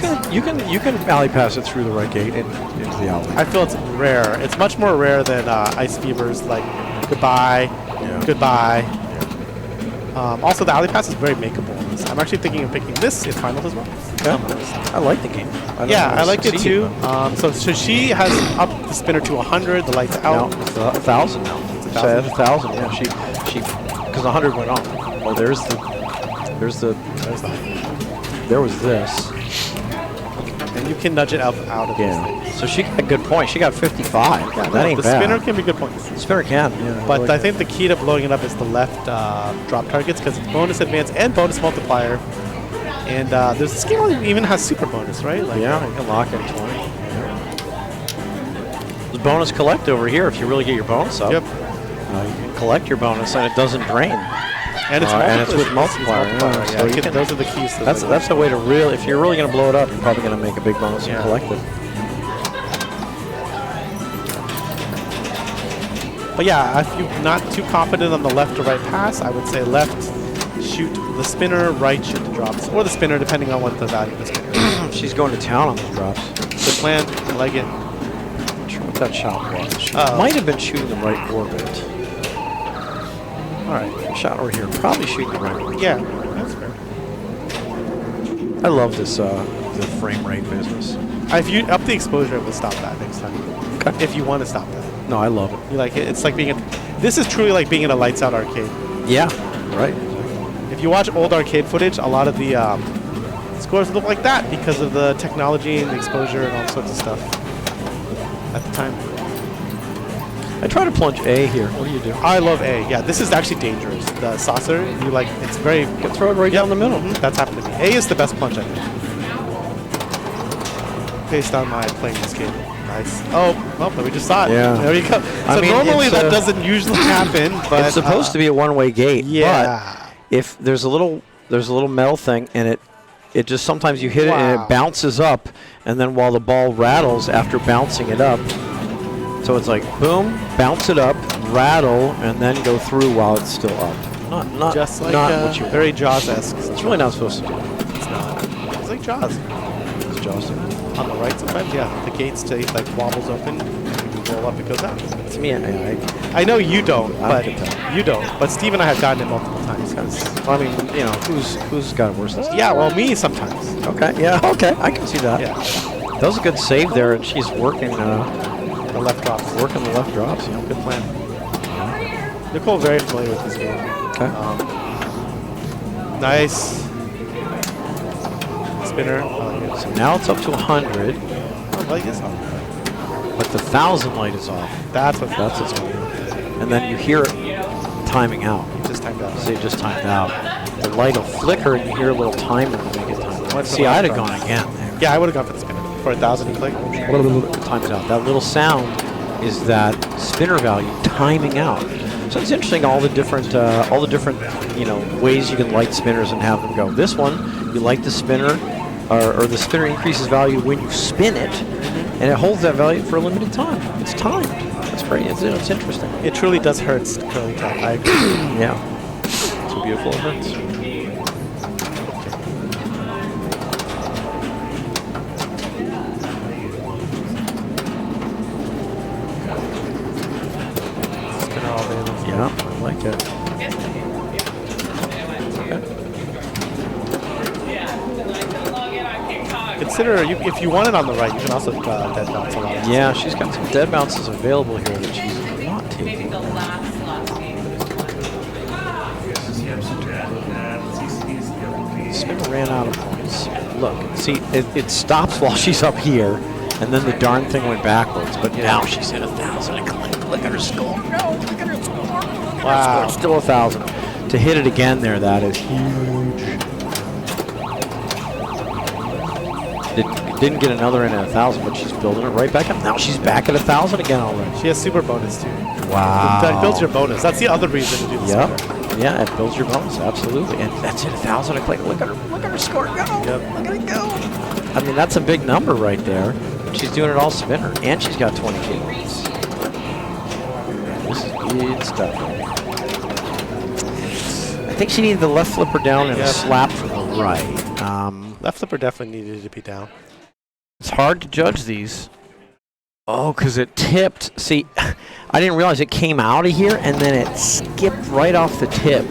can alley pass it through the right gate into the alley. I feel it's rare. It's much more rare than Ice Fever's like goodbye, goodbye. Also, the alley pass is very makeable. I'm actually thinking of picking this in finals as well. I like the game. I like it too. So she has up the spinner to 100. The lights out. No, it's 1,000 now. It's 1,000. Yeah, she because 100 went off. Well, there was this. And you can nudge it out of this. So she got a good point. She got 55. Yeah, that ain't the bad. spinner can be good points. The spinner can. Yeah, But I think the key to blowing it up is the left drop targets because it's bonus advance and bonus multiplier. And this game even has super bonus, right? Like, you can lock in 20. There's bonus collect over here if you really get your bonus up. Yep. You can collect your bonus and it doesn't drain. And it's with multiplier. So those are the keys to that's the way to really, if you're really going to blow it up, you're probably going to make a big bonus and collect it. But yeah, if you're not too confident on the left or right pass, I would say left, shoot the spinner, right, shoot the drops. Or the spinner, depending on what the value of the spinner is. She's going to town on those drops. Good plan. I like it. Not sure what that shot was. She might have been shooting the right orbit. All right, shot over here. Probably shooting the right orbit. Yeah, that's fair. I love this the frame rate business. If you up the exposure, it will stop that next time. Okay. If you want to stop that. No, I love it. You like it? It's like being this is truly like being in a lights out arcade. Yeah, right. If you watch old arcade footage, a lot of the scores look like that because of the technology and the exposure and all sorts of stuff at the time. I try to plunge A here. What do you do? I love A. Yeah, this is actually dangerous. The saucer, it's very... You can throw it right down the middle. That's happened to me. A is the best plunge, I think. Based on my playing this game. Nice. Oh, well, we just saw it. Yeah. There you go. So normally that doesn't usually happen, but... It's supposed to be a one-way gate. Yeah. But if there's a little metal thing and it just sometimes you hit it and it bounces up, and then while the ball rattles after bouncing it up, so it's like boom, bounce it up, rattle, and then go through while it's still up. Not just like what you very Jaws-esque. It's really not supposed to do. It's not. It's like Jaws. It's Jaws doing that. On the right sometimes, yeah. The gates like wobbles open, and when you roll up, it goes out. To me, I know you don't, I but can tell. you don't. But Steve and I have gotten it multiple times. I mean, who's got it worse than Steve? Yeah, well, me sometimes. Okay, yeah, okay, I can see that. Yeah. That was a good save there, and she's working The left drops. working the left drops. Good plan. Nicole very familiar with this game. Okay. Nice. Spinner. So now it's up to 100, Light is on. but the 1,000 light is off. That's what's going on. And then you hear it timing out. just timed out. See, it just timed out. The light will flicker, and you hear a little timer to make it time. What's the See, I'd have last gone again there. Yeah, I would have gone for the spinner. For 1,000 to click. Times out. That little sound is that spinner value timing out. So it's interesting all the different ways you can light spinners and have them go. This one, you light the spinner, or the spinner increases value when you spin it, and it holds that value for a limited time. It's timed. That's great. It's interesting. It truly does hurt curly top. I agree. Yeah. It's a beautiful event. Yeah, I like it. Consider consider, if you want it on the right, you can also dead bounce a lot. Yeah, she's got some dead bounces available here that she's not Maybe taking. the last game. Spinner ran out of points. Look, see, it stops while she's up here, and then the darn thing went backwards. But now she's at 1,000. Look at her score. No, look at her score. Wow. It's still 1,000. To hit it again there, that is huge. Didn't get another in at 1,000, but she's building it right back up. Now she's back at 1,000 again already. She has super bonus too. Wow. That builds your bonus. That's the other reason to do this. Yep. Yeah, it builds your bonus, absolutely. And that's it, 1,000 a click. Look at her score go. Yep. Look at it go. I mean, that's a big number right there. She's doing it all spinner, and she's got 20 games. This is good stuff. I think she needed the left flipper down and a slap from the right. Left flipper definitely needed to be down. It's hard to judge these. Oh, because it tipped. See, I didn't realize it came out of here and then it skipped right off the tip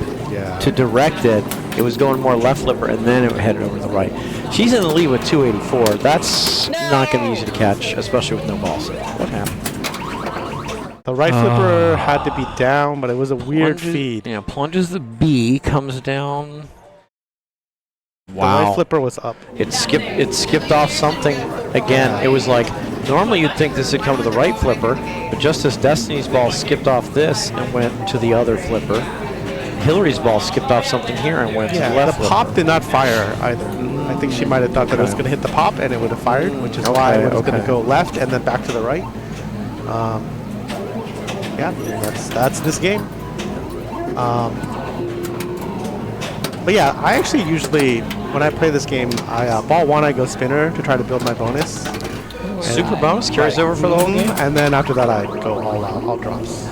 to direct it. It was going more left flipper and then it headed over to the right. She's in the lead with 284. That's not going to be easy to catch, especially with no ball save. What happened? The right flipper had to be down, but it was a weird feed. Yeah, plunges the B, comes down. The right flipper was up. It skipped off something again. It was like, normally you'd think this would come to the right flipper, but just as Destiny's ball skipped off this and went to the other flipper, Hillary's ball skipped off something here and went to the left the pop did not fire either. I think she might have thought that it was going to hit the pop and it would have fired, which is why it was going to go left and then back to the right. Yeah, that's this game. But yeah, I actually usually, when I play this game, I ball one, I go spinner to try to build my bonus. Super bonus carries over for the whole game? And then after that, I go all out, all drops.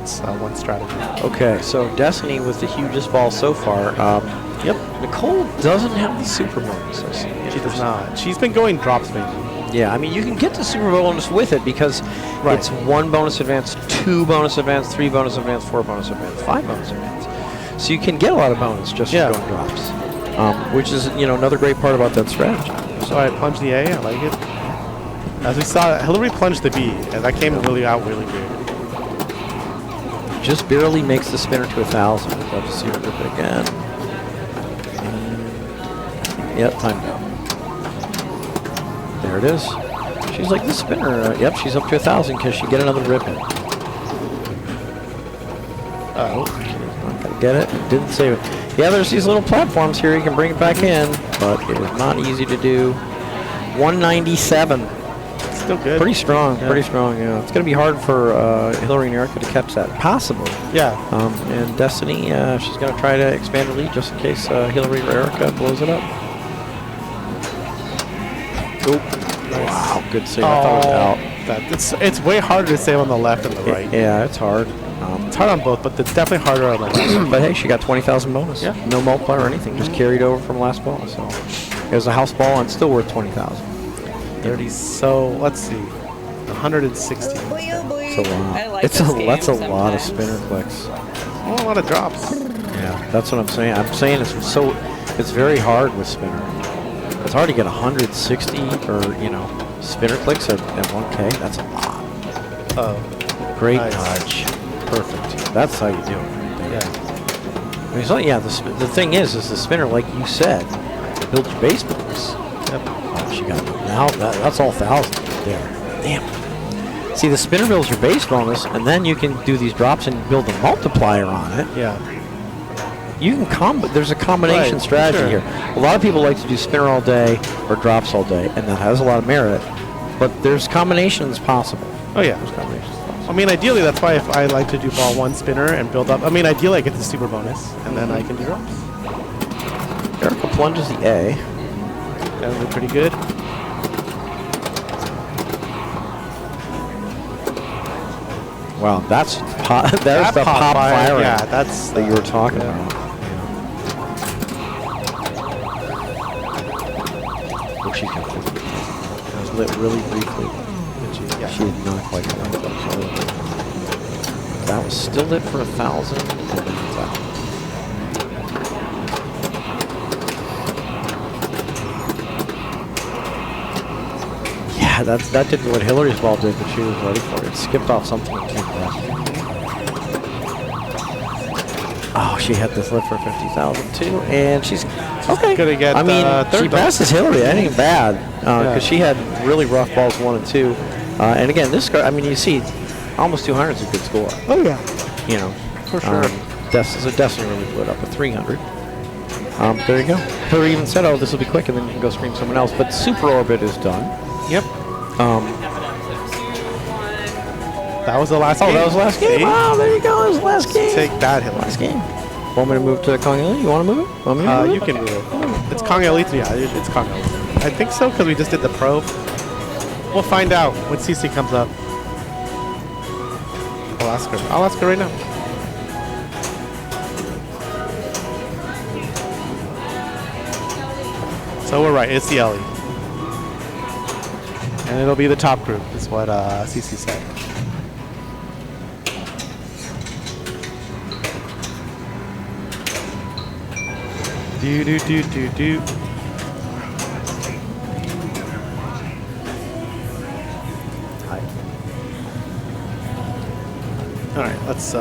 It's one strategy. Okay, so Destiny with the hugest ball so far. Yep. Nicole doesn't have the super bonus. She does not. She's been going drops mainly. Yeah, I mean, you can get the super bonus with it because it's 1 bonus advance, 2 bonus advance, 3 bonus advance, 4 bonus advance, 5 bonus advance. So you can get a lot of bonus just from going drops, which is another great part about that strategy. So I plunge the A. I like it. As we saw, Hillary plunged the B, and that came really out really good. Just barely makes the spinner to 1,000. I'd love to see her rip it again. Yep, timed out. There it is. She's like the spinner. Yep, she's up to 1,000. Can she get another rip in? Oh, not gonna get it. Didn't save it. Yeah, there's these little platforms here. You can bring it back in, but it is not easy to do. 197. Still good. Pretty strong. Pretty strong. Yeah, it's gonna be hard for Hillary and Erica to catch that. Possible. Yeah. And Destiny, she's gonna try to expand her lead just in case Hillary or Erica blows it up. Oop. Nice. Wow, good save. I thought it was out. It's way harder to save on the left than the right. Yeah, it's hard. It's hard on both, but it's definitely harder on the left. But hey, she got 20,000 bonus. Yeah. No multiplier or anything. Just carried over from last ball. So it was a house ball and still worth 20,000. 30. So let's see. 160. It's a lot. I like That's this a game lot of sometimes. spinner clicks. Oh, a lot of drops. Yeah, that's what I'm saying. I'm saying it's very hard with spinner. It's hard to get 160 or spinner clicks at 1K. That's a lot. Oh, Great nice. dodge. Perfect. That's how you do it right there. Yeah. I mean, so, yeah, the thing is the spinner, like you said, builds your base bonus. Yep. Oh, she got it. Now that's all 1,000 right there. Damn. See, the spinner builds your base bonus, and then you can do these drops and build a multiplier on it. Yeah. You can there's a combination strategy here. A lot of people like to do spinner all day or drops all day, and that has a lot of merit. But there's combinations possible. Oh yeah. There's combinations possible. I mean, ideally, that's why if I like to do ball one spinner and build up. I mean, ideally, I get the super bonus, and then I can do drops. Erica plunges the A. That would be pretty good. Wow, there's That the pop firing Yeah, that's that you were talking about. Oh, she got 50. It was lit really briefly. She did not quite get that. That was still lit for 1,000, and then it's out. that did what Hillary's ball did, but she was ready for it. It skipped off something too fast. Oh, she had this lift for 50,000 too, and she's okay. Gonna get, I mean, third she passes Hillary. That ain't bad because she had really rough balls 1 and 2, and again, this score. I mean, you see, almost 200 is a good score. Oh yeah, You know, for sure. So Destiny really put up a 300. There you go. Hillary even said, "Oh, this will be quick," and then you can go scream someone else. But Super Orbit is done. Yep. That was the last game. Oh, that was the last game. See? Wow, there you go. That was the last game. Take that, Hillary. Last game. Want me to move to Kong Elite? You want to move it? Want me to move You it? can move it. It's Kong Elite. Yeah, it's Kong Elite. I think so because we just did the pro. We'll find out when CC comes up. I'll ask her. I'll ask her right now. So we're right. It's the Ellie. And it'll be the top group, is what CC said. Do do do do do. All right, let's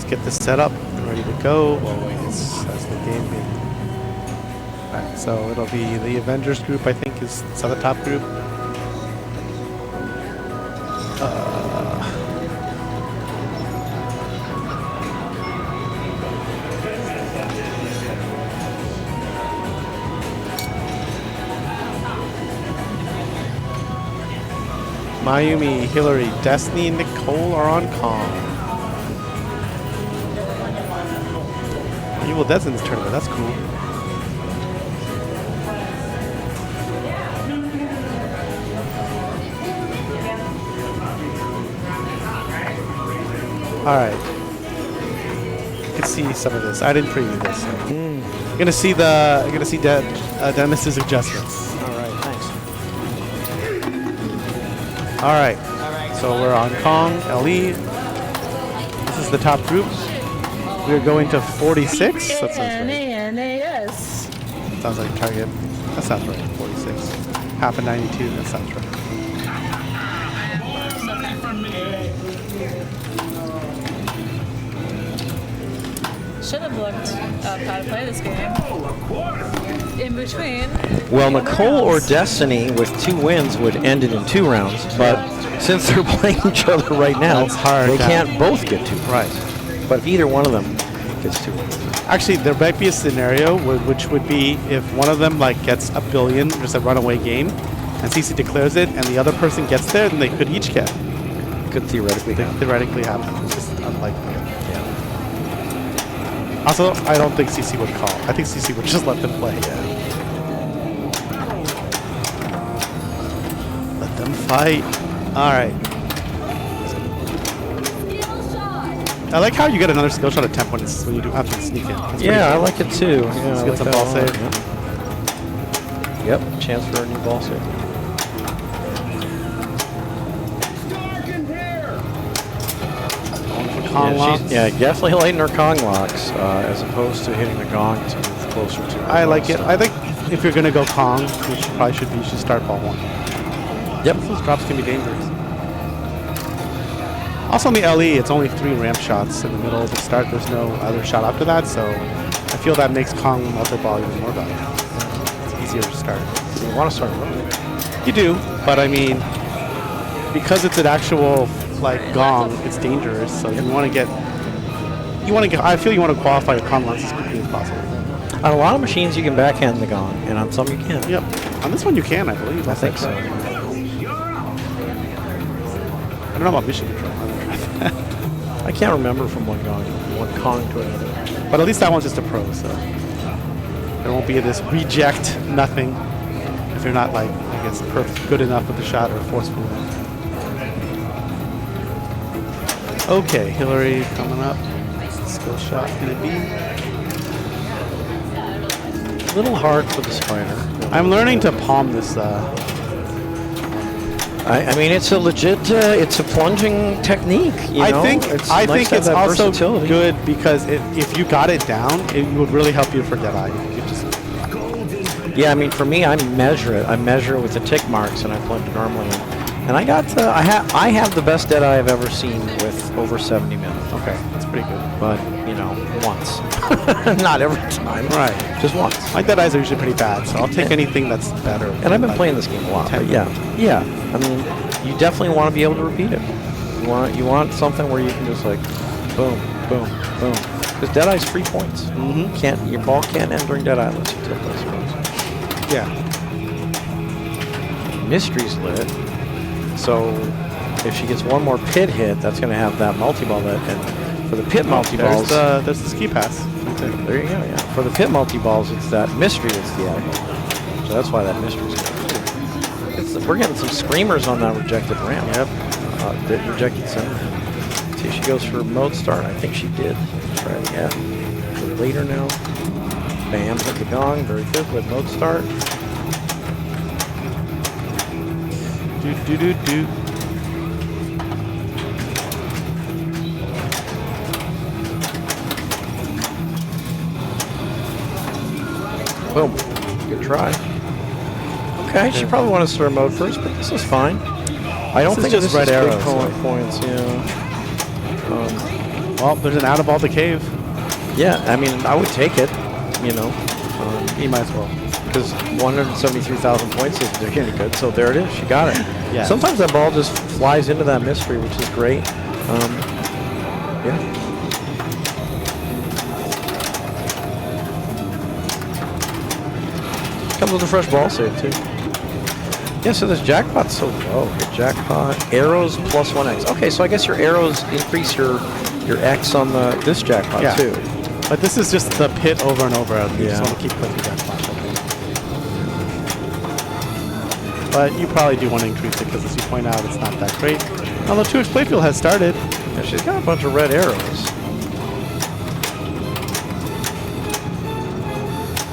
get this set up and ready to go. Well, wait, as the game being. All right, so it'll be the Avengers group. I think is the top group. Mayumi, Hillary, Destiny, and Nicole are on Kong. Evil Dead's in this tournament. That's cool. All right. You can see some of this. I didn't preview this. So. You're gonna see Dennis's adjustments. All right, so we're on Kong, LE. This is the top group. We're going to 46. That sounds right. N-A-N-A-S. Sounds like target. That sounds right. 46. Half a 92. That sounds right. Should have looked up how to play this game. In between. Well, Nicole or Destiny with 2 wins would end it in 2 rounds, but since they're playing each other right now, That's hard. they can't both get 2. Right. But if either one of them gets 2 wins. Actually, there might be a scenario which would be if one of them gets a billion, just a runaway game, and CC declares it, and the other person gets there, then they could each get. Could theoretically happen. Theoretically happen. It's just unlikely. Also, I don't think CC would call. I think CC would just let them play. Let them fight. All right. I like how you get another skill shot attempt when you do have to sneak in. That's Yeah, I cool. like it too. Yeah, Let's I get like some that ball a lot, save. Yep, chance for a new ball save. Kong locks. Definitely lighten her Kong locks as opposed to hitting the gong to move closer to her. I like it. I think if you're gonna go Kong, which you probably should be, you should start ball 1. Yep. Those drops can be dangerous. Also, on the LE, it's only 3 ramp shots in the middle of the start. There's no other shot after that, so I feel that makes Kong multi-ball even more valuable. It's easier to start. You want to start running. You do, but I mean, because it's an actual gong, it's dangerous. So you want to get. I feel you want to qualify your Kong locks as quickly as possible. On a lot of machines, you can backhand the gong, and on some you can't. Yep. On this one, you can, I believe. I think so. I don't know about mission control. I can't remember from one Kong to another. But at least that one's just a pro, so there won't be this reject nothing if you're not good enough with the shot or forceful enough. Okay, Hillary coming up. Skill shot gonna be. A little hard for the spider. I'm learning to palm this. I mean, it's a legit, it's a plunging technique. I think it's nice to have it's that also versatility. good because if you got it down, it would really help you for Dead Eye. You could just Yeah, I mean, for me, I measure it. I measure it with the tick marks, and I plunge normally. And I got, I have the best Deadeye I've ever seen with over 70 minutes. Okay, that's pretty good. But, you know, once. Not every time. Right. Just once. My dead eyes are usually pretty bad, so I'll take anything that's better. And I've been playing this game a lot. But yeah. I mean, you definitely want to be able to repeat it. You want something where you can just like, boom, boom, boom. Because Deadeye's 3 points. Mm-hmm. Your ball can't end during Deadeye unless you tilt those rows. Yeah. Mystery's lit. So if she gets one more pit hit, that's going to have that multi-ball lit. And for the pit multi-balls... There's the ski pass. There you go, yeah. For the pit multi-balls, it's that mystery that's the added. So that's why that mystery's good. We're getting some screamers on that rejected ramp. Yep. The rejected center. See if she goes for mode start. I think she did. Try it again. Later now. Bam, hit the gong. Very good with mode start. Do. Boom. Good try. Okay, she probably wanted to start mode first, but this is fine. I don't think just this red is arrows, big so. points, yeah. Well, there's an out of all the cave. Yeah, I mean, I would take it, you know. You might as well. Because 173,000 points isn't doing any good, so there it is. She got it. Yeah. Sometimes that ball just flies into that mystery, which is great. Yeah. Comes with a fresh ball save, too. Yeah, so this jackpot's so low. Your jackpot, arrows plus 1x. Okay, so I guess your arrows increase your X on this jackpot, too. But this is just the pit over and over. You just Yeah. want to keep clicking jackpot. But you probably do want to increase it because, as you point out, it's not that great. Although 2x playfield has started. Yeah, she's got a bunch of red arrows.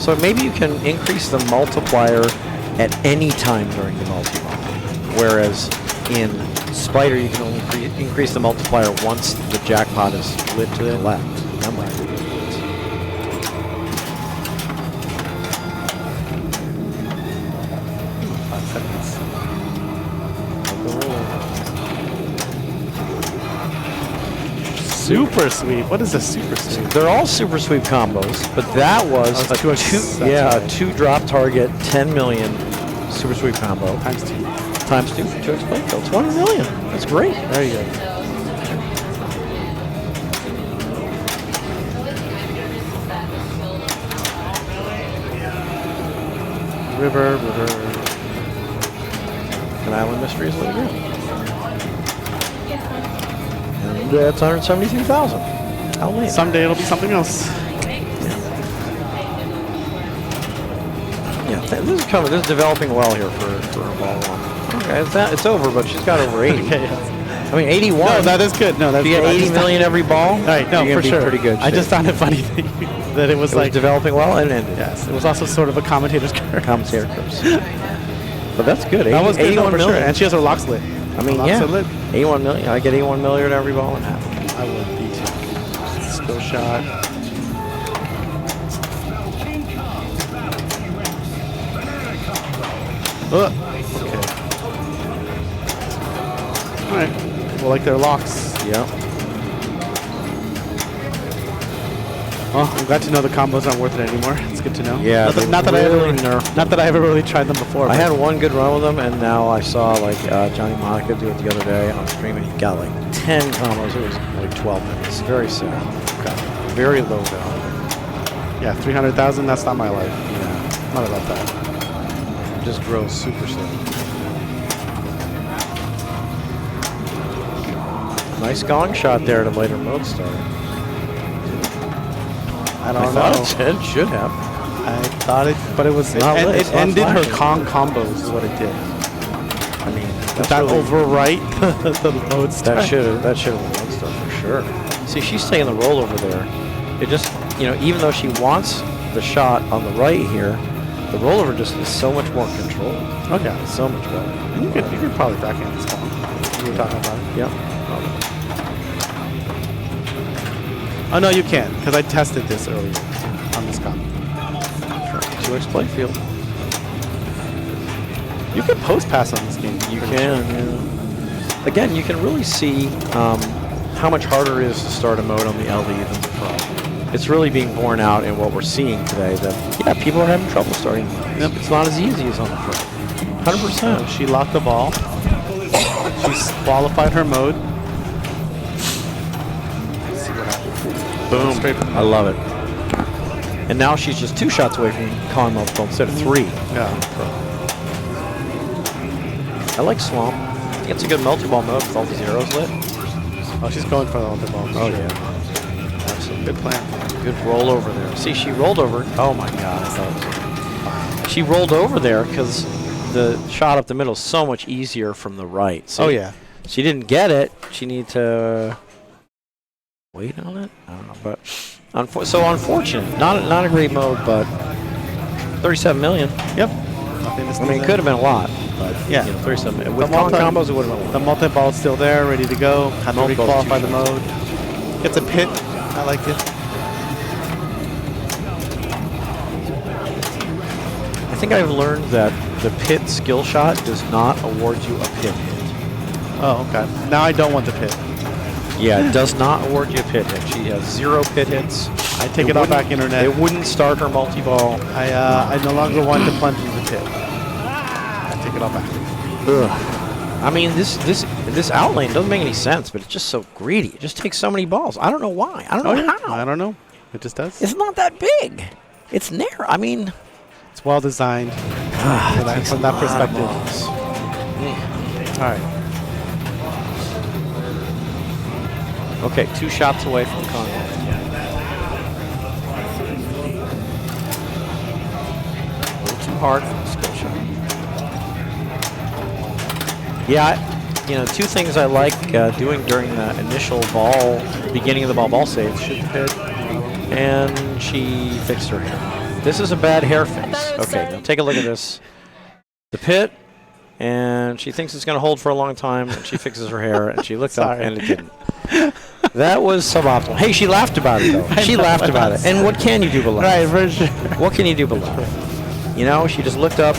So maybe you can increase the multiplier at any time during the multi-ball. Whereas in Spider, you can only increase the multiplier once the jackpot is lit to the left. Remember. 5 seconds. Super sweep. What is a super sweep? They're all super sweep combos, but that was a 2 drop target, 10 million super sweep combo. Times 2. Times 2 for 2x playfield. 20 million. That's great. Very good. River. An Island Mystery is later. And that's 172,000. How late? Someday it'll be something else. Yeah, this is coming. This is developing well here for a ball one. Okay, it's over, but she's got over 80. Okay, yes. I mean, 81. No, that is good. No, that's If you good. get 80 million every ball, Right, no, you're for gonna be sure. pretty good. I just found it funny that it was it like was developing well and ended. yes, it was also sort of a commentator's curse. Commentator curse. But that's good. That was good, 81 no, for million. sure. And she has her locks lit. I mean, Locks yeah, are lit. 81 million. I get 81 million every ball and half. I would be too. Skill shot. Okay. All right. Well, like their locks. Yeah. Well, I'm glad to know the combos aren't worth it anymore. It's good to know. Yeah, Not that I ever really tried them before. I but- had one good run with them, and now I saw like Johnny Monica do it the other day on stream, and he got like 10 combos. It was like 12 minutes. Very sad. Okay. Very low value. Yeah, 300,000. That's not my life. Yeah. Not about that. It just grows super slow. Nice gong shot there at a later mode start. I don't thought know. it should have. I thought it, but it was Not lit, it it's not ended her flashing. Kong combos is what it did. I mean, Did that really- overwrite the mode start? That should have been mode start for sure. See, she's taking the rollover there. It just, you know, even though she wants the shot on the right here, the rollover just is so much more controlled. Okay. It's so much better. You could probably backhand this Kong. You were talking about it. Yep. Oh no, you can't, because I tested this earlier on this copy. 2x playfield. You can post pass on this game. You can. Yeah. Again, you can really see how much harder it is to start a mode on the LE than the Pro. It's really being borne out in what we're seeing today. That yeah, people are having trouble starting. Yep. It's not as easy as on the Pro. 100%. So she locked the ball. She's qualified her mode. Let's see what happens. Boom. Straight from the I love it. And now she's just 2 shots away from calling multiple instead of 3. Yeah. I like Swamp. I think it's a good multi-ball mode with all the zeros lit. Oh, she's going for the ultimate ball. Oh, yeah. Absolutely. Good plan. Good roll over there. See, she rolled over. Oh, my God. I thought it was, she rolled over there because the shot up the middle is so much easier from the right. So oh, yeah. She didn't get it. She needed to wait on it? I don't know. But so unfortunate. Not a great mode, but 37 million. Yep. I mean, it could have been a lot. But yeah, you know, 37 million. With combos, it would have been a lot. The multi-ball is still there, ready to go. Have to requalify the mode. It's a pit. I like it. I think I've learned that the pit skill shot does not award you a pit hit. Oh, okay. Now I don't want the pit. Yeah, it does not award you a pit hit. She has 0 pit hits. I take it off back internet. It wouldn't start her multi-ball. I no longer want to plunge into the pit. I take it all back. Ugh. I mean, this outlane doesn't make any sense, but it's just so greedy. It just takes so many balls. I don't know why. I don't know how. I don't know. It just does. It's not that big. It's narrow. I mean, it's well designed from that perspective. All right. Okay, 2 shots away from Conway. A little too hard for the skill shot. Yeah, you know, 2 things I like doing during the initial beginning of the ball save. Should hit, and she fixed her hair. This is a bad hair fix. Okay, now take a look at this. The pit, and she thinks it's going to hold for a long time, and she fixes her hair, and she looked up, and it didn't. That was suboptimal. Hey, she laughed about it, though. She laughed about it. And what can you do below? Right, for sure. What can you do below? You know, she just looked up.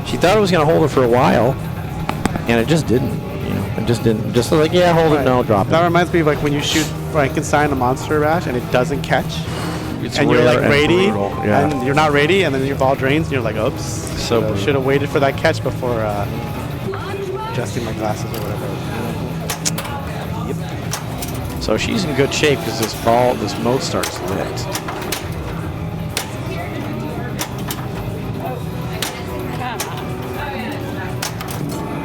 She thought it was going to hold her for a while, and it just didn't. You know, it just didn't. Just like, yeah, hold it, no, drop it. That reminds me of like when you shoot Frankenstein a monster bash and it doesn't catch. It's and you're like rare and ready, brutal, yeah. and you're not ready, and then your ball drains, and you're like, oops. So should have waited for that catch before adjusting my glasses or whatever. Yep. So she's in good shape because this mode starts lit.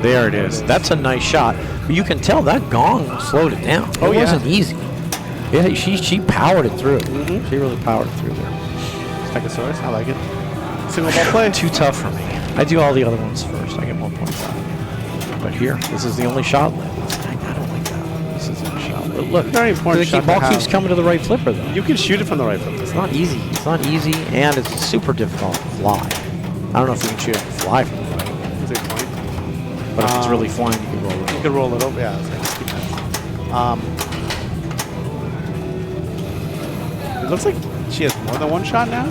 There it is. That's a nice shot. But you can tell that gong slowed it down. It wasn't easy. Yeah, she powered it through. She really powered it through there. Stegosaurus, I like it. Single ball play. Too tough for me. I do all the other ones first. I get more points out. But here, this is the only shot lit. I don't like that. This is a shot lit. Look, very important shot the ball keeps coming to the right flipper, though. You can shoot it from the right flipper. It's not easy. It's not easy, and it's super difficult to fly. I don't know if you can shoot it and fly from the right. That's a good point. But if it's really flying, you can roll it. You can roll it over. Yeah, it's like, it looks like she has more than 1 shot now.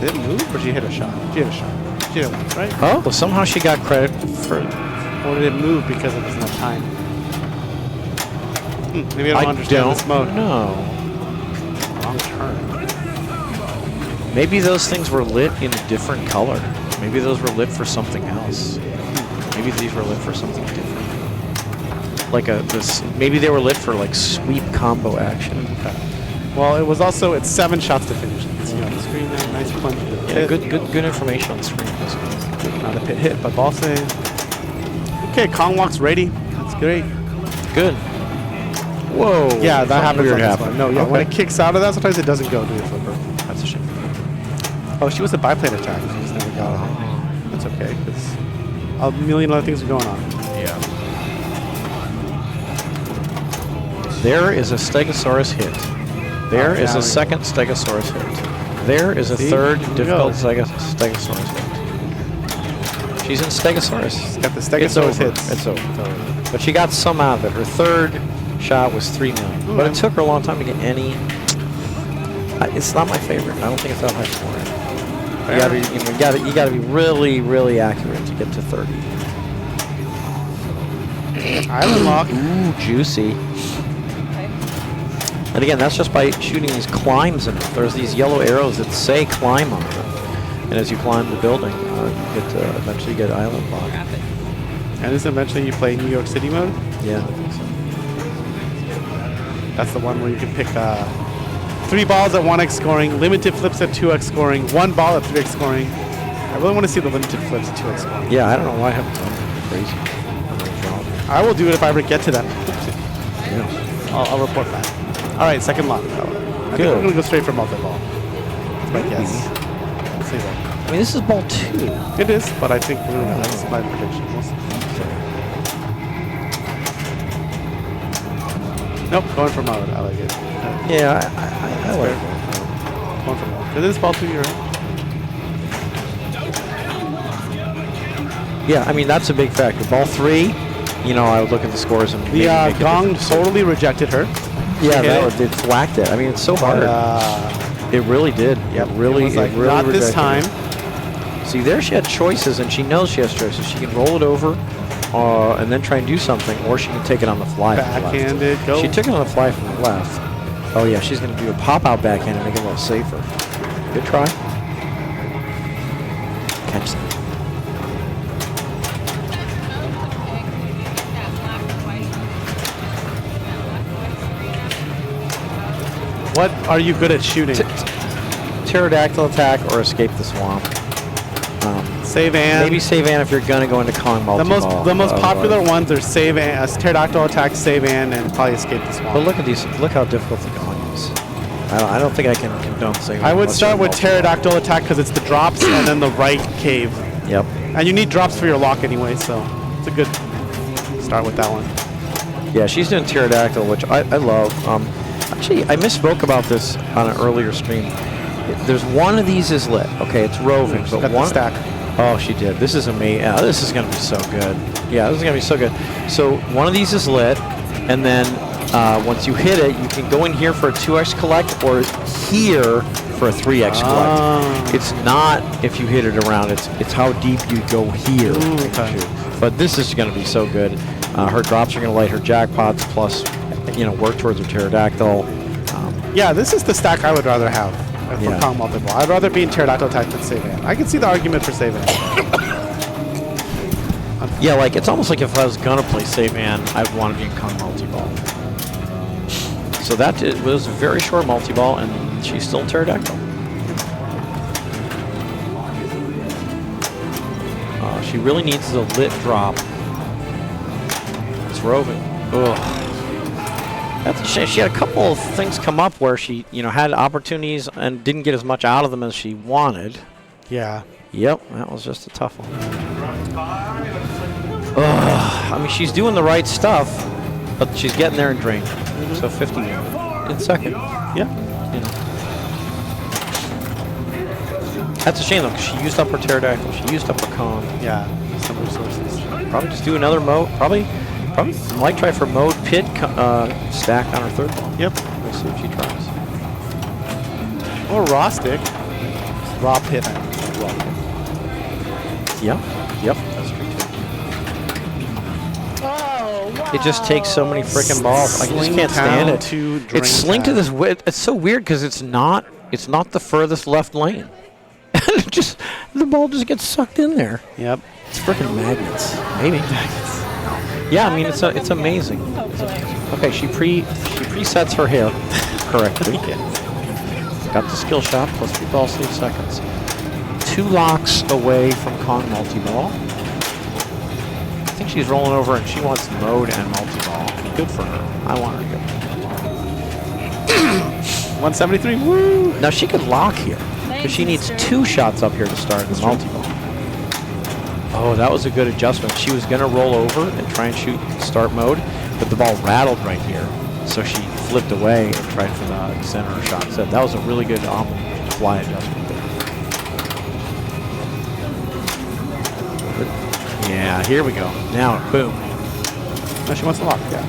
Did it move, or she hit a shot? She hit a shot. She hit one, right? Oh, well, somehow she got credit for. Or did it move because there was no time? Maybe I don't understand this mode. No. Wrong turn. Maybe those things were lit in a different color. Maybe those were lit for something else. Maybe these were lit for something different. Like maybe they were lit for like sweep combo action. Okay. Well, it was also, it's 7 shots to finish. You can see on the screen there, nice plunge. Yeah, good information on the screen. Not a pit hit, but ball save. Okay, Kong walks ready. That's great. Good. Whoa. Yeah, that happens on this happened. one. No, yeah, when it kicks out of that, sometimes it doesn't go to your flipper. That's a shame. Oh, she was a biplane attack. She just never got it. That's okay, because a million other things are going on. Yeah. There is a Stegosaurus hit. There is a second Stegosaurus hit. There is a third difficult Stegosaurus hit. She's in Stegosaurus. She's got the Stegosaurus hits. It's over. But she got some out of it. Her third shot was 3 million. But it took her a long time to get any. It's not my favorite. I don't think it's that high scoring. You gotta be really, really accurate to get to 30. Island lock. Ooh, juicy. Okay. And again, that's just by shooting these climbs in it. There's these yellow arrows that say climb on them. And as you climb the building, you get to eventually get island lock. Wrap it. And this eventually you play New York City mode. Yeah, I think so. That's the one where you can pick 3 balls at 1x scoring, limited flips at 2x scoring, 1 ball at 3x scoring. I really want to see the limited flips at 2x scoring. Yeah, I don't know why I haven't done that. Crazy. I will do it if I ever get to that. Yeah. I'll report back. All right, second lock. I think Good. we're going to go straight for multi-ball. But yes. Single. I mean, this is ball 2. It is, but I think we're going to that's my prediction. We'll see. Nope, going for mode. I like it. Yeah, I like it. Going for mode. It is ball 2, you're right. Yeah, I mean, that's a big factor. Ball 3, you know, I would look at the scores and maybe The make a gong different decision. totally rejected her. Yeah, Hit that it. was, it whacked it. I mean, it's so hard. It really did. Yep. It really, It was like, it really not this rejected time. it. See, there she had choices, and she knows she has choices. She can roll it over and then try and do something, or she can take it on the fly from the left. Backhanded, go. She took it on the fly from the left. Oh, yeah, she's going to do a pop-out backhand and make it a little safer. Good try. Catch that. What are you good at shooting? Pterodactyl attack or escape the swamp. Save and. Maybe save and if you're going to go into Kong multi-ball. The most popular ones are save and, pterodactyl attack, save and probably escape the swamp. But look at these. Look how difficult the Kong is. I don't think I can condone saying. I would start with pterodactyl attack because it's the drops and then the right cave. Yep. And you need drops for your lock anyway, so it's a good start with that one. Yeah, she's doing pterodactyl, which I love. Actually, I misspoke about this on an earlier stream. There's one of these is lit. Okay, it's roving, She's but got the one. stack. Oh, she did. This is amazing. This is going to be so good. Yeah, this is going to be so good. So one of these is lit, and then once you hit it, you can go in here for a 2x collect or here for a 3x collect. It's not if you hit it around. It's how deep you go here. Okay. But this is going to be so good. Her drops are going to light her jackpots, plus, you know, work towards her pterodactyl. Yeah, this is the stack I would rather have for Yeah. Kong multiple. I'd rather be in pterodactyl attack than save and. I can see the argument for save and. Yeah, like it's almost like if I was gonna play Save Man, I'd want to be in Kong multi-ball. So that was a very short multi-ball, and she's still in pterodactyl. She really needs the lit drop. It's roving. Ugh. That's a shame. She had a couple of things come up where she, you know, had opportunities and didn't get as much out of them as she wanted. Yeah. Yep, that was just a tough one. Ugh, I mean, she's doing the right stuff, but she's getting there in drain. So 50 in second. Yeah. You know. That's a shame though, because she used up her pterodactyl. She used up her Kong. Yeah. Some resources. Probably just do another mode. Probably might try for mode pit stack on her third ball. Yep. We'll see if she tries. Or raw stick. Raw pit. Yep. That's true too. Oh, wow. It just takes so many freaking balls. I just can't stand it. It's slinked to this. It's so weird because it's not the furthest left lane. Just the ball just gets sucked in there. Yep. It's freaking magnets. Maybe. Yeah, I mean it's amazing. Okay, she presets her hair correctly. Got the skill shot plus 3 balls 3 seconds. 2 locks away from Kong multi-ball. I think she's rolling over and she wants mode and multi-ball. Good for her. I want her to go. 173. Woo! Now she could lock here because she needs 2 shots up here to start the multi-ball. Oh, that was a good adjustment. She was going to roll over and try and shoot start mode, but the ball rattled right here. So she flipped away and tried for the center shot. So that was a really good fly adjustment there. Yeah, here we go. Now, boom. No, she wants to lock. Yeah.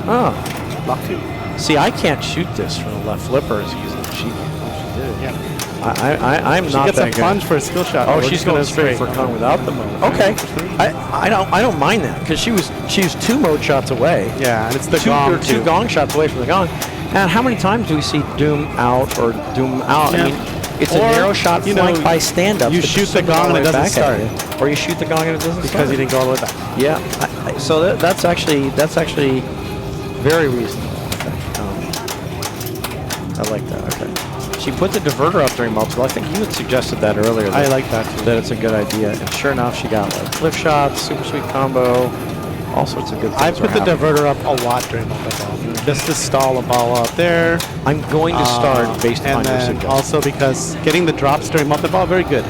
Oh, Lock 2. see, I can't shoot this from the left flipper as easily as she did. Yeah. I'm She not gets that a good. plunge for a skill shot. Oh, We're she's just going gonna straight for Kong without the mode. Okay, I don't mind that because she was 2 mode shots away. Yeah, and it's the Two gong or 2 too. gong shots away from the gong. And how many times do we see Doom out or Doom out? Yeah. I mean, it's a Or, narrow shot you know, flanked by stand-up. you that shoot just the sends it gong all and the it way doesn't back at start. you. Or you shoot the gong and it doesn't start. Because you didn't go all the way back. Yeah, so that's actually very reasonable. I like that. Okay. She put the diverter up during multiple. I think you had suggested that earlier. I like that too. That it's a good idea. And sure enough, she got like cliff shots, super sweet combo, all sorts of good things. I put the happening. diverter up a lot during multi-ball, just to stall a ball out there. I'm going to start based and on your then suggestion. also because getting the drops during multi-ball, very good.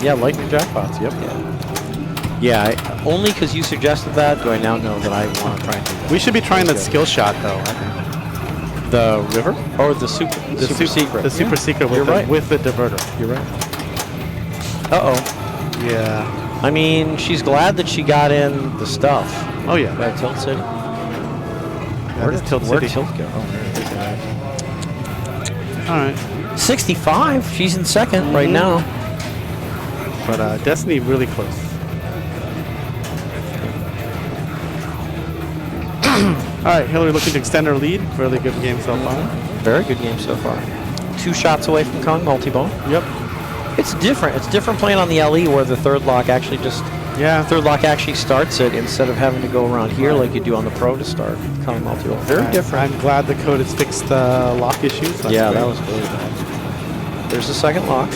Yeah, lightning jackpots. Yep. Yeah, only because you suggested that do I now know that I want to try and do that. We should be trying that Good. skill shot though. I think. The river or the super secret. The super secret with You're the, right. with the diverter. You're right. Uh-oh. Yeah. I mean, she's glad that she got in the stuff. Oh yeah. At Tilt City. Where does Tilt Where'd City? Tilt go? Oh, there All right. 65. She's in second right now. But Destiny really close. All right, Hillary looking to extend her lead. Really good game so far. Very good game so far. 2 shots away from Kong multi-ball. Yep. It's different. It's different playing on the LE where the third lock actually starts it instead of having to go around here like you do on the Pro to start Kong multi-ball. Very different. I'm glad the code has fixed the lock issues. That's Yeah, great. that was really bad. There's the second lock.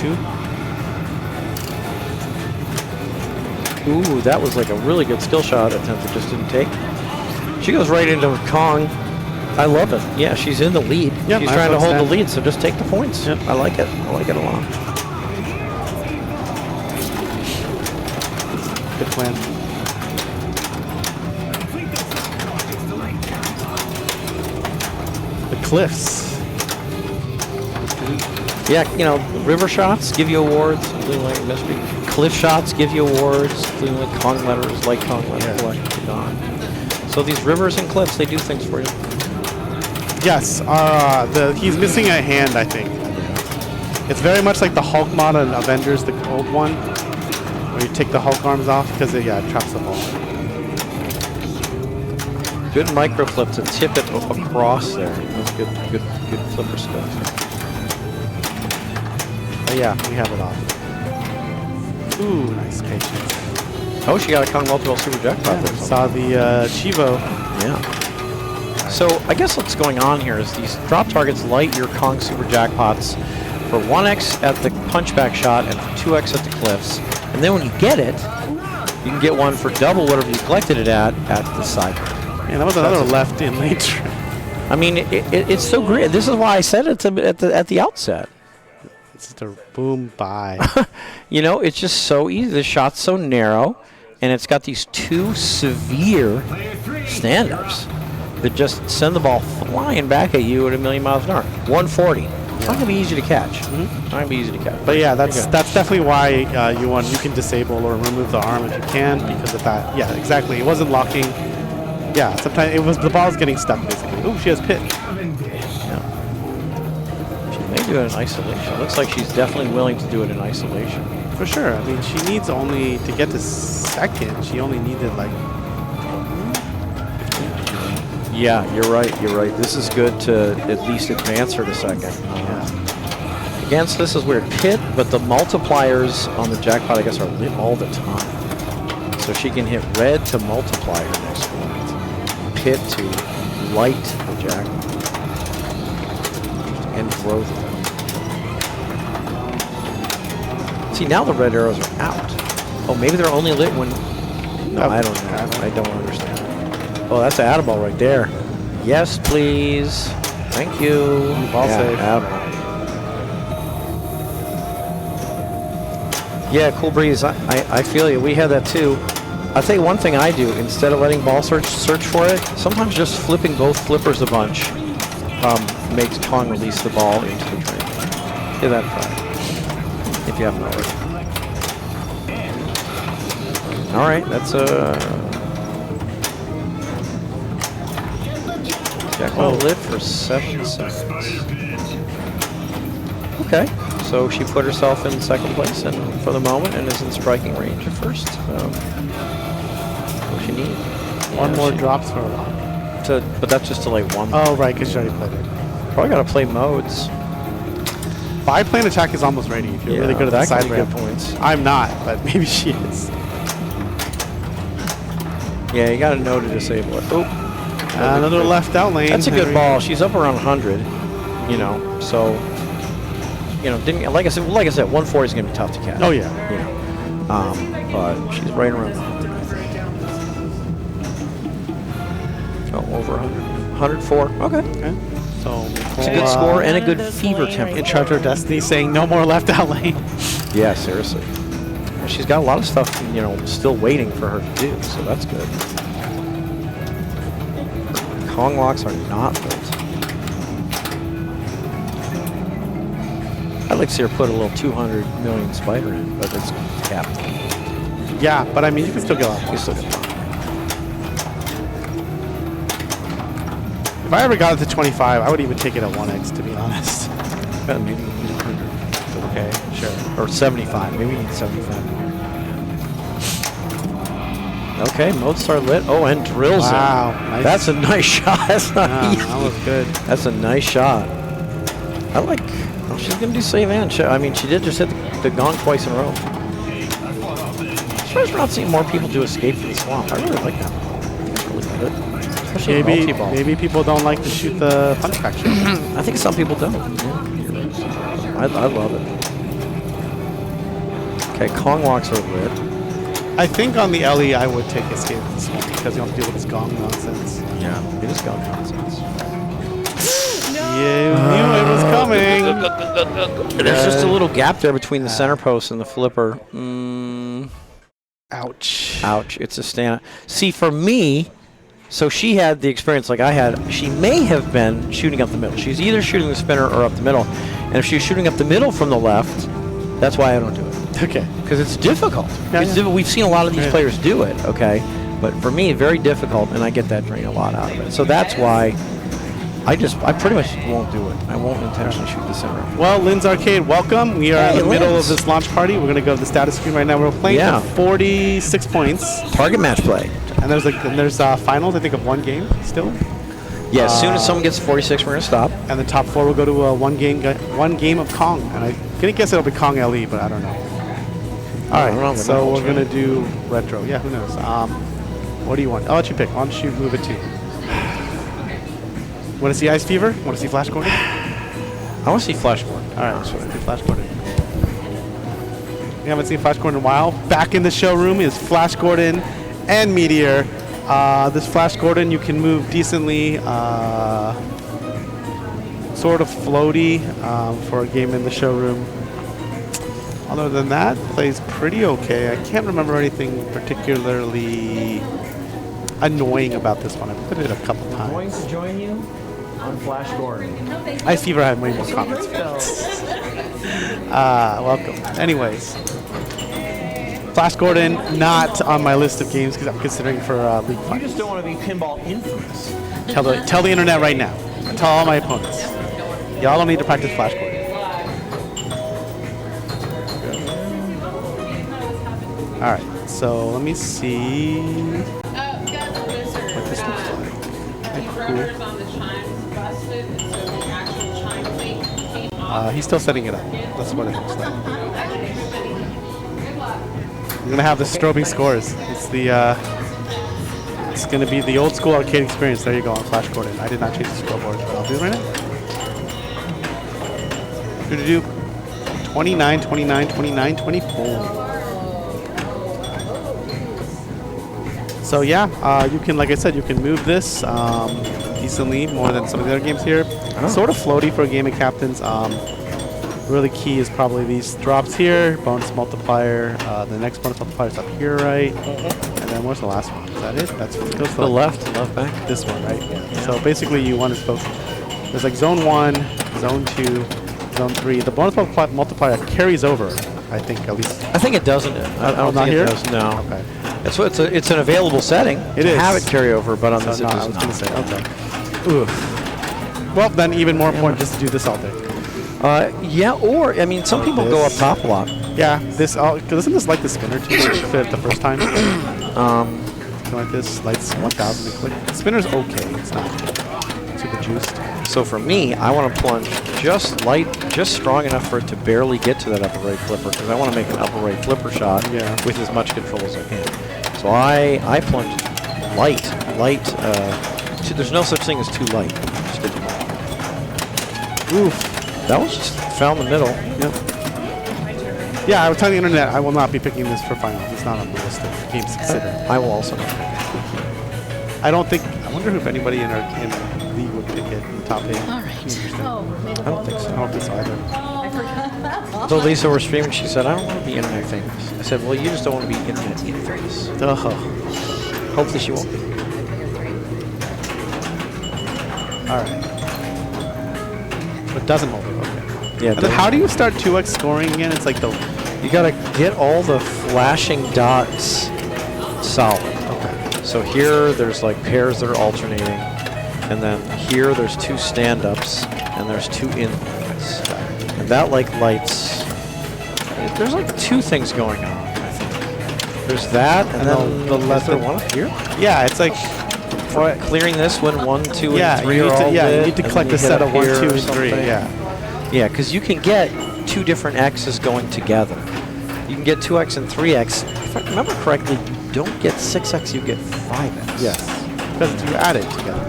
Ooh, that was like a really good skill shot attempt that just didn't take. She goes right into Kong. I love it. Yeah, she's in the lead. Yep, she's I trying to hold the understand. lead, so just take the points. Yep. I like it. I like it a lot. Good plan. The cliffs. Yeah, you know, river shots give you awards, including like mystery. Cliff shots give you awards, including like Kong letters, like Kong letters, like Kong. So these rivers and cliffs, they do things for you. Yes, he's missing a hand, I think. It's very much like the Hulk mod in Avengers, the old one, where you take the Hulk arms off because it traps the ball. Good micro flip to tip it across there. That's good flipper stuff. Oh yeah, we have it off. Ooh, nice patience. Oh, she got a Kong multi-ball super jackpot there. Saw the Chivo. Yeah. So I guess what's going on here is these drop targets light your Kong super jackpots for 1x at the punchback shot and for 2x at the cliffs. And then when you get it, you can get one for double whatever you collected it at the side. Yeah, that was another left in late trip. I mean, it's so great. This is why I said it at the outset. It's just a boom bye. You know, it's just so easy. The shot's so narrow, and it's got these 2 severe stand-ups that just send the ball flying back at you at 1,000,000 miles an hour. 140. It's not gonna be easy to catch. Not gonna be easy to catch. But yeah, that's definitely why you can disable or remove the arm if you can because of that. Yeah, exactly. It wasn't locking. Yeah, sometimes the ball's getting stuck basically. Ooh, she has pit. She may do it in isolation. Looks like she's definitely willing to do it in isolation. For sure. I mean, she needs only to get to second. She only needed like. Yeah, you're right. You're right. This is good to at least advance her to second. Against this is weird. Pit, but the multipliers on the jackpot, I guess, are lit all the time. So she can hit red to multiply her next point. Pit to light the jackpot. And growth. See, now the red arrows are out. Oh, maybe they're only lit when... No, I don't know. I don't understand. Oh, that's an Addaball right there. Yes, please. Thank you. Ball save. Addaball. Yeah, Cool Breeze. I feel you. We had that too. I'll tell you one thing I do. Instead of letting ball search for it, sometimes just flipping both flippers a bunch makes Kong release the ball into the train. Give that a try. If you haven't already. All right, that's Jackpot lit for 7 seconds. Okay, so So she put herself in second place and for the moment and is in striking range at first. What she need? One more drops for her. But that's just to like one. Oh, right, because she already played it. Probably got to play modes. Biplane attack is almost ready if you're really good at the that side can be ramp. good points. I'm not, but maybe she is. Yeah, you got to know to disable it. Oh, another left out lane. that's a good ball. She's up around 100. You know, so didn't like I said. 140 is gonna be tough to catch. Oh yeah. You know, but she's right around 100. Oh, over 100. 104. Okay. Okay. So It's a good score and a good fever tempo. in charge of Destiny saying no more left out lane. Yeah, seriously. She's got a lot of stuff, still waiting for her to do, so that's good. Kong locks are not built. I'd like to see her put a little 200 million spider in, but it's capped. Yeah, but I mean, you can still get a lot. You still get a lot. If I ever got it to 25, I would even take it at 1x, to be honest. Maybe you need 100. Okay, sure. Or 75. Maybe you need 75 more. Okay, modes are lit. Oh, and drills it. Wow, nice. That's a nice shot. That's not easy. That was good. That's a nice shot. I like. Oh, she's gonna do save and. I mean, she did just hit the gong twice in a row. I'm surprised we're not seeing more people do escape from the swamp. I really like that. I think it's really good. Especially with multi-ball. Maybe people don't like to shoot the punch back shot. I think some people don't. Yeah, I love it. Okay, Kong locks are lit. I think on the LE I would take escape from the swamp because you don't have to deal with this gong nonsense. Yeah, it is gong nonsense. You knew it was coming. There's just a little gap there between the center post and the flipper. Ouch. Ouch. It's a stand. See, for me, so she had the experience like I had. She may have been shooting up the middle. She's either shooting the spinner or up the middle. And if she's shooting up the middle from the left, that's why I don't do it. Okay. Because it's difficult. Yeah. We've seen a lot of these players do it, okay? But for me, very difficult, and I get that drain a lot out of it. So that's why I pretty much won't do it. I won't intentionally shoot the center. Well, Lynn's Arcade, welcome. We are in the middle of Lynn's. this launch party. We're going to go to the status screen right now. We're playing for 46 points. Target match play. And there's finals, I think, of one game still. Yeah, as soon as someone gets 46, we're going to stop. And the top four will go to one game of Kong. And I'm going to guess it'll be Kong LE, but I don't know. All right, so we're going to do retro. Yeah, who knows? What do you want? I'll let you pick. Why don't you move it to? Want to see Ice Fever? Want to see Flash Gordon? I want to see Flash Gordon. All right, so let's do Flash Gordon. We haven't seen Flash Gordon in a while. Back in the showroom is Flash Gordon and Meteor. This Flash Gordon you can move decently, sort of floaty for a game in the showroom. Other than that, plays pretty okay. I can't remember anything particularly annoying about this one. I put it a couple times. Going to join you on Flash Gordon. Ice Fever had way more comments. Welcome. Anyways, Flash Gordon not on my list of games because I'm considering for League You Finals. just don't want to be pinball infamous. Tell the internet right now. Tell all my opponents. Y'all don't need to practice Flash Gordon. All right. So let me see what this looks like. Reverbers on the chimes busted, and so the actual chime plate came off. He's still setting it up. That's what it looks like. We're gonna have the strobing scores. It's the it's gonna be the old school arcade experience. There you go on Flash Gordon. I did not change the scoreboard, but I'll do it right now. Do 29, 29, 29, 24. So yeah, you can, like I said, you can move this decently more than some of the other games here. Sort of floaty for a game of captains. Really key is probably these drops here, bonus multiplier. The next bonus multiplier is up here, right? And then where's the last one? Is that it? That's what goes to The left back. this one, right? Yeah. So basically, you want to focus. There's like zone 1, zone 2, zone 3. The bonus multiplier carries over, I think, at least. I think it doesn't. I don't not think here? it does. No. Okay. It's an available setting. It to is. have it carry over, but on So this it no, I does was not. going to say, okay. Oof. Well, then even more important just to do this all day. Yeah, or, I mean, some people go up top a lot. Yeah, this. Isn't this like the spinner too? Which fit the first time. Something like this, lights 1,000 and click. The spinner's okay. It's not super juiced. So for me, I want to plunge just light, just strong enough for it to barely get to that upper right flipper, because I want to make an upper right flipper shot with as much control as I can. So I plunge light. There's no such thing as too light. Just get too much. Oof. That was just found the middle. Yep. Yeah, I was telling the internet I will not be picking this for finals. It's not unrealistic. Games considered. I will also not pick it. I don't think. I wonder if anybody in the league would pick it in the top 8. All right. Oh, I don't think so. I don't think so either. I forgot. So Lisa was streaming. She said, "I don't want to be internet famous." I said, "Well, you just don't want to be internet famous." Hopefully, she won't be. All right. It doesn't hold it. Okay. Yeah. And then how do you start 2x scoring again? It's like you gotta get all the flashing dots solid. Okay. So here there's like pairs that are alternating, and then here there's 2 stand-ups, and there's 2 inlines. And that like lights. There's like 2 things going on. I think there's that, and then the lesser one up here. Yeah, it's like. Clearing this when 1, 2, and 3 you are all lit, you need to and collect then a you set hit of 1, 2, here or and 3. something. Yeah, because you can get 2 different X's going together. You can get 2X and 3X. If I remember correctly, you don't get 6X, you get 5X. Yes, because you add it together.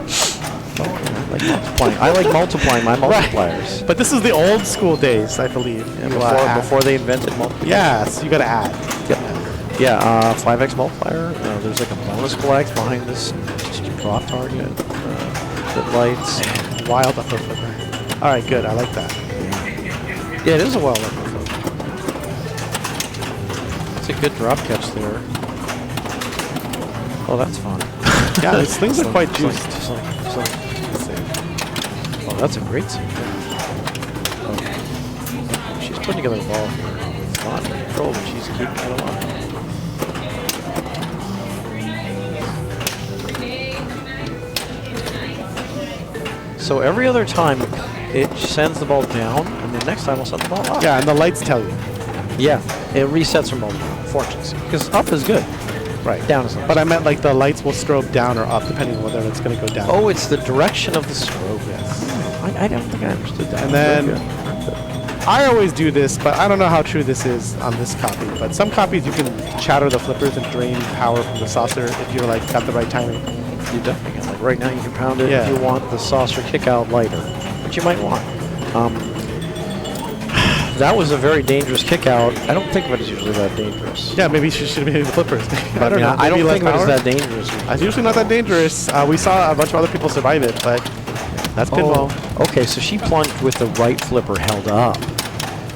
Oh, I like multiplying. I like multiplying my multipliers. Right. But this is the old school days, I believe. Yeah, before they invented multipliers. Yeah, so you got to add. Yep. Yeah, 5X multiplier. There's like a bonus collect behind this drop target that lights. Wild upper flipper. All right, good. I like that. Yeah, it is a wild upper flipper. It's a good drop catch there. Oh, that's fun. Yeah, these things are quite juiced. Oh, that's a great scene. Oh. She's putting together a ball here. It's not in control, but she's keeping it alive. So every other time, it sends the ball down, and the next time it'll send the ball up. Yeah, and the lights tell you. Yeah, it resets from ball down, fortunately. Because up is good. Right. Down is not. But I meant like the lights will strobe down or up, depending on whether it's going to go down. Oh, it's the direction of the strobe. Yes. I don't think I understood that. And then I always do this, but I don't know how true this is on this copy. But some copies you can chatter the flippers and drain power from the saucer if you're like got the right timing. You definitely can. Like right now, you can pound it Yeah. if you want the saucer kick out lighter, which you might want. That was a very dangerous kick out. I don't think of it as usually that dangerous. Yeah, maybe you should be hitting the flippers. I don't know. I don't Maybe think of it less as power? that dangerous. It's usually not that dangerous. We saw a bunch of other people survive it, but that's pinball. Okay, so she plunged with the right flipper held up.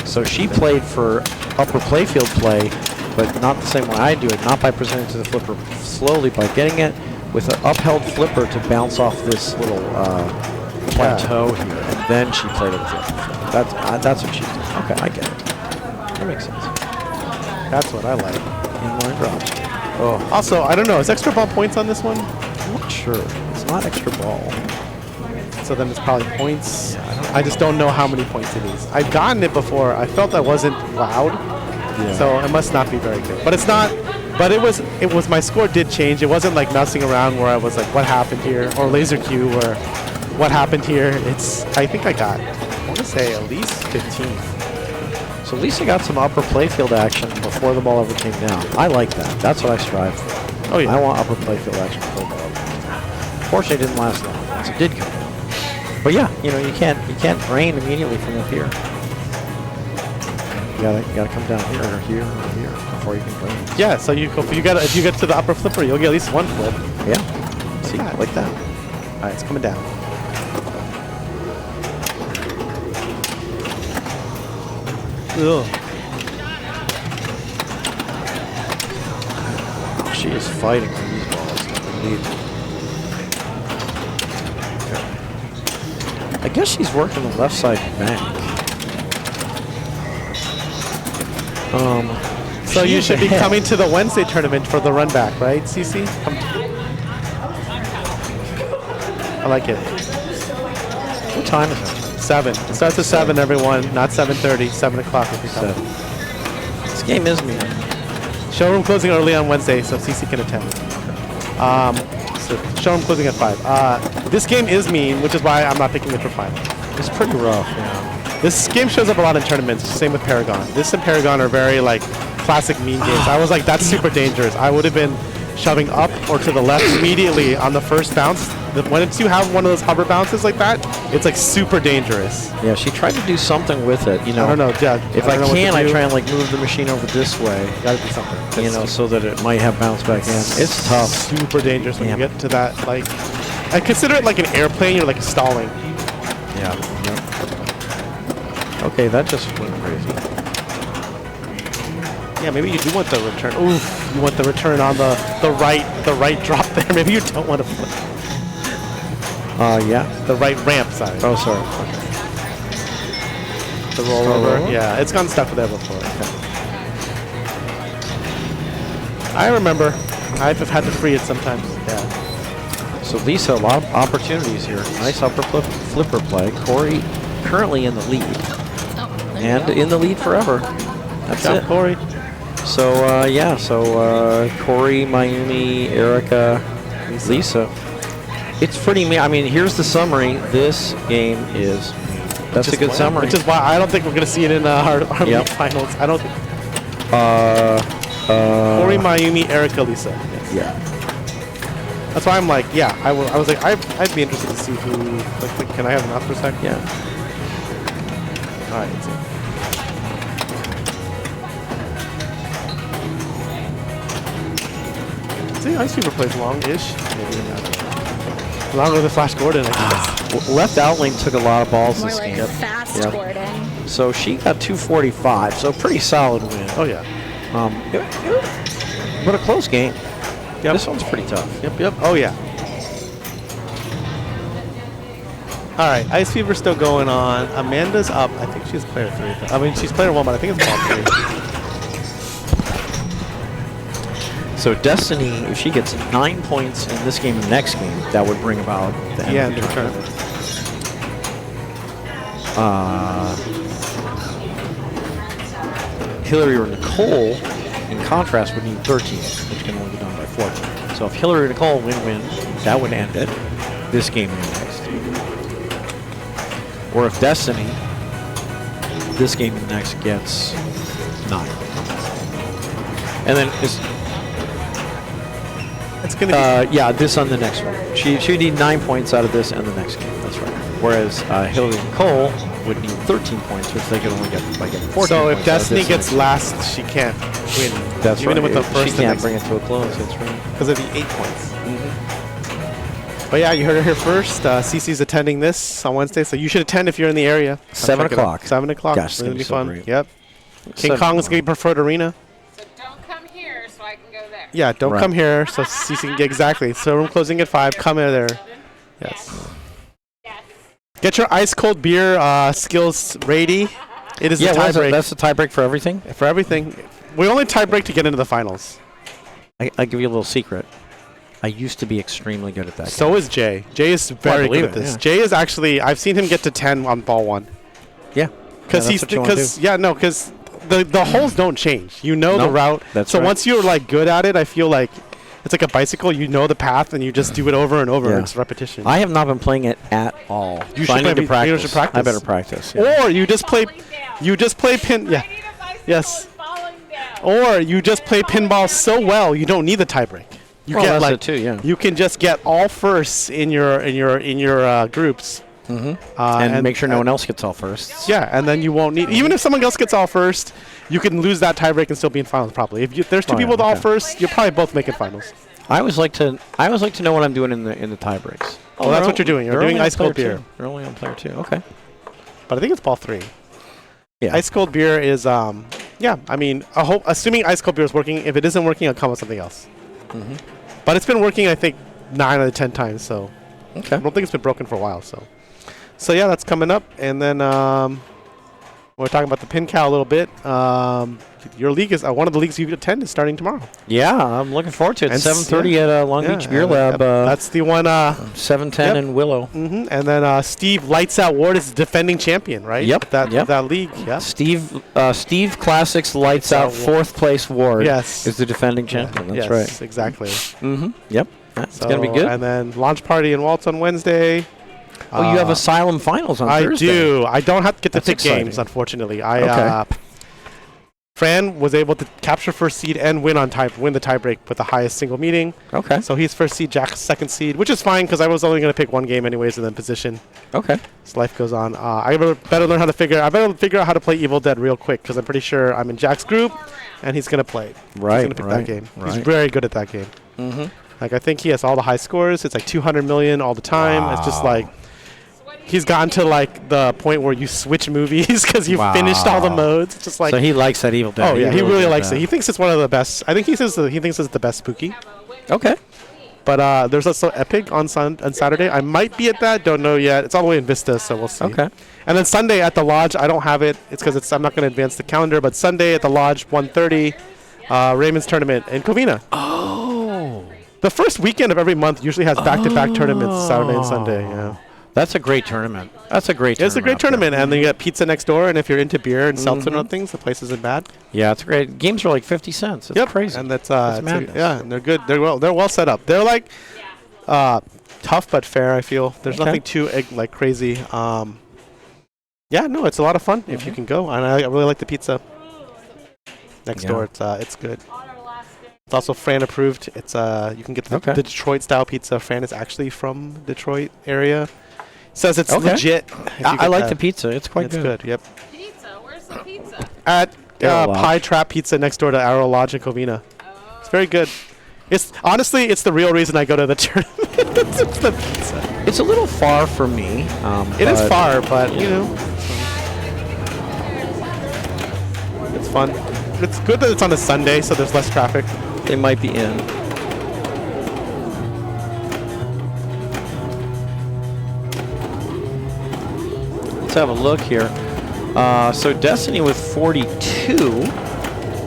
So she played for upper playfield play, but not the same way I do it. Not by presenting to the flipper slowly, by getting it with an upheld flipper to bounce off this little plateau here, and then she played it with the upper flipper. That's what she's doing. Okay, I get it. That makes sense. That's what I like. Inline drops. Oh, Also, I don't know. Is extra ball points on this one? I'm not sure. It's not extra ball. So then it's probably points. I just don't know how many points it is. I've gotten it before. I felt that wasn't loud, so it must not be very good. But it's not. But it was. My score did change. It wasn't like messing around where I was like, what happened here, or laser Q, where what happened here. I think I got. I want to say at least 15. So Lisa got some upper playfield action before the ball ever came down. I like that. That's what I strive for. Oh yeah. I want upper playfield action before the ball ever comes down. Fortunately, it didn't last long once it did come down. But yeah, you know, you can't drain immediately from up here. You gotta come down here or here or here before you can drain. Yeah. So if you get to the upper flipper, you'll get at least one flip. Yeah. See, that. like that. All right, it's coming down. Ugh. Oh, she is fighting for these balls. Indeed. Okay. I guess she's working the left side bank. So you should be coming to the Wednesday tournament for the run back, right, CC? I like it. What time is it? 7. It starts at 7, everyone. Not 7:30. 7 o'clock if you're coming. This game is mean. Showroom closing early on Wednesday, so CC can attend. So showroom closing at 5. This game is mean, which is why I'm not picking it for final. It's pretty rough, yeah. This game shows up a lot in tournaments. Same with Paragon. This and Paragon are very like classic mean games. I was like, that's super dangerous. I would have been shoving up or to the left immediately on the first bounce. Once you have one of those hover bounces like that, it's like super dangerous. Yeah, she tried to do something with it, you know. I don't know, yeah. If I can, I try and like move the machine over this way. Gotta do something. You know, so that it might have bounced back in. It's tough. Super dangerous when you get to that. Like, I consider it like an airplane. You're like stalling. Yeah. Okay, that just went crazy. Yeah, maybe you do want the return. Oof, you want the return on the right drop there. Maybe you don't want to flip. Yeah. The right ramp side. Oh, sorry. The rollover. Yeah, it's gone stuck with that before. Okay. I remember. I've had to free it sometimes. Yeah. So Lisa, a lot of opportunities here. Nice upper flipper play. Corey currently in the lead. And in the lead forever. That's it. Corey. So, yeah, so Corey, Mayumi, Erica, Lisa. It's pretty mean. I mean, here's the summary. This game is mean. That's a good summary. Which is why I don't think we're going to see it in our finals. I don't think. Corey, Mayumi, Erica, Lisa. Yes. Yeah. That's why I'm like, yeah, I was like, I'd be interested to see who, like can I have an out for a sec? Yeah. All right, let's see. See, Ice Fever plays long-ish. Maybe not. Longer than Flash Gordon, I guess. Left out lane took a lot of balls More this like game. fast Gordon. So she got 245, so pretty solid win. Oh, yeah. But a close game. Yep. This one's pretty tough. Yep. Oh, yeah. All right, Ice Fever's still going on. Amanda's up. I think she's player 3. I mean, she's player 1, but I think it's ball 3. So Destiny, if she gets 9 points in this game and the next game, that would bring about the end of the tournament. Hillary or Nicole, in contrast, would need 13, which can only be done by 14. So if Hillary or Nicole win-win, that would end it. This game and next. Or if Destiny, this game and next gets 9. And then it's going to be... yeah, this on the next one. She would need 9 points out of this and the next game. That's right. Whereas Hillary and Cole would need 13 points, which they could only get by getting 14 So points. if Destiny gets last, she can't win. That's even right. with the first she can't bring it to a close. That's right. Because of the 8 points. But yeah, you heard it here first. CC's attending this on Wednesday, so you should attend if you're in the area. 7 o'clock. 7 o'clock. Gosh, it's going to be fun. great. Yep. King Kong is going to be preferred arena. So don't come here so I can go there. Yeah, don't come here, so CC can get exactly. So room closing at 5. Come in there. Yes. Yes. Get your ice cold beer skills ready. It is the tie break. That's the tie break for everything? For everything. We only tie break to get into the finals. I'll give you a little secret. I used to be extremely good at that. So is Jay. Jay is very good at this. Yeah. Jay is actually, I've seen him get to 10 on ball 1. Yeah. Because the holes don't change. You know the route. That's so right. once you're like good at it, I feel like it's like a bicycle. You know the path and you just do it over and over. Yeah. It's repetition. I have not been playing it at all. You so should I need to practice. You should practice. I better practice. Yeah. Or you just play pin. Yeah. Yes. Or you just play pinball so well you don't need the tiebreak. You Well, that's it too, yeah. You can just get all firsts in your groups. And make sure no one else gets all firsts. Yeah, and then you won't need. Even if someone else gets all first, you can lose that tiebreak and still be in finals. Probably, if there's two people with all first, you're probably both making finals. I always like to know what I'm doing in the tie breaks. Well, that's what you're doing. You're doing ice cold beer. They're only on player 2. Okay. But I think it's ball 3. Yeah. Ice cold beer is yeah. I mean, assuming ice cold beer is working. If it isn't working, I'll come with something else. But it's been working, I think, 9 out of 10 times. So Okay. I don't think it's been broken for a while. So yeah, that's coming up. And then we're talking about the pin cow a little bit. your league is one of the leagues you attend is starting tomorrow. Yeah, I'm looking forward to it. And 7:30 at Long Beach Beer and, Lab. that's the one. 7:10 in Willow. And then Steve Lights Out Ward is the defending champion, right? Yep. That league. Yeah. Steve Classics Lights Out fourth place Ward. Yes. Is the defending champion. That's yes, right. Exactly. Yep. It's gonna be good. And then launch party in Waltz on Wednesday. Oh, you have Asylum Finals on Thursday. I do. I don't have to get to pick exciting. games, unfortunately. Okay. Fran was able to capture first seed and win the tiebreak with the highest single meeting. Okay. So he's first seed, Jack's second seed, which is fine because I was only going to pick one game anyways and then position. Okay. As life goes on. I better learn how to figure out how to play Evil Dead real quick because I'm pretty sure I'm in Jack's group and he's going to play. Right. He's going to pick that game. Right. He's very good at that game. Mm-hmm. Like I think he has all the high scores. It's like 200 million all the time. Wow. It's just like he's gotten to like the point where you switch movies because you've finished all the modes. It's just like so he likes that Evil Dead. oh yeah, he really likes that. it. He thinks it's one of the best. I think he thinks it's the best spooky. Okay. But there's also Epic on Saturday. I might be at that. Don't know yet. It's all the way in Vista, so we'll see. Okay. And then Sunday at the Lodge. I don't have it. It's because I'm not going to advance the calendar. But Sunday at the Lodge, 1:30, Raymond's tournament in Covina. Oh. The first weekend of every month usually has back-to-back tournaments, Saturday and Sunday. Yeah. That's a great tournament. It's a great tournament, and then you got pizza next door. And if you're into beer and seltzer and other things, the place isn't bad. Yeah, it's great. Games are like 50 cents. It's crazy. And that's madness. yeah, and they're good. They're well set up. They're like tough but fair. I feel there's nothing too like crazy. Yeah, no, it's a lot of fun if you can go, and I really like the pizza next door. It's good. It's also Fran approved. It's you can get the Detroit style pizza. Fran is actually from Detroit area. Says it's legit. I like the pizza. It's quite good. It's good. Yep. Pizza? Where's the pizza? At Pie Trap Pizza next door to Arrow Lodge in Covina. It's very good. It's honestly, it's the real reason I go to the tournament. It's the pizza. It's a little far for me. It is far, but you know, it's fun. It's good that it's on a Sunday, so there's less traffic. They might be in. Let's have a look here. So Destiny with 42.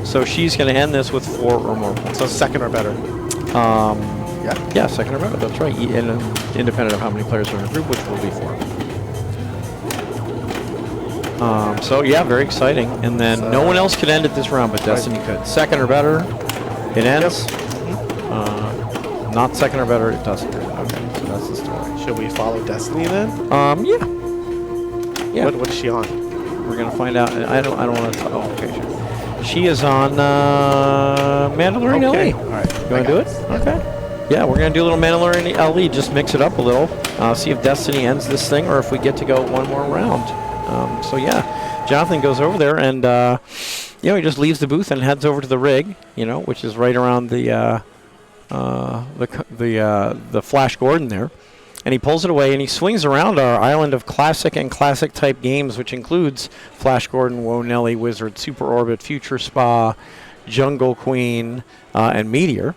So she's going to end this with 4 or more points. So second or better. Yeah, second or better. That's right. Independent of how many players are in the group, which will be 4. So yeah, very exciting. And then no one else could end it this round, but Destiny could. Second or better, it ends. Not second or better, it doesn't. Okay, so that's the story. Should we follow Destiny then? Yeah. Yeah. What is she on? We're gonna find out. I don't want to. Oh, okay, sure. She is on Mandalorian Okay. LE. All right. You want to do it? Okay. Yeah, we're gonna do a little Mandalorian LE. Just mix it up a little. See if Destiny ends this thing, or if we get to go one more round. So yeah, Jonathan goes over there, and he just leaves the booth and heads over to the rig. Which is right around the Flash Gordon there. And he pulls it away, and he swings around our island of classic and classic-type games, which includes Flash Gordon, Woe Nelly, Wizard, Super Orbit, Future Spa, Jungle Queen, and Meteor.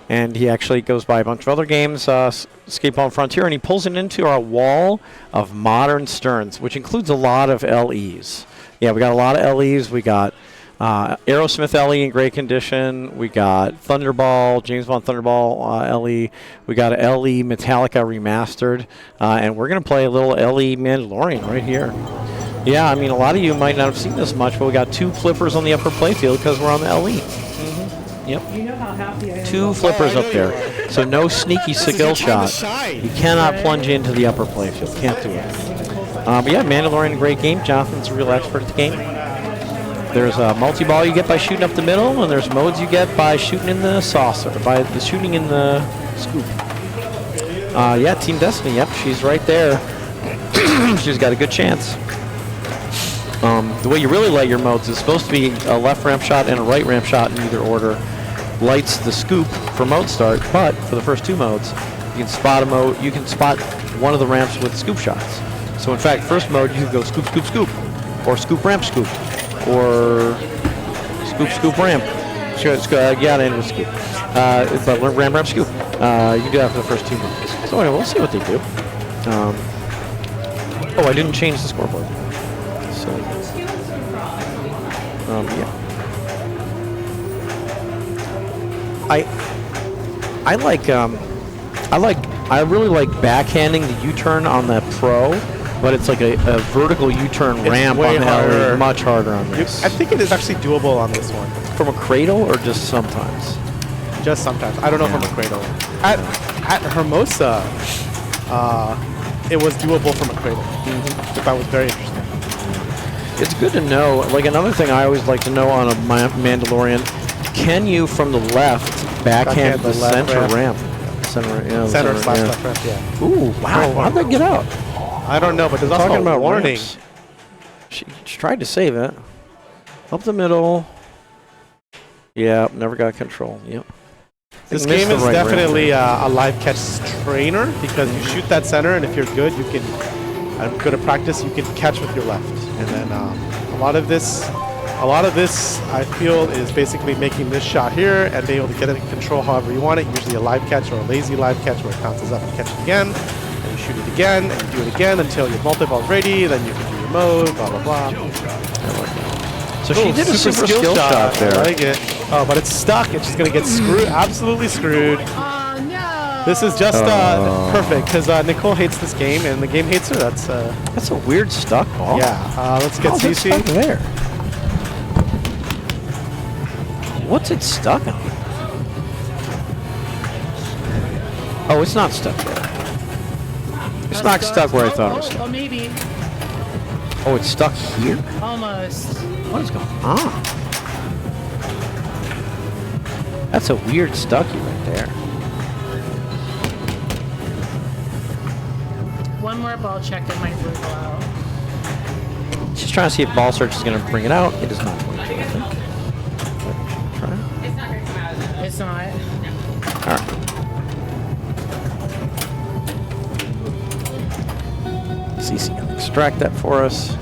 And he actually goes by a bunch of other games, Escape on Frontier, and he pulls it into our wall of modern Sterns, which includes a lot of LEs. Yeah, we got a lot of LEs. We got Aerosmith LE in great condition. We got Thunderball, James Bond Thunderball LE. We got a LE Metallica remastered. And we're going to play a little LE Mandalorian right here. Yeah, I mean, a lot of you might not have seen this much, but we got 2 flippers on the upper playfield because we're on the LE. Yep. 2 flippers up there. So no sneaky skill shot. You cannot plunge into the upper playfield. Can't do it. But yeah, Mandalorian, great game. Jonathan's a real expert at the game. There's a multi-ball you get by shooting up the middle, and there's modes you get by shooting in the saucer, by the shooting in the scoop. Yeah, Team Destiny, yep, she's right there. She's got a good chance. The way you really light your modes is supposed to be a left ramp shot and a right ramp shot in either order. Lights the scoop for mode start, but for the first 2 modes, you can spot a mode. You can spot one of the ramps with scoop shots. So in fact, first mode you can go scoop, scoop, scoop, or scoop, ramp, scoop, or scoop, scoop, ramp. Yeah, and with scoop. But ramp, ramp, scoop. You can do that for the first 2 modes. So anyway, we'll see what they do. I didn't change the scoreboard. So, yeah. I really like backhanding the U-turn on the Pro, but it's like a vertical U-turn ramp way on the harder. LE, much harder on this. I think it is actually doable on this one. From a cradle or just sometimes? Just sometimes. I don't know from a cradle. At Hermosa, it was doable from a cradle. That was very interesting. It's good to know. Like another thing I always like to know on a Mandalorian, can you from the left backhand the center ramp? Center / left ramp, yeah. Ooh, wow. How'd that get out? I don't know, but there's also a warning. Ramps. She tried to save it. Up the middle. Yeah, never got control. Yep. This game is definitely a live catch trainer because you shoot that center, and if you're good, you can. I'm good at practice. You can catch with your left, and then a lot of this I feel is basically making this shot here and being able to get it in control however you want it. Usually a live catch or a lazy live catch where it bounces up and catch it again, and you shoot it again, and you do it again until your multi-ball's ready. Then you can do your mode, blah blah blah. So she did a super skill shot there. I like it. Oh, but it's stuck. It's just gonna get screwed, absolutely screwed. Oh no! This is just perfect because Nicole hates this game and the game hates her. That's a weird stuck ball. Yeah. Let's get CC there. What's it stuck on? Oh, it's not stuck there. It's not stuck where I thought it was stuck. Oh, maybe. Oh, it's stuck here? Almost. What is going on? That's a weird stucky right there. One more ball check and might move out. She's trying to see if ball search is going to bring it out. It is not going to, I think. Try. It's not going to come out of that. It's not. All right. CC going to extract that for us.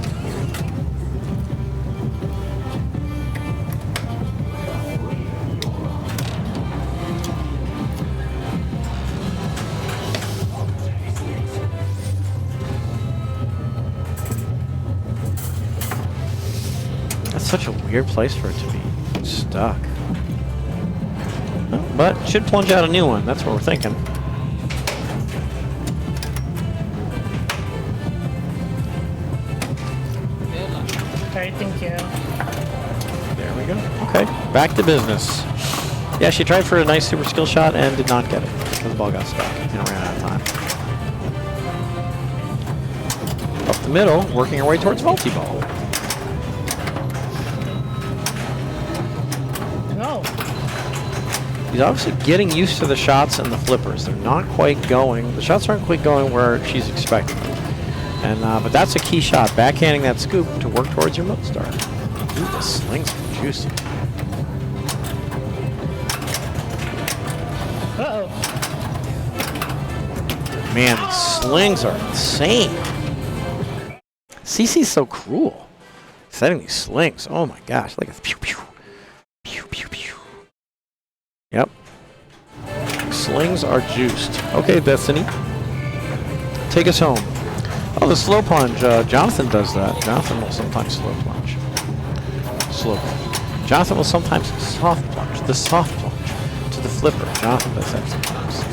Such a weird place for it to be stuck. Oh, but should plunge out a new one. That's what we're thinking. Alright, thank you. There we go. Okay, back to business. Yeah, she tried for a nice super skill shot and did not get it because the ball got stuck and ran out of time. Up the middle, working her way towards multi-ball. He's obviously getting used to the shots and the flippers. They're not quite going. The shots aren't quite going where she's expecting them. And but that's a key shot. Backhanding that scoop to work towards your mode start. Ooh, the slings are juicy. Uh-oh. Man, these slings are insane. CC's so cruel. Setting these slings. Oh my gosh. Like a pew pew. Pew pew pew. Yep. Slings are juiced. Okay, Destiny. Take us home. Oh, the slow plunge. Jonathan does that. Jonathan will sometimes slow plunge. Slow plunge. Jonathan will sometimes soft plunge. The soft plunge to the flipper. Jonathan does that sometimes.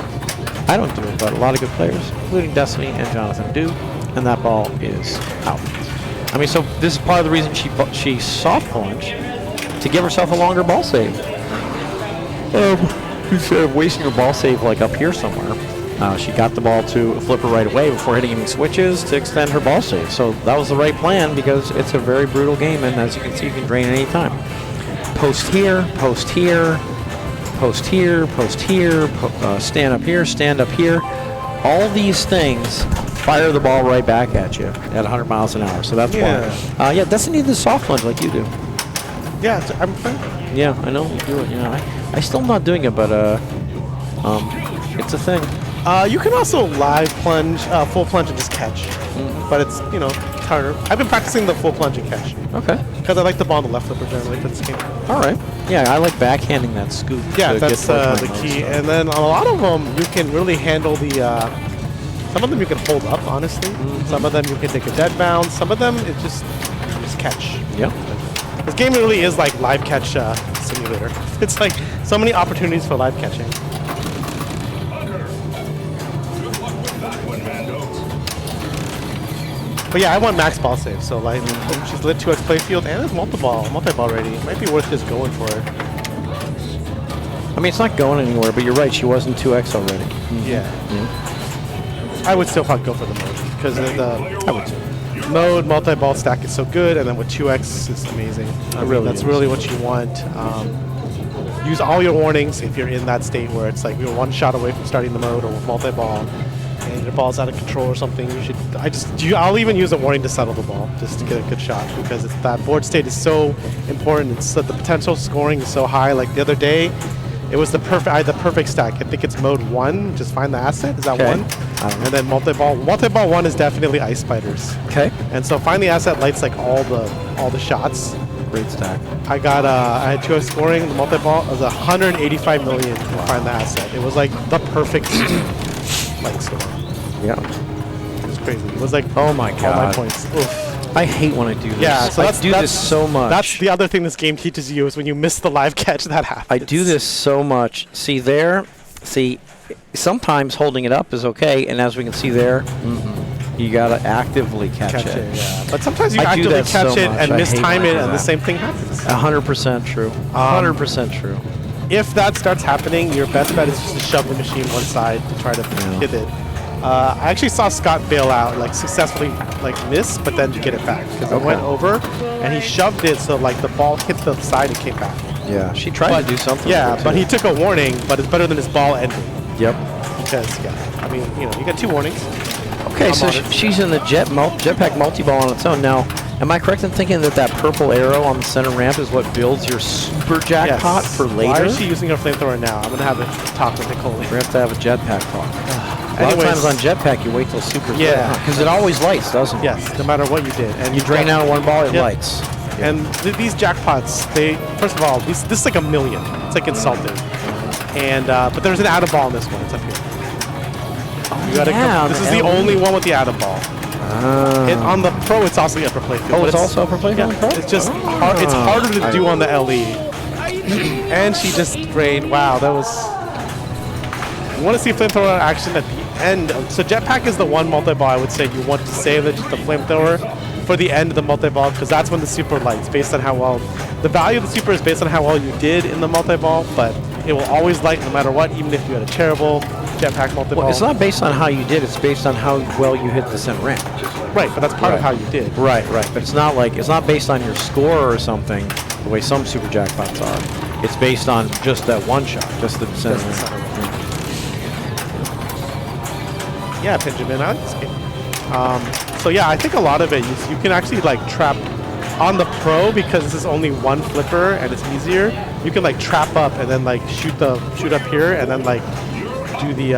I don't do it, but a lot of good players, including Destiny and Jonathan, do. And that ball is out. I mean, so this is part of the reason she soft plunged to give herself a longer ball save. Instead of wasting her ball save like up here somewhere, she got the ball to a flipper right away before hitting any switches to extend her ball save. So that was the right plan because it's a very brutal game, and as you can see, you can drain at any time. Post here, post here, post here, post here, stand up here, stand up here. All these things fire the ball right back at you at 100 miles an hour. So that's why. Yeah, doesn't need the soft plunge like you do. Yeah, I'm fine. Yeah, I know you do it. Yeah, I still not doing it, but it's a thing. You can also live plunge, full plunge and just catch. But it's, you know, harder. I've been practicing the full plunge and catch. Okay. Because I like the ball on the left flipper generally for this game. All right. Yeah, I like backhanding that scoop. Yeah, that's the key. And then a lot of them, you can really handle the... some of them you can hold up, honestly. Some of them you can take a dead bounce. Some of them, it's just catch. Yeah. This game really is like live catch simulator. It's like so many opportunities for live catching. But yeah, I want max ball save, so like she's lit 2x playfield and it's multi-ball already. It might be worth just going for it. I mean, it's not going anywhere, but you're right. She wasn't 2x already. Yeah. I would still probably go for the mode because I would too. Mode multi-ball stack is so good, and then with 2x it's amazing. That's really what you want. Use all your warnings if you're in that state where it's like you're one shot away from starting the mode or multi-ball, and your ball's out of control or something. You should. I'll even use a warning to settle the ball just to get a good shot because that board state is so important. It's the potential scoring is so high. Like the other day, it was I had the perfect stack. I think it's mode 1. Just find the asset. Is that 1? And then multi-ball. Multi-ball 1 is definitely ice spiders. Okay. And so find the asset lights like all the shots. Great stack. I had 2x scoring. The multi-ball was 185 million to find the asset. It was like the perfect light storm. Yeah. It was crazy. It was like oh my all god. my points. Oof. I hate when I do this. Yeah, so I do this so much. That's the other thing this game teaches you is when you miss the live catch that happens. I do this so much. See, sometimes holding it up is okay, and as we can see there, you gotta actively catch it. Yeah. But sometimes you I do actively that catch so it much. and I hate mistime when I it, do and the that. same thing happens. 100% true. 100% true. If that starts happening, your best bet is just to shove the machine one side to try to hit it. I actually saw Scott bail out, like successfully, like miss, but then get it back because it went over, and he shoved it so like the ball hit the side and came back. Yeah, she tried to do something. Yeah, with it but too. he took a warning, but it's better than his ball ending. Yep. Because I mean, you get 2 warnings. Okay, so she's in the jetpack multi-ball on its own. Now, am I correct in thinking that purple arrow on the center ramp is what builds your super jackpot for later? Why is she using her flamethrower now? I'm gonna have a talk with Nicole. We have to have a jetpack talk. A lot of times on jetpack, you wait till super's Yeah. because it always lights, doesn't it? Yes, no matter what you did. And You drain out one ball, it lights. And these jackpots, first of all, this is like $1 million. It's like insulting. And but there's an atom ball in this one. It's up here. You gotta this is the only one with the atom ball. And on the Pro, it's also the upper playfield. Oh, it's also upper playfield on the Pro? It's just it's harder to do on the LE. And she just drained. Wow, that was. You want to see flamethrower action at the end. So jetpack is the one multi-ball I would say you want to save the flamethrower for the end of the multi-ball because that's when the super lights based on how well. The value of the super is based on how well you did in the multi-ball, but it will always light no matter what, even if you had a terrible jetpack multi-ball. Well, it's not based on how you did, it's based on how well you hit the center ramp. Right, but that's part of how you did. Right. But it's not based on your score or something, the way some super jackpots are. It's based on just that one shot, just the center ramp. Yeah, Benjamin, I like this game. So yeah, I think a lot of it, you can actually like trap on the Pro because this is only one flipper and it's easier. You can like trap up and then like shoot up here and then like do the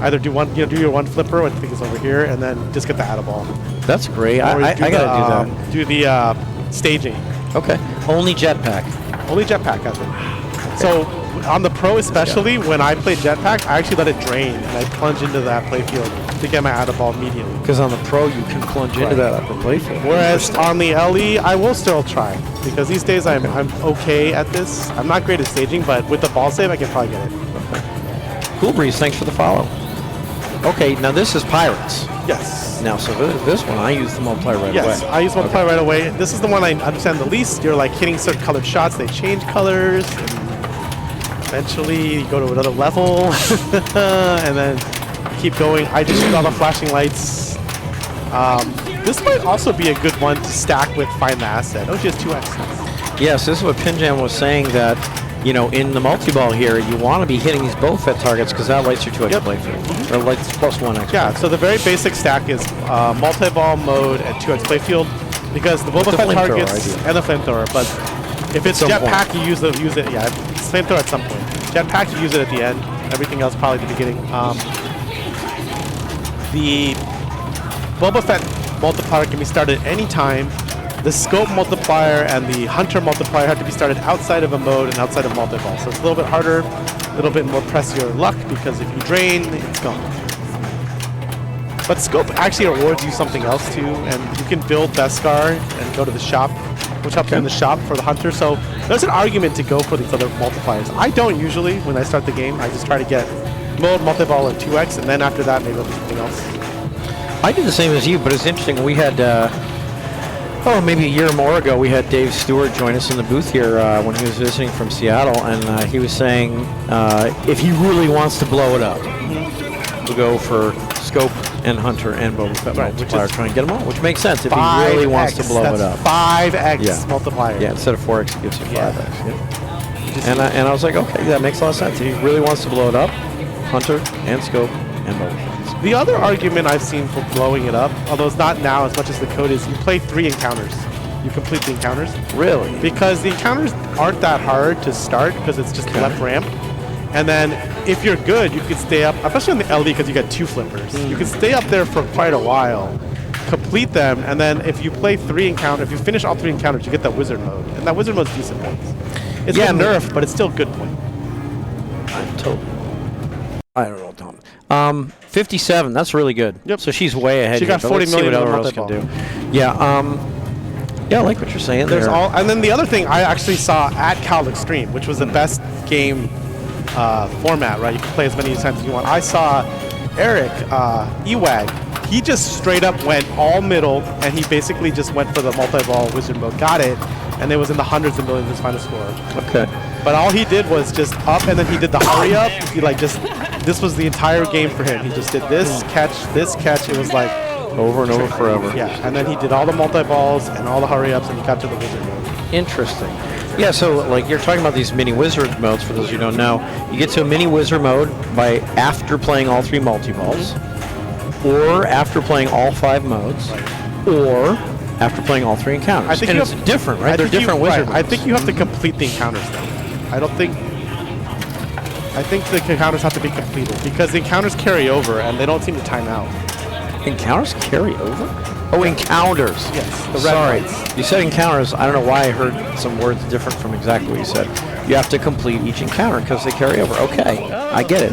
either do your one flipper, which I think is over here, and then just get the add ball. That's great. I gotta do the staging. Okay. Only jetpack. Only jetpack has it. So on the Pro especially, when I play jetpack, I actually let it drain and I plunge into that playfield to get my add ball immediately. Because on the Pro, you can plunge into that upper playfield. Whereas on the LE, I will still try because these days I'm okay at this. I'm not great at staging, but with the ball save, I can probably get it. Cool Breeze, thanks for the follow. Okay, now this is Pirates. Yes. Now, so this one, I use the multiply right away. Yes, I use multiply right away. This is the one I understand the least. You're like hitting certain colored shots, they change colors, and eventually you go to another level, and then keep going. I just shoot all the flashing lights. This might also be a good one to stack with Find the Asset. Oh, she has 2 X's. Yes, this is what Pinjam was saying that, in the multi-ball here, you want to be hitting these both at targets because that lights your 2x playfield. Or lights plus 1x. Yeah, so the very basic stack is multi-ball mode and 2x playfield because the Boba Fett targets and the flamethrower. But if it's jetpack, you use it. Yeah, it's flamethrower at some point. Jetpack, you use it at the end. Everything else probably at the beginning. The Boba Fett multiplier can be started at any time. The scope multiplier and the hunter multiplier have to be started outside of a mode and outside of multi-ball. So it's a little bit harder, a little bit more press your luck because if you drain, it's gone. But scope actually rewards you something else too, and you can build Beskar and go to the shop which helps you in the shop for the hunter. So there's an argument to go for these other multipliers. I don't usually when I start the game. I just try to get mode, multi-ball, and 2x, and then after that maybe I'll do something else. I did the same as you, but it's interesting. We had, maybe a year or more ago, we had Dave Stewart join us in the booth here when he was visiting from Seattle, and he was saying if he really wants to blow it up, we'll go for Scope and Hunter and Boba Fett multiplier, try and get them all, which makes sense if he really wants to blow it up. 5x multiplier. Yeah, instead of 4x, it gives you 5x. Yeah. And I was like, okay, that makes a lot of sense. If he really wants to blow it up, Hunter and Scope and Boba Fett. The other argument I've seen for blowing it up, although it's not now as much as the code is, you play 3 encounters. You complete the encounters. Really? Because the encounters aren't that hard to start because it's just the left ramp. And then if you're good, you can stay up, especially on the LD because you got 2 flippers. You can stay up there for quite a while, complete them, and then if you play 3 encounters, if you finish all 3 encounters, you get that wizard mode. And that wizard mode's decent points. It's been nerfed, but it's still good point. I'm totally. I don't know, Tom. 57. That's really good. Yep. So she's way ahead. She got 40 million. See what else can do. Yeah. Yeah, I like what you're saying. There's and then the other thing I actually saw at Cal Extreme, which was the best game format, right? You can play as many times as you want. I saw Eric Ewag. He just straight up went all middle, and he basically just went for the multi-ball wizard mode. Got it, and it was in the hundreds of millions his final score. Okay. But all he did was just up, and then he did the hurry up. He this was the entire game for him. He just did this catch, this catch. It was like over and over forever. Yeah, and then he did all the multi-balls and all the hurry ups, and he got to the wizard mode. Interesting. Yeah, so like you're talking about these mini wizard modes. For those who don't know, you get to a mini wizard mode by after playing all 3 multi-balls, or after playing all 5 modes, or after playing all 3 encounters. I think and it's different, right? They're different wizard modes. I think you have to complete the encounters though. I think the encounters have to be completed because the encounters carry over and they don't seem to time out. Encounters carry over? Oh, encounters. Yes. The red Sorry. lights. You said encounters. I don't know why I heard some words different from exactly what you said. You have to complete each encounter because they carry over. Okay. I get it.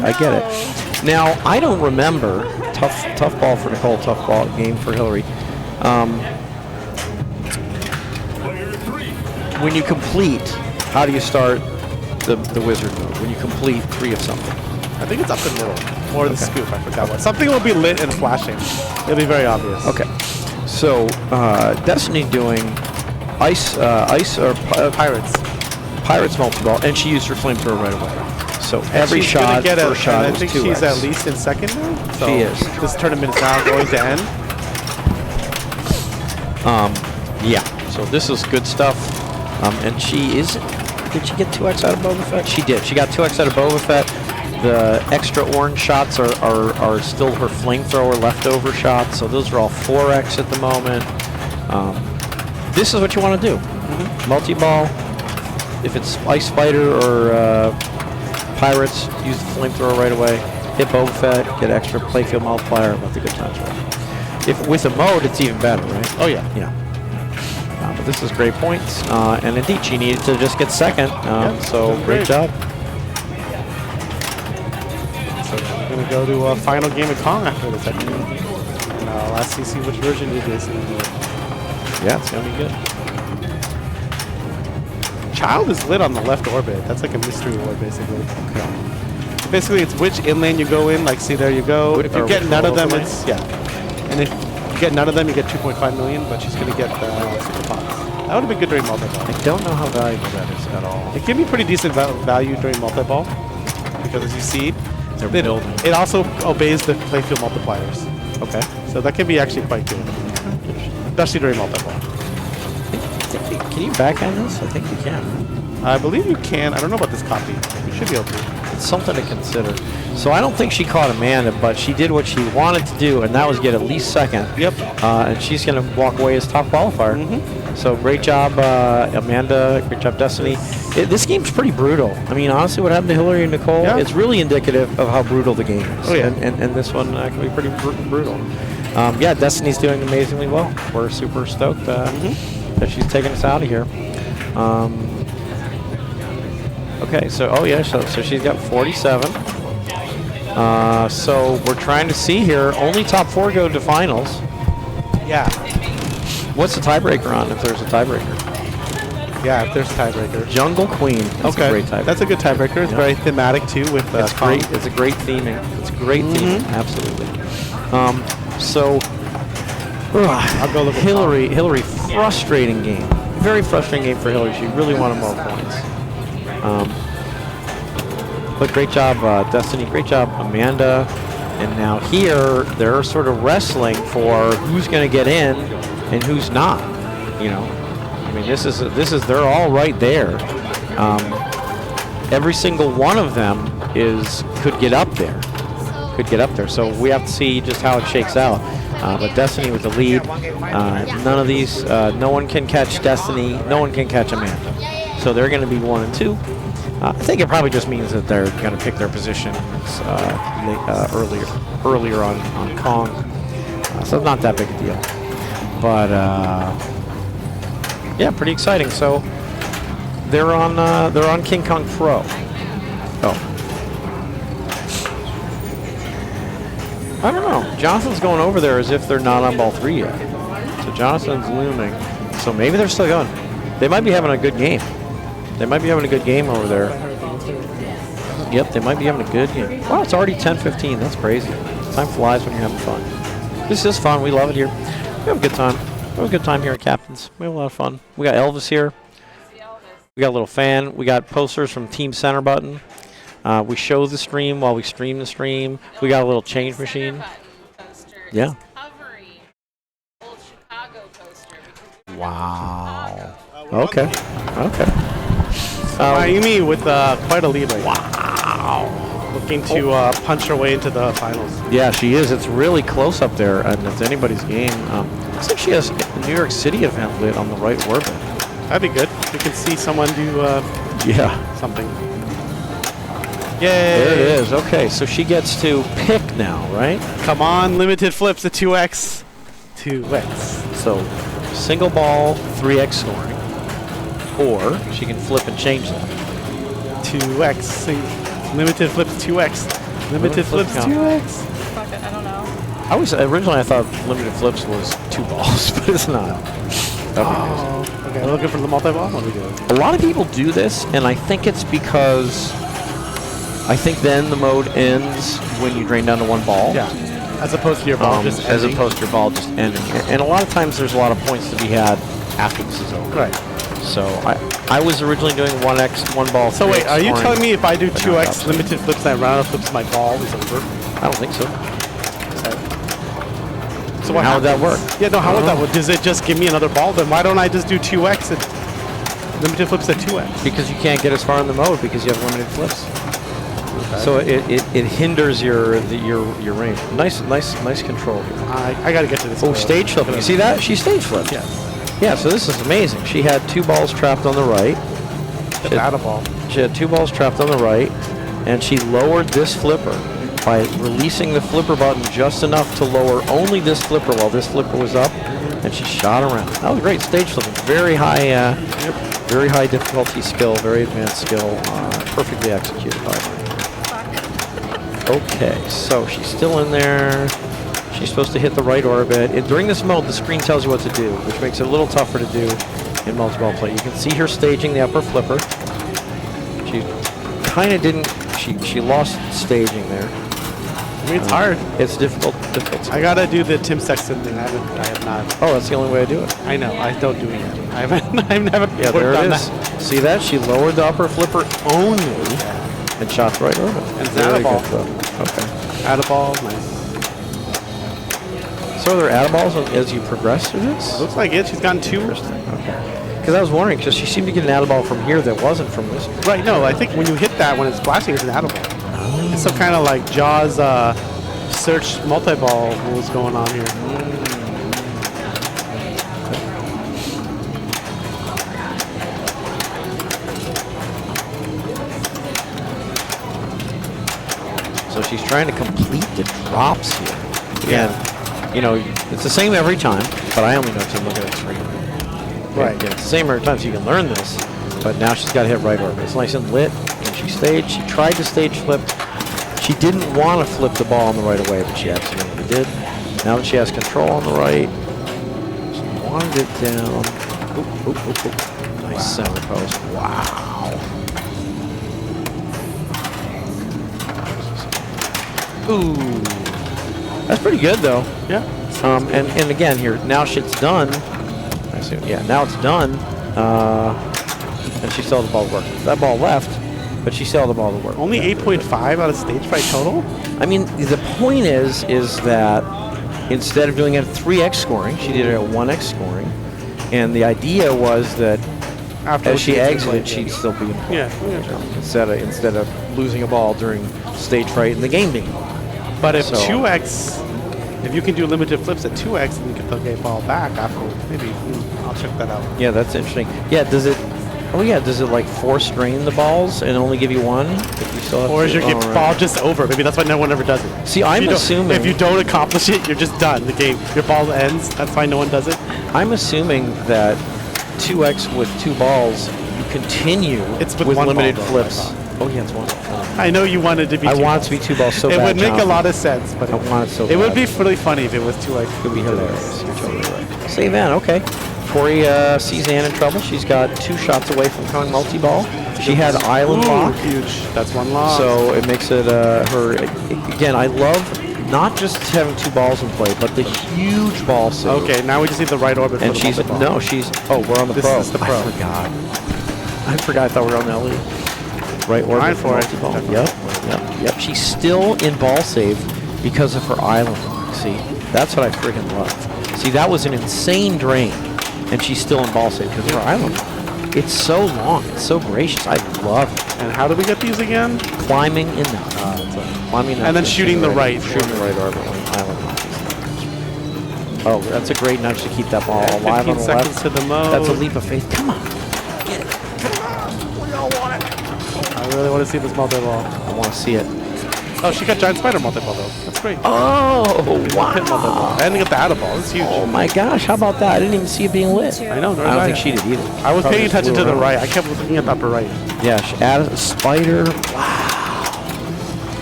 Now, I don't remember. Tough ball for Nicole. Tough ball game for Hillary. When you complete, how do you start the wizard mode? When you complete 3 of something? I think it's up the middle. Or the scoop, I forgot what. Something will be lit and flashing. It'll be very obvious. Okay. So, Destiny doing ice or Pirates. Pirates multi-ball, and she used her flamethrower right away. So every She's gonna shot, get first shot I was think 2x. she's at least in second now. So She is. This tournament is now going to end. Yeah. So this is good stuff. And she is. Did she get 2x out of Boba Fett? She did. She got 2x out of Boba Fett. The extra orange shots are still her flamethrower leftover shots. So those are all 4x at the moment. This is what you want to do. Multi-ball. If it's Ice Spider or Pirates, use the flamethrower right away. Hit Boba Fett, get extra playfield multiplier, let the good times roll. If with a mode, it's even better, right? Oh yeah. Yeah. But this is great points, and indeed she needed to just get second. So great job. So we're gonna go to a final game of Kong after this. And let's see which version it is. Yeah, it's gonna be good. Child is lit on the left orbit. That's like a mystery orb, basically. Okay. Basically, it's which inlane you go in. Like, see, there you go. If you get none of them, it's And if you get none of them, you get 2.5 million. But she's gonna get the super pops. That would have been good during multi-ball. I don't know how valuable that is at all. It can be pretty decent value during multi-ball because, as you see, it also obeys the playfield multipliers. Okay. So that can be actually quite good, especially during multi-ball. Can you backhand this? I think you can. I believe you can. I don't know about this copy. You should be able to. It's something to consider. So I don't think she caught Amanda, but she did what she wanted to do, and that was get at least second. Yep. And she's going to walk away as top qualifier. So great job, Amanda. Great job, Destiny. This game's pretty brutal. I mean, honestly, what happened to Hillary and Nicole, it's really indicative of how brutal the game is. Oh, yeah. And this one can be pretty brutal. Yeah, Destiny's doing amazingly well. We're super stoked that she's taking us out of here. Okay, so, so she's got 47. So we're trying to see here. Only top 4 go to finals. Yeah. What's the tiebreaker on if there's a tiebreaker? Yeah, if there's tiebreakers. Jungle Queen. That's a great tiebreaker. That's a good tiebreaker. It's very thematic too. With It's great. It's a great theming. It's great theming. Absolutely. So I'll go look at Hillary. Hillary, frustrating game. Very frustrating game for Hillary. She really wanted more points. But great job, Destiny. Great job, Amanda. And now here they're sort of wrestling for who's going to get in and who's not. You know, I mean, this is they're all right there. Every single one of them could get up there. So we have to see just how it shakes out. But Destiny with the lead. None of these, no one can catch Destiny. No one can catch Amanda. So they're going to be 1 and 2. I think it probably just means that they're going to pick their positions earlier on Kong. So it's not that big a deal. But yeah, pretty exciting. So they're on King Kong Pro. Oh. I don't know. Jonathan's going over there as if they're not on ball 3 yet. So Jonathan's looming. So maybe they're still going. They might be having a good game. They might be having a good game over there. Yep, they might be having a good game. Wow, it's already 10:15. That's crazy. Time flies when you're having fun. This is fun. We love it here. We have a good time. We have a good time here at Captain's. We have a lot of fun. We got Elvis here. We got a little fan. We got posters from Team Center Button. We show the stream while we stream the stream. We got a little change machine. Yeah. Wow. Okay. Okay. Miami with quite a lead right now. Wow. Looking to punch her way into the finals. Yeah, she is. It's really close up there, and it's anybody's game. Looks like she has a New York City event lit on the right orbit. That'd be good. We can see someone do something. Yay! There it is. Okay, so she gets to pick now, right? Come on, limited flips to 2x. 2x. So single ball, 3x scoring. Or she can flip and change that. 2x. Limited flips 2x. Limited flips 2x. Fuck it, I don't know. Originally I thought limited flips was 2 balls, but it's not. Okay, we're looking for the multi-ball. What are we doing? A lot of people do this, and I think it's because I think then the mode ends when you drain down to 1 ball. Yeah. As opposed to your ball just ending. As opposed to your ball just ending. And a lot of times there's a lot of points to be had after this is over. Right. So I was originally doing 1x, 1 ball. So wait, are you scoring, telling me if I do but 2x limited flips and I round up flips, my ball is over? I don't think so. So what How would that work? Yeah, no, how would that work? Does it just give me another ball? Then why don't I just do 2x and limited flips at 2x? Because you can't get as far in the mode because you have limited flips. Okay. So it hinders your range. Nice control here. I got to get to this. Oh, stage flipping. You see that? She stage flipped. Yeah. Yeah, so this is amazing. She had 2 balls trapped on the right. She had a ball. She had 2 balls trapped on the right, and she lowered this flipper by releasing the flipper button just enough to lower only this flipper while this flipper was up, and she shot around. That was great stage flipping. Very high difficulty skill, very advanced skill, perfectly executed by her. Okay, so she's still in there. She's supposed to hit the right orbit. During this mode, the screen tells you what to do, which makes it a little tougher to do in multi-ball play. You can see her staging the upper flipper. She kind of didn't. She lost staging there. I mean, it's hard. It's difficult. I gotta do the Tim Sexton thing. I have not. Oh, that's the only way I do it. I know. I don't do it yet. I never. Yeah, there it is. See that? She lowered the upper flipper only and shot the right orbit. And it's out of ball. Okay. Out of ball. Nice. So are there add-a-balls as you progress through this? Looks like it. She's gotten 2. Interesting. Okay. Because I was wondering, because she seemed to get an add-a-ball from here that wasn't from this one. Right. No, I think when you hit that, when it's flashing, it's an out of ball. Oh. It's some kind of like Jaws search multi-ball rules going on here. So she's trying to complete the drops here. Yeah. You know, it's the same every time, but I only know to look at the screen. Right. Yeah, it's the same every time, so you can learn this. But now she's got to hit right orbit. It's nice and lit. When she staged, she tried to stage flip. She didn't want to flip the ball on the right away, but she accidentally did. Now that she has control on the right, she wanted it down. Nice Center post. Wow. Ooh. That's pretty good, though. Yeah. And again, here, now shit's done. I assume, yeah, now it's done. And she still has the ball to work. That ball left, but she still has the ball to work. Only 8.5 out of stage fright total? I mean, the point is that instead of doing it at 3x scoring, she did it at 1x scoring. And the idea was that as she exited, she'd still be in play. Yeah. You know, instead of losing a ball during stage fright and the game being on. But if So- 2x, if you can do limited flips at 2x and you get the game ball back afterwards, maybe I'll check that out. Yeah, that's interesting. Yeah, does it like force drain the balls and only give you one? If you still have Or is your game right. ball just over? Maybe that's why no one ever does it. See, I'm assuming if you don't accomplish it, you're just done. The game, your ball ends. That's why no one does it. I'm assuming that 2x with 2 balls, you continue It's with one limited ball, though, flips. I thought. Oh yeah, it's one. I know you wanted to be. I 2 want it balls. to be 2 balls so It bad. would make a Jonathan. lot of sense, but I want it so it would bad. be really funny if it was 2x. It would be hilarious. You're totally right. Save Ann, okay. Corey sees Ann in trouble. She's got 2 shots away from Kong multi-ball. She had island lock, Huge. That's one lock. so it makes it her. Again, I love not just having 2 balls in play, but the huge ball save. Okay, now we just need the right orbit And for the she's multi-ball. oh, we're on the This pro. is the pro. I forgot. I thought we were on the LE. Right orbit Fine for it. multi-ball. Definitely. Yep. She's still in ball save because of her island lock. See, that's what I freaking love. See, that was an insane drain, and she's still in ball save because of her island lock. It's so long. It's so gracious. I love it. And how do we get these again? Climbing in the climbing And then shooting the right. Shooting the right orbit when island lock is. Oh, that's a great nudge to keep that ball alive on 15 the seconds left. to the mode. That's a leap of faith. Come on. I really want to see this multi-ball. I want to see it. Oh, she got giant spider multi-ball though. That's great. Oh, Pit multi-ball. And get the out of ball. It's huge. Oh my gosh, how about that? I didn't even see it being lit. I know. I don't think she did either. I was Probably paying just attention flew to the around. right. I kept looking at the upper right. Yeah, she added a spider. Wow.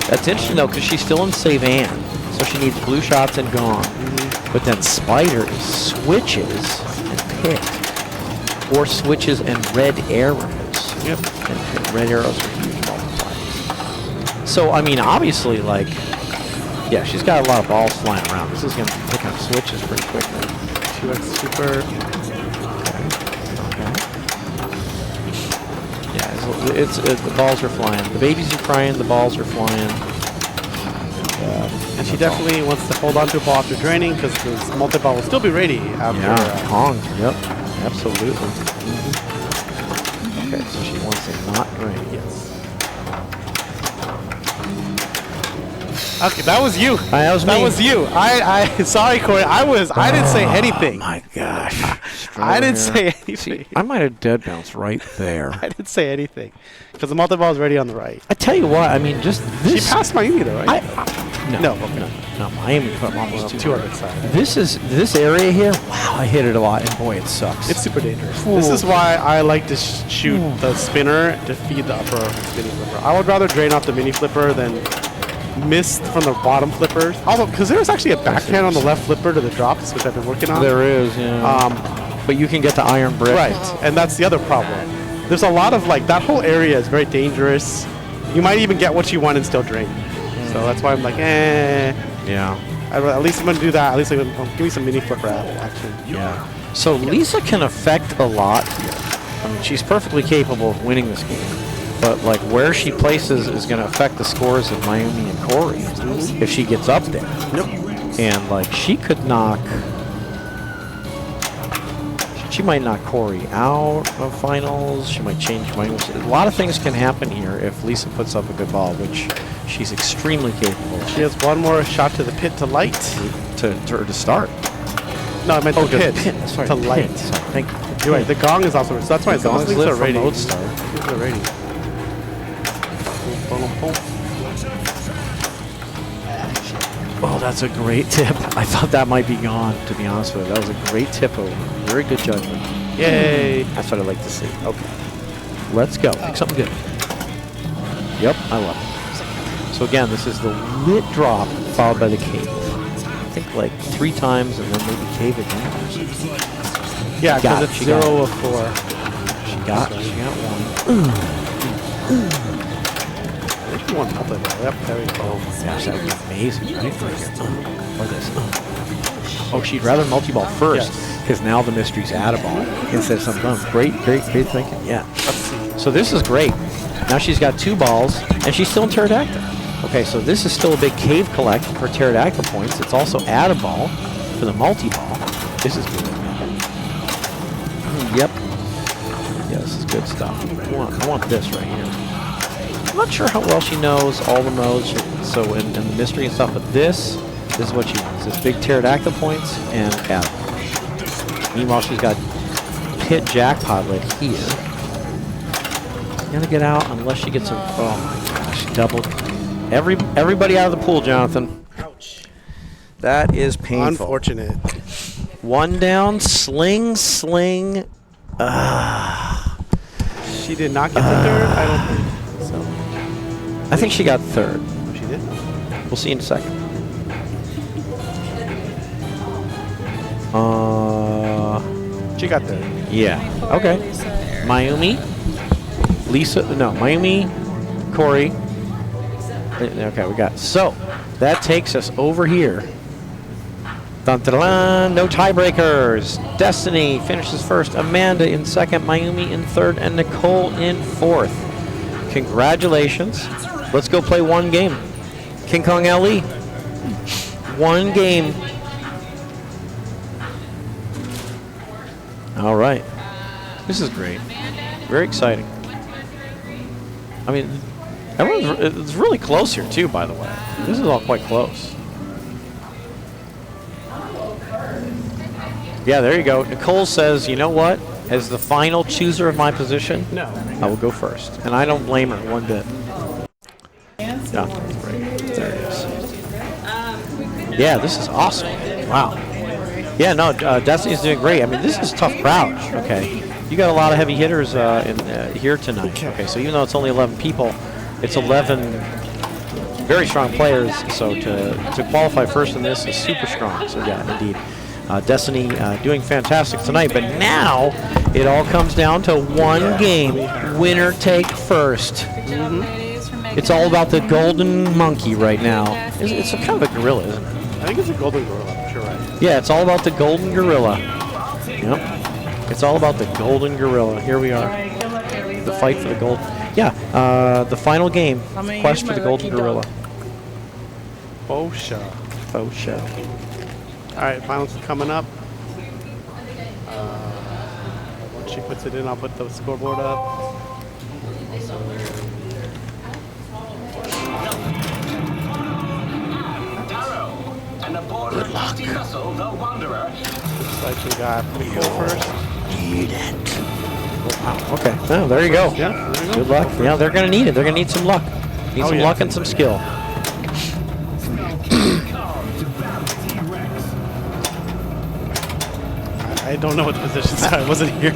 That's interesting though, because she's still in save Ann. So she needs blue shots and gone. But then spider switches and picked. Or switches and red arrows. Yep. And red arrows are huge multipliers. So, I mean, obviously, like, yeah, she's got a lot of balls flying around. This is going to be picking up switches pretty quickly. 2x super. Yeah, it's the balls are flying. The babies are crying. The balls are flying. And she definitely wants to hold on to a ball after draining because the multi-ball will still be ready after. Yeah, Kong. Yep, absolutely. Okay, so she wants it not drain. Yes. Okay, that was you. That was me. That was you. I sorry, Corey. I didn't say anything. My gosh. I didn't say anything. I might have dead bounced right there. I didn't say anything because the multi-ball is ready on the right. I tell you what, I mean, just this. She passed Miami though, right? No, okay. no, Miami put almost 200 side. This area here. Wow, I hit it a lot, and boy, it sucks. It's super dangerous. Ooh. This is why I like to shoot the spinner to feed the upper mini flipper. I would rather drain off the mini flipper than miss from the bottom flippers. Although, because there's actually a backhand on the left flipper to the drops, which I've been working on. There is, yeah. But you can get the iron brick. Right, and that's the other problem. There's a lot of like that whole area is very dangerous. You might even get what you want and still drain. So that's why I'm like, Yeah. At least I'm gonna do that. At least give me some mini flipper action. Yeah. So Lisa can affect a lot here. I mean, she's perfectly capable of winning this game. But like where she places is going to affect the scores of Miami and Corey if she gets up there. Yep. And like she could knock. She might knock Corey out of finals. She might change finals. A lot of things can happen here if Lisa puts up a good ball, which she's extremely capable of. She has one more shot to the pit to light. To start. No, I meant Oh, the pit. Sorry, to the light. pit. Sorry, thank you. You're right. The gong is also. So that's why The it's gong's lit for rating. mode start. These are rating. Boom, boom, boom. Oh, that's a great tip. I thought that might be gone, to be honest with you. That was a great tip over. Very good judgment. Yay! That's what I like to see. Okay. Let's go. Pick something good. Yep, I love it. So again, this is the lit drop followed by the cave. I think like 3 times and then maybe cave again. Yeah, Got because it. it's She got 0 it. of 4. She got one. There's one multi-ball. Yep, there we go. Oh my gosh, that would be amazing, right? Or this. Oh, she'd rather multi-ball first, because now the mystery's add a ball instead of something else. Great thinking. Yeah. So this is great. Now she's got 2 balls, and she's still in pterodactyl. Okay, so this is still a big cave collect for pterodactyl points. It's also add a ball for the multi-ball. This is good. Yep. Yeah, this is good stuff. I want this right here. I'm not sure how well she knows all the modes, so and the mystery and stuff, but this is what she wants. It's big pterodactyl points and add. Meanwhile, she's got pit jackpot right here. She's gonna get out unless she gets a. Oh my gosh! Double. Everybody out of the pool, Jonathan. Ouch. That is painful. Unfortunate. 1 down. Sling. She did not get the third. I don't think so. I think she got 3rd. Oh, she did. We'll see in a second. She got third. Yeah. Okay. Mayumi. Mayumi, Corey. Okay, we got. So, that takes us over here. Dun, dun, dun, no tiebreakers. Destiny finishes first. Amanda in second. Mayumi in third. And Nicole in 4th. Congratulations. Let's go play 1 game. King Kong LE. 1 game. All right. This is great. Very exciting. I mean, it's really close here, too, by the way. This is all quite close. Yeah, there you go. Nicole says, you know what? As the final chooser of my position, I will go first. And I don't blame her one bit. Yeah, there it is. Yeah, this is awesome. Wow. Yeah, no, Destiny's doing great. I mean, this is a tough crowd, okay? You got a lot of heavy hitters here tonight. Okay, so even though it's only 11 people, it's 11 very strong players. So to qualify first in this is super strong. So yeah, indeed. Destiny doing fantastic tonight. But now it all comes down to 1 game. Winner take first. It's all about the golden monkey right now. It's a kind of a gorilla, isn't it? I think it's a golden gorilla. I'm sure, right? Yeah, it's all about the golden gorilla. Yep. It's all about the golden gorilla. Here we are. The fight for the gold. Yeah, the final game. Quest for the golden gorilla. Faux show. Faux show. All right, finals coming up. Once she puts it in, I'll put the scoreboard up. Good luck. Looks like we got Nicole first. Need it. Wow. Okay. Oh, there you go. Yeah, there you go. Good luck. Yeah, they're going to need it. They're going to need some luck. Need some luck and some skill. I don't know what the positions are. I wasn't here.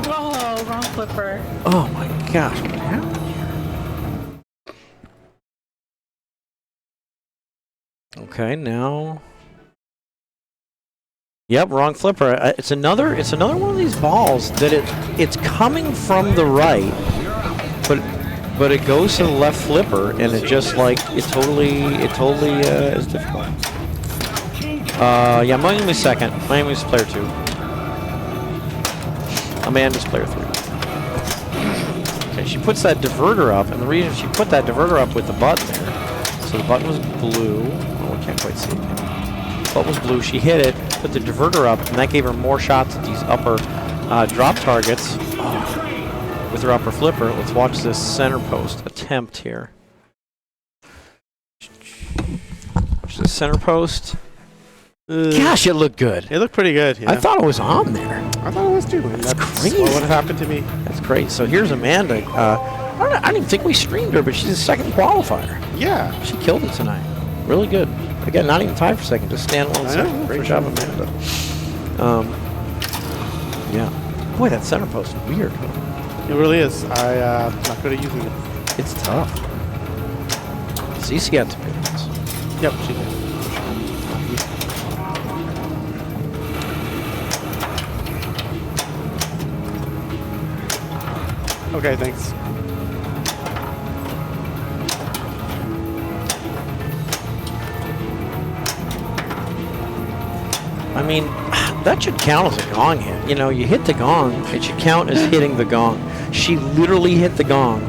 Whoa, wrong flipper. Oh my gosh. What happened? Okay, now. Yep, wrong flipper. It's another one of these balls that it's coming from the right, but it goes to the left flipper, and it just like it totally is difficult. Yeah, Miami's second. Miami's player 2. Amanda's player 3. Okay, she puts that diverter up, and the reason she put that diverter up with the button there, so the button was blue. Oh, I can't quite see it. The button was blue. She hit it, put the diverter up, and that gave her more shots at these upper drop targets with her upper flipper. Let's watch this center post attempt here. Watch this center post. Gosh, it looked good. It looked pretty good. Yeah. I thought it was on there. I thought it was too. That's crazy. What would have happened to me? That's great. So here's Amanda. I didn't even think we streamed her, but she's a second qualifier. Yeah. She killed it tonight. Really good. Again, not even tied for second, just standalone second. Great job, Amanda. Yeah. Boy, that center post is weird. It really is. I'm not good at using it. It's tough. CC had to pick this. Yep, she did. Okay, thanks. I mean, that should count as a gong hit. You know, you hit the gong, it should count as hitting the gong. She literally hit the gong,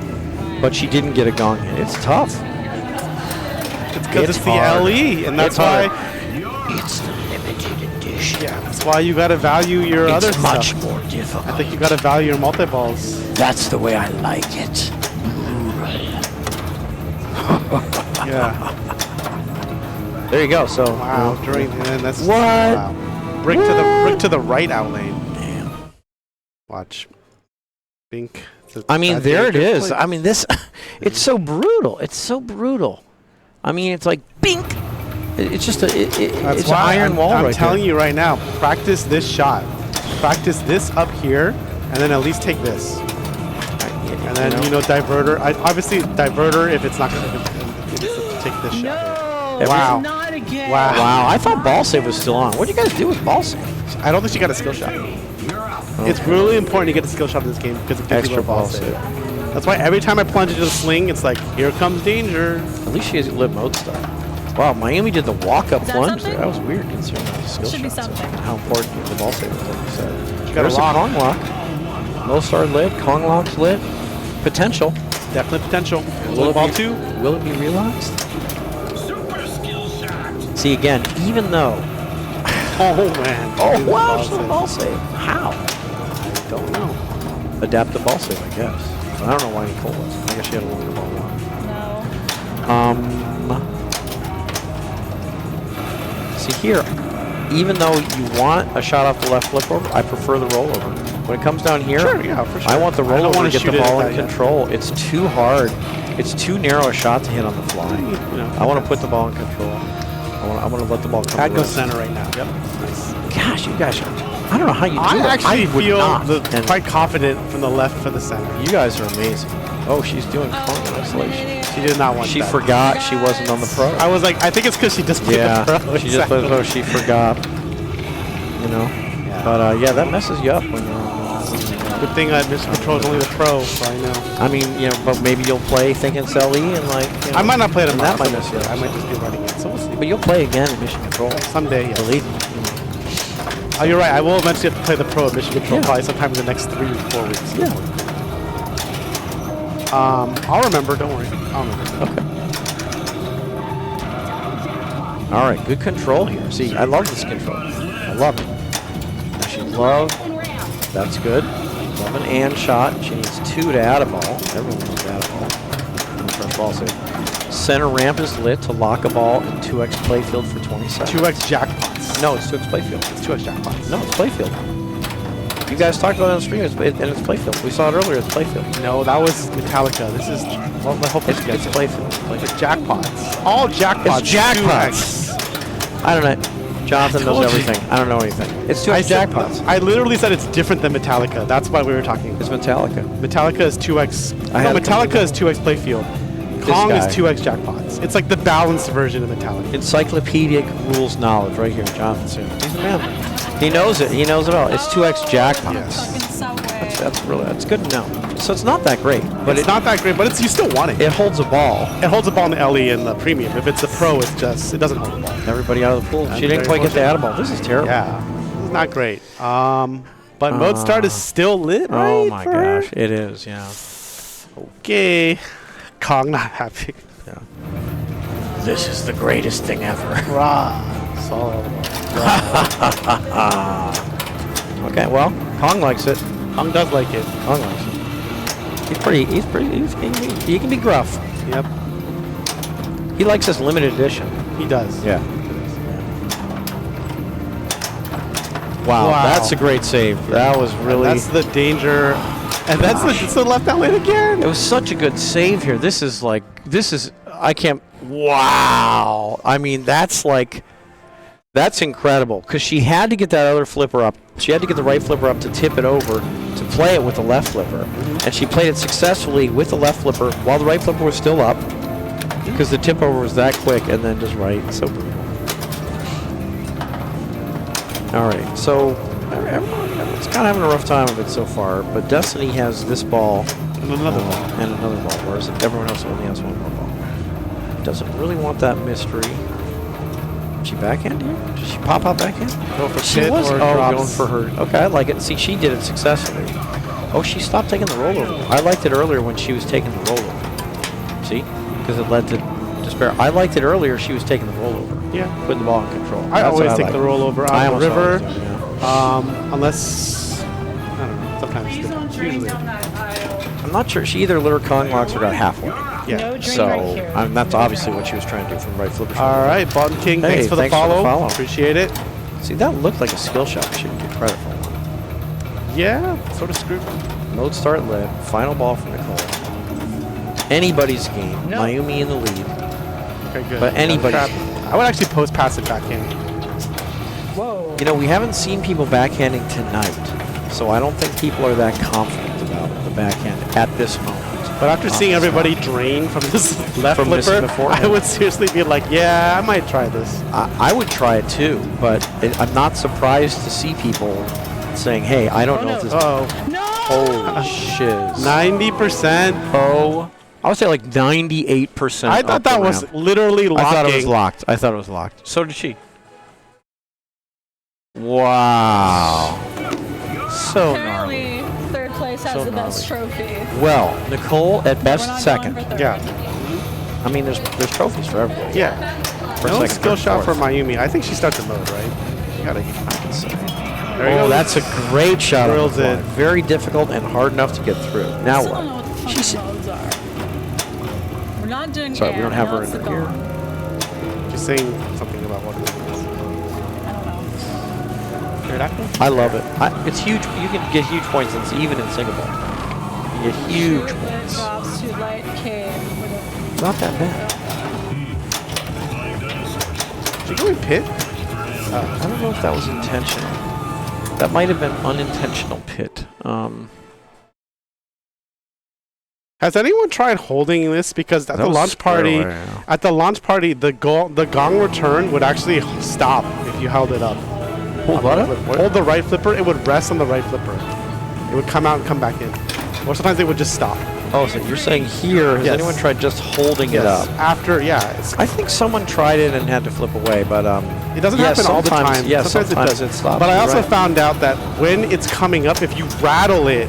but she didn't get a gong hit. It's tough. It's because it's the hard. LE, and that's It's why. hard. It's the limited edition. Yeah, that's why you gotta value your other It's much stuff. more difficult. I think you gotta value your multi-balls. That's the way I like it. Yeah. There you go. So Wow. During and that's What? Wow. Brick to the right out lane. damn. Watch. Bink. I mean, That's there a it good is. play. I mean, this. It's so brutal. It's so brutal. I mean, it's like bink. It's just a. That's It's an why iron wall I'm right telling there. you right now. Practice this shot. Practice this up here, and then at least take this. And then diverter. Obviously diverter if it's not gonna if it's take this shot. No, Wow. not again. Wow. Wow, I thought ball save was still on. What do you guys do with ball save? I don't think she got a skill shot. It's really important to get a skill shot in this game because it gives you Extra a ball ball save. save. That's why every time I plunge into the sling, it's like, here comes danger. At least she has lit mode stuff. Wow, Miami did the walk-up Is that plunge something? there. That was weird considering that was a skill Should be shot. So something. how important the ball save is, like you said. She got There's a a lock. Kong lock. Low star lit. Kong lock's lit. Potential. Definitely potential. Will Ball it be, two. Will it be realized? Super skill shot. See, again, even though... Oh man. Oh, Dude, wow, ball it's a save. ball save. How? Don't know. Adapt the ball save, I guess. But I don't know why Nicole was. I guess she had a longer ball lock. No. See here, even though you want a shot off the left flip over, I prefer the rollover. When it comes down here, Sure, yeah, for sure. I want the I don't rollover wanna to get shoot the it ball at in that, yeah. control. It's too hard. It's too narrow a shot to hit on the fly. You know, I want to put the ball in control. I want to let the ball come. I'd to go rest. center right now. Yep. Nice. Gosh, you guys are. I don't know how you do I it. actually would feel not. And quite confident from the left for the center. you guys are amazing. Oh, she's doing Oh, Kong in I'm an isolation. idiot. She did not want She that. forgot she wasn't on the pro. I was like, I think it's because she just played Yeah, the pro. she just played exactly. pro. She forgot. You know. Yeah. But yeah, that messes you up when you're on. Good thing Mission Control is only the pro, so I know. I mean, you know, but maybe you'll play thinking it's LE and like. You know, I might not play it and tomorrow. that might mess you up. I might just be running it. So we'll see. But you'll play again in Mission Control. Someday, yes. Believe me. Oh, you're right. I will eventually have to play the pro at Mission Control Yeah. probably sometime in the next 3 or 4 weeks. Yeah. I'll remember. Don't worry. I'll remember. Okay. All right, good control here. See, I love this control. I love it. Now she love. That's good. Love an and shot. She needs 2 to add a ball. Everyone wants to add a ball. First ball save. Center ramp is lit to lock a ball in 2x playfield for 20 seconds. 2x jackpots. No, it's 2x playfield. It's 2x jackpots. No, it's playfield. You guys talked about it on the stream, and it's playfield. We saw it earlier. It's playfield. No, that was Metallica. This is. Well, I hope It's gets it. playfield. It's jackpots. All jackpots. It's jackpots. 2x. I don't know. Jonathan knows told you. everything. I don't know anything. It's 2x I said- jackpots. I literally said it's different than Metallica. That's why we were talking. It's Metallica. Metallica is 2x. I No, had to come Metallica to is 2x playfield. This Kong is guy. 2x jackpots. It's like the balanced version of Metallica. Encyclopedic rules knowledge right here, Jonathan Soon. He's a man. He knows it. He knows it all. It's 2x jackpots. Yes. Fucking Subway. That's good to know. So it's not that great, but It's not that great, but you still want it. it holds a ball. It holds a ball in the LE and the premium. If it's a pro, it doesn't hold a ball. Everybody out of the pool. That's She didn't very quite get the fortunate. add ball. This is terrible. Yeah, it's not great. But mode start is still lit, right? Oh my for- gosh, it is. Yeah. Okay. Kong not happy. Yeah. This is the greatest thing ever. Rah. Solid. Okay, well, Kong likes it. Kong does like it. Kong likes it. He can be gruff. Yep, He likes his limited edition. he does. Yeah. Wow, Wow. that's a great save. That was really. That's the danger. And it's the left out lane again. It was such a good save here. This is. I can't. Wow. I mean, that's incredible because she had to get that other flipper up. She had to get the right flipper up to tip it over to play it with the left flipper. And she played it successfully with the left flipper while the right flipper was still up because the tip over was that quick and then just right. So brutal. All right. So everyone's kind of having a rough time of it so far, but Destiny has this ball And another ball. And another ball, whereas everyone else only has one more ball. Doesn't really want that mystery. Did she backhand here? Did she pop out backhand? Go for She pit was or going drops. for her. Okay, I like it. See, she did it successfully. Oh, she stopped taking the rollover. I liked it earlier when she was taking the rollover. See? Because it led to despair. I liked it earlier. She was taking the rollover. Yeah. Putting the ball in control. I That's always what take like. the rollover I on the almost river. always do, yeah. Unless, I don't know, sometimes Please don't drain usually. down that aisle. I'm not sure. She either lit her Kong locks or got halfway. Yeah. No drain So right here. that's obviously what she was trying to do from right flipper. All right, Button King, Hey, thanks for the thanks for the follow. follow. Appreciate it. See, that looked like a skill shot. We shouldn't get credit for one. Yeah, sort of screwed. Mode start lit. Final ball from Nicole. Anybody's game. No. Mayumi in the lead. Okay, good. But anybody's Crap. game. I would actually post pass it backhand. Whoa. You know, we haven't seen people backhanding tonight, so I don't think people are that confident about the backhand at this moment. But after seeing everybody drain from this left From this flipper, before, I yeah. would seriously be like, yeah, I might try this. I would try it too, but I'm not surprised to see people saying, hey, I don't Oh, know no. if this... Oh, No! Holy shiz. 90%. Oh, I would say like 98%. I up thought the that was ramp. literally locking. I thought it was locked. I thought it was locked. So did she. Wow. So gnarly. Apparently, third place has So the best trophy. Well, Nicole at We're best not second. going for third. Yeah, I mean, there's trophies for everybody. yeah. For No second, skill third, shot for fourth. Mayumi. I think she starts the mode, right? You gotta. I can say. There you Oh, go. that's a great shot. on Drills the it. fly. Very difficult and hard enough to get through. Now Still don't know what? what the She's fucking modes are. We're not doing sorry. air. We don't have now her it's in the here. gong. Just saying something about what it is. I don't know. Fair enough. I love it. It's huge. You can get huge points, even in single ball. You get huge Shoot, points. drops to light cave with Not that bad. She going pit? I don't know if that was intentional. That might have been unintentional pit. Has anyone tried holding this? Because at That the was launch square party, away, yeah. at the launch party, the gong return would actually stop if you held it up. Hold what up? Hold the right flipper. It would rest on the right flipper. It would come out and come back in. Or sometimes it would just stop. Oh, so you're saying here, has Yes. anyone tried just holding it up? After, yeah. I think someone tried it and had to flip away, but It doesn't yeah, happen all the sometimes- time. Yeah, sometimes it stops. But I You're also right. found out that when it's coming up, if you rattle it,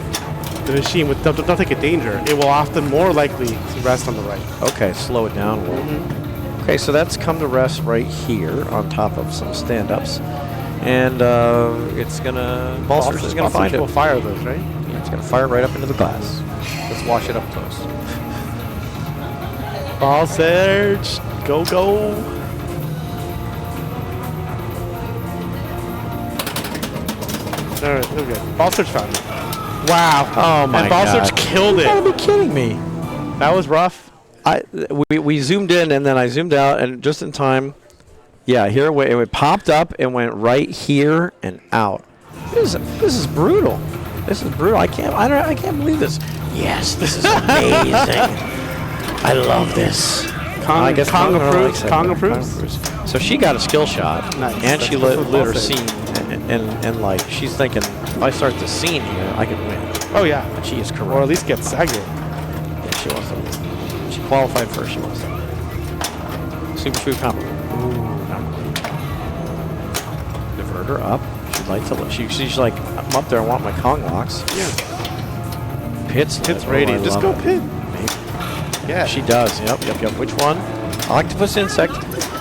the machine with don't take a danger, it will often more likely to rest on the right. Okay, slow it down a little. Okay, so that's come to rest right here on top of some stand-ups. And it's gonna... Ball Search is gonna find it. will fire those, right? Yeah, it's gonna fire it right up into the glass. Let's wash it up close. Ball Search, go, go. All right, we're good. Ball Search found it. Wow. Oh my And Ball God. Search killed You gotta it. be kidding me. That was rough. We zoomed in and then I zoomed out and just in time, yeah, here it popped up and went right here and out. This is brutal. This is brutal. I can't believe this. Yes, this is amazing. I love this. I guess Kong approves. likes it. Kong approves. So she got a skill shot, Nice. and she That's lit what her Paul said. scene, and like she's thinking, if I start the scene here, I can win. Oh yeah. And she is correct. Or at least get Saget. Yeah, she wants to win. She qualified first. She wants to win. Superfood combo. Diverter up. She'd like to. She's like, I'm up there. I want my Kong locks. Yeah. Pits. Pits lit. ready. Oh, I Just love go it. pit. Maybe. Yeah. She does. Yep. Which one? Octopus insect.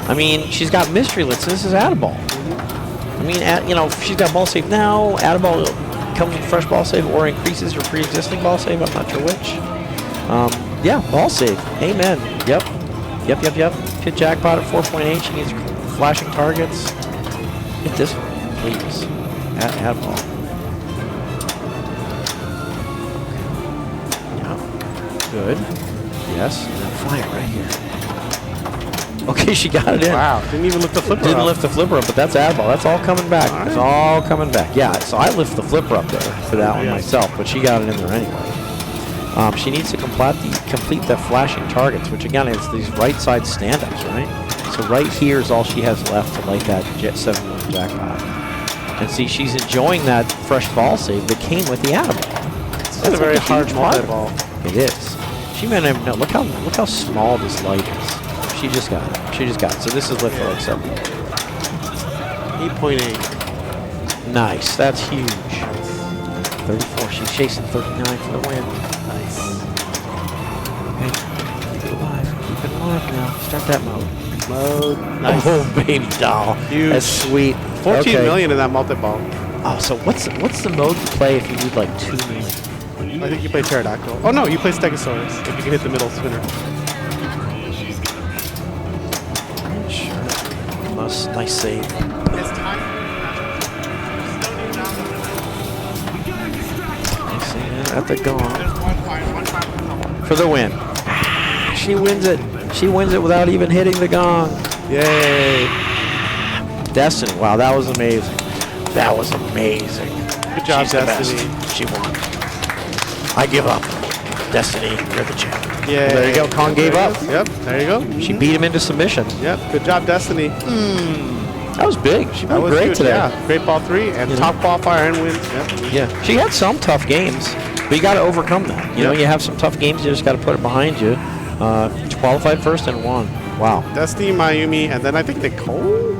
I mean, she's got mystery lit, so this is Add-a-Ball. I mean, if she's got ball save now, Add-a-Ball comes with fresh ball save or increases her pre-existing ball save. I'm not sure which. Yeah, ball save. Amen. Yep. Pit jackpot at 4.8. She needs flashing targets. Hit this one, please. Add-a-Ball. Yeah. Good. Yes. And then fire right here. Okay, she got it in. Wow. Didn't even lift the flipper Didn't up. lift the flipper up, but that's Add-a-Ball. That's all coming back. All It's right. all coming back. Yeah, so I lift the flipper up there for that one Yeah. myself, but she got it in there anyway. She needs to complete the flashing targets, which again is these right side stand-ups, right? So right here is all she has left to light that Jet 7-1 jackpot. And see, she's enjoying that fresh ball save that came with the Add-a-Ball. It's a very hard multi-ball. It is. She may not even know. Look how small this light is. She just got it. She just got it. So this is lit for like 7. 8.8. Nice. That's huge. 34. She's chasing 39 for the win. Nice. Okay. Keep it alive. Keep it alive now. Start that mode. Nice. Oh, baby doll. Huge. That's sweet. 14 Okay. million in that multi-ball. Oh, so what's the mode to play if you need like 2 million? I think you play Pterodactyl. Oh no, you play Stegosaurus if you can hit the middle spinner. Sure. Nice save. Nice save at the gong. For the win. She wins it. She wins it without even hitting the gong. Yay. Destiny. Wow, that was amazing. That was amazing. Good job, She's the Destiny. best. She won. I give up. Destiny, you're the champ. Yeah. There you go. Kong gave up. Yep. There you go. She beat him into submission. Yep. Good job, Destiny. That was big. She That played was great good, today. Yeah. Great ball 3 and You know. top qualifier and wins. Yep. Yeah, she had some tough games, but you got to overcome that. You know, you have some tough games, you just got to put it behind you. She qualified first and won. Wow. Destiny, Mayumi, and then I think Nicole.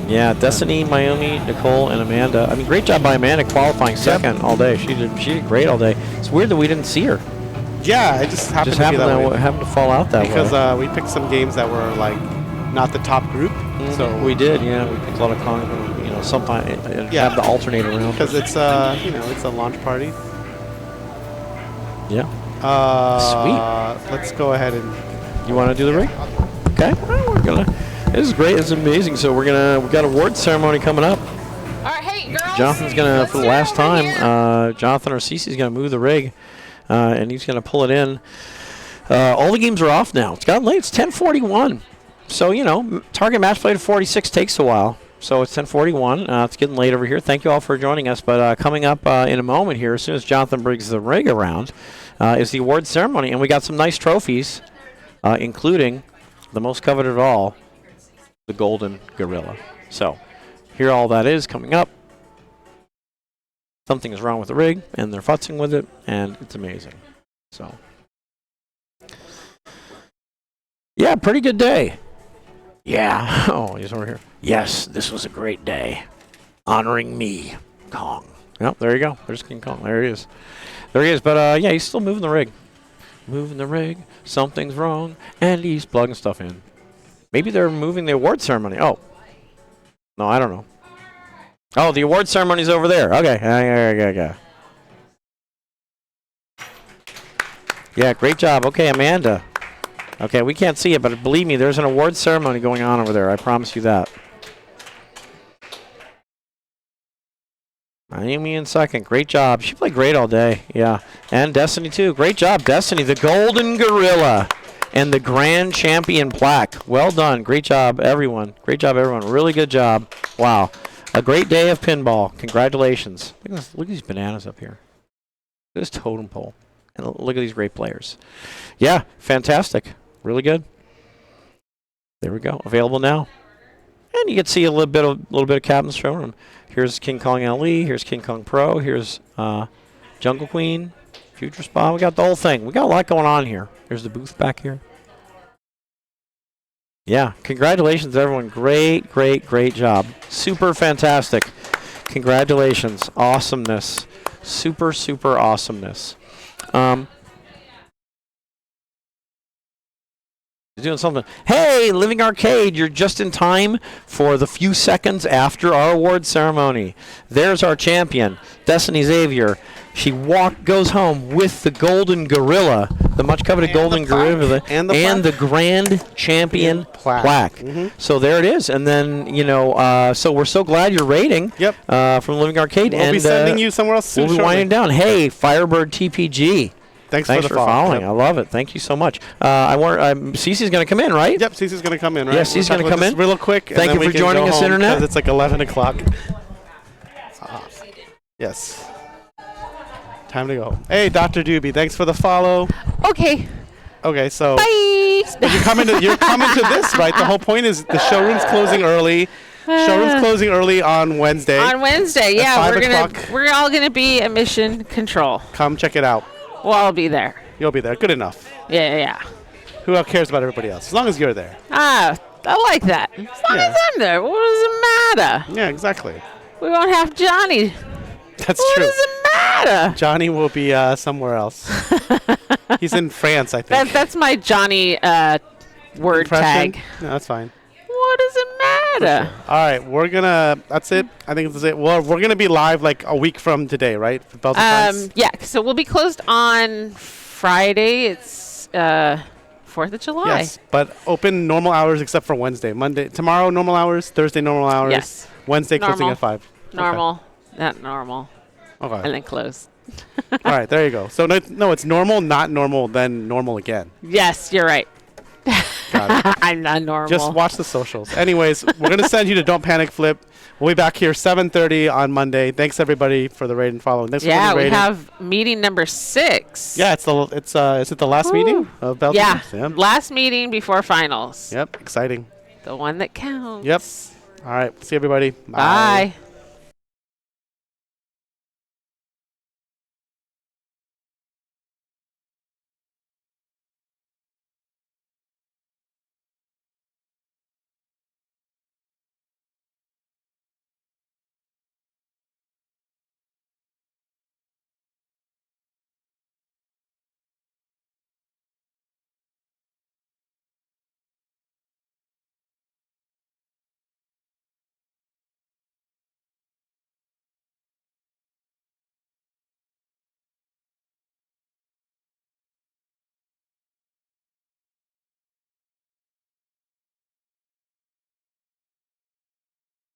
Yeah, Destiny, Mayumi, Nicole, and Amanda. I mean, great job by Amanda qualifying second all day. She did great all day. It's weird that we didn't see her. Yeah, it just happened Just to be that way. happened to fall out that Because way. we picked some games that were like not the top group. So we did, yeah. We picked a lot of Kong, you know, sometimes Yeah. have the alternate around. because it's it's a launch party. Yeah. Sweet. Let's go ahead and You want to do the rig? Okay. Well, we're gonna. This is great. It's amazing. So we got a award ceremony coming up. All right, hey, girls. Jonathan's gonna, let's for the do it last over time, here. Jonathan or Cece's gonna move the rig, and he's gonna pull it in. All the games are off now. It's gotten late. It's 10:41. So you know, target match play to 46 takes a while. So it's 10:41. It's getting late over here. Thank you all for joining us. But coming up in a moment here, as soon as Jonathan brings the rig around, is the award ceremony, and we got some nice trophies, including the most coveted of all, the Golden Gorilla. So here all that is coming up. Something is wrong with the rig, and they're futzing with it, and it's amazing. So, yeah, pretty good day. Yeah. Oh, he's over here. Yes, this was a great day. Honoring me, Kong. Yep, there you go. There's King Kong. There he is. There he is. But, yeah, he's still moving the rig. Moving the rig. Something's wrong, and he's plugging stuff in. Maybe they're moving the award ceremony. Oh. No, I don't know. Oh, the award ceremony's over there. Okay. Yeah, great job. Okay, Amanda. Okay, we can't see it, but believe me, there's an award ceremony going on over there. I promise you that. Amy in second. Great job. She played great all day. Yeah. And Destiny, too. Great job, Destiny. The Golden Gorilla and the Grand Champion plaque. Well done. Great job, everyone. Great job, everyone. Really good job. Wow. A great day of pinball. Congratulations. Look at these bananas up here. Look at this totem pole. And look at these great players. Yeah, fantastic. Really good. There we go. Available now. And you can see a little bit of Captain's Showroom. Here's King Kong LE. Here's King Kong Pro. Here's Jungle Queen. Future Spa. We got the whole thing. We got a lot going on here. Here's the booth back here. Yeah, congratulations, everyone. Great, great, great job. Super fantastic. Congratulations. Awesomeness. Super, super awesomeness. Doing something. Hey, Living Arcade, you're just in time for the few seconds after our award ceremony. There's our champion, Destiny Xavier. She goes home with the Golden Gorilla, the much coveted Golden Gorilla, and the Grand Champion plaque. Mm-hmm. So there it is. And then, so we're so glad you're rating from Living Arcade. We'll be sending you somewhere else soon. We'll be winding down. Hey, Firebird TPG. Thanks for following. Yep. I love it. Thank you so much. Cece's going to come in, right? Yep, Cece's going to come in, right? Yeah, Cece's going to come in. Real quick. Thank you for joining us, Internet. It's like 11 o'clock. Yes. Time to go. Hey, Dr. Doobie, thanks for the follow. Okay. Okay, so. Bye. You're coming to this, right? The whole point is the showroom's closing early. Showroom's closing early on Wednesday. On Wednesday, yeah, 5 o'clock. we're all gonna be at Mission Control. Come check it out. Well, I'll be there. You'll be there. Good enough. Yeah. Who else cares about everybody else? As long as you're there. Ah, I like that. As long as I'm there, what does it matter? Yeah, exactly. We won't have Johnny. That's What true. does it matter? Johnny will be somewhere else. He's in France, I think. That's my Johnny word Impression? tag. No, that's fine. What does it matter? All right, we're gonna. That's it. I think that's it. Well, we're gonna be live like a week from today, right? For Belgian times? Yeah, so we'll be closed on Friday. It's 4th of July. Yes, but open normal hours except for Wednesday. Monday, tomorrow normal hours. Thursday normal hours. Yes. Wednesday closing Normal. at 5. Normal, not normal, Okay. and then close. All right, there you go. So no, it's normal, not normal, then normal again. Yes, you're right. Got it. I'm not normal. Just watch the socials. Anyways, we're gonna send you to Don't Panic Flip. We'll be back here 7:30 on Monday. Thanks everybody for the rate and follow. Thanks Yeah, for the we rating. have meeting number 6. Yeah, is it the last meeting of Belgium? Yeah, last meeting before finals. Yep, exciting. The one that counts. Yep. All right, see everybody. Bye.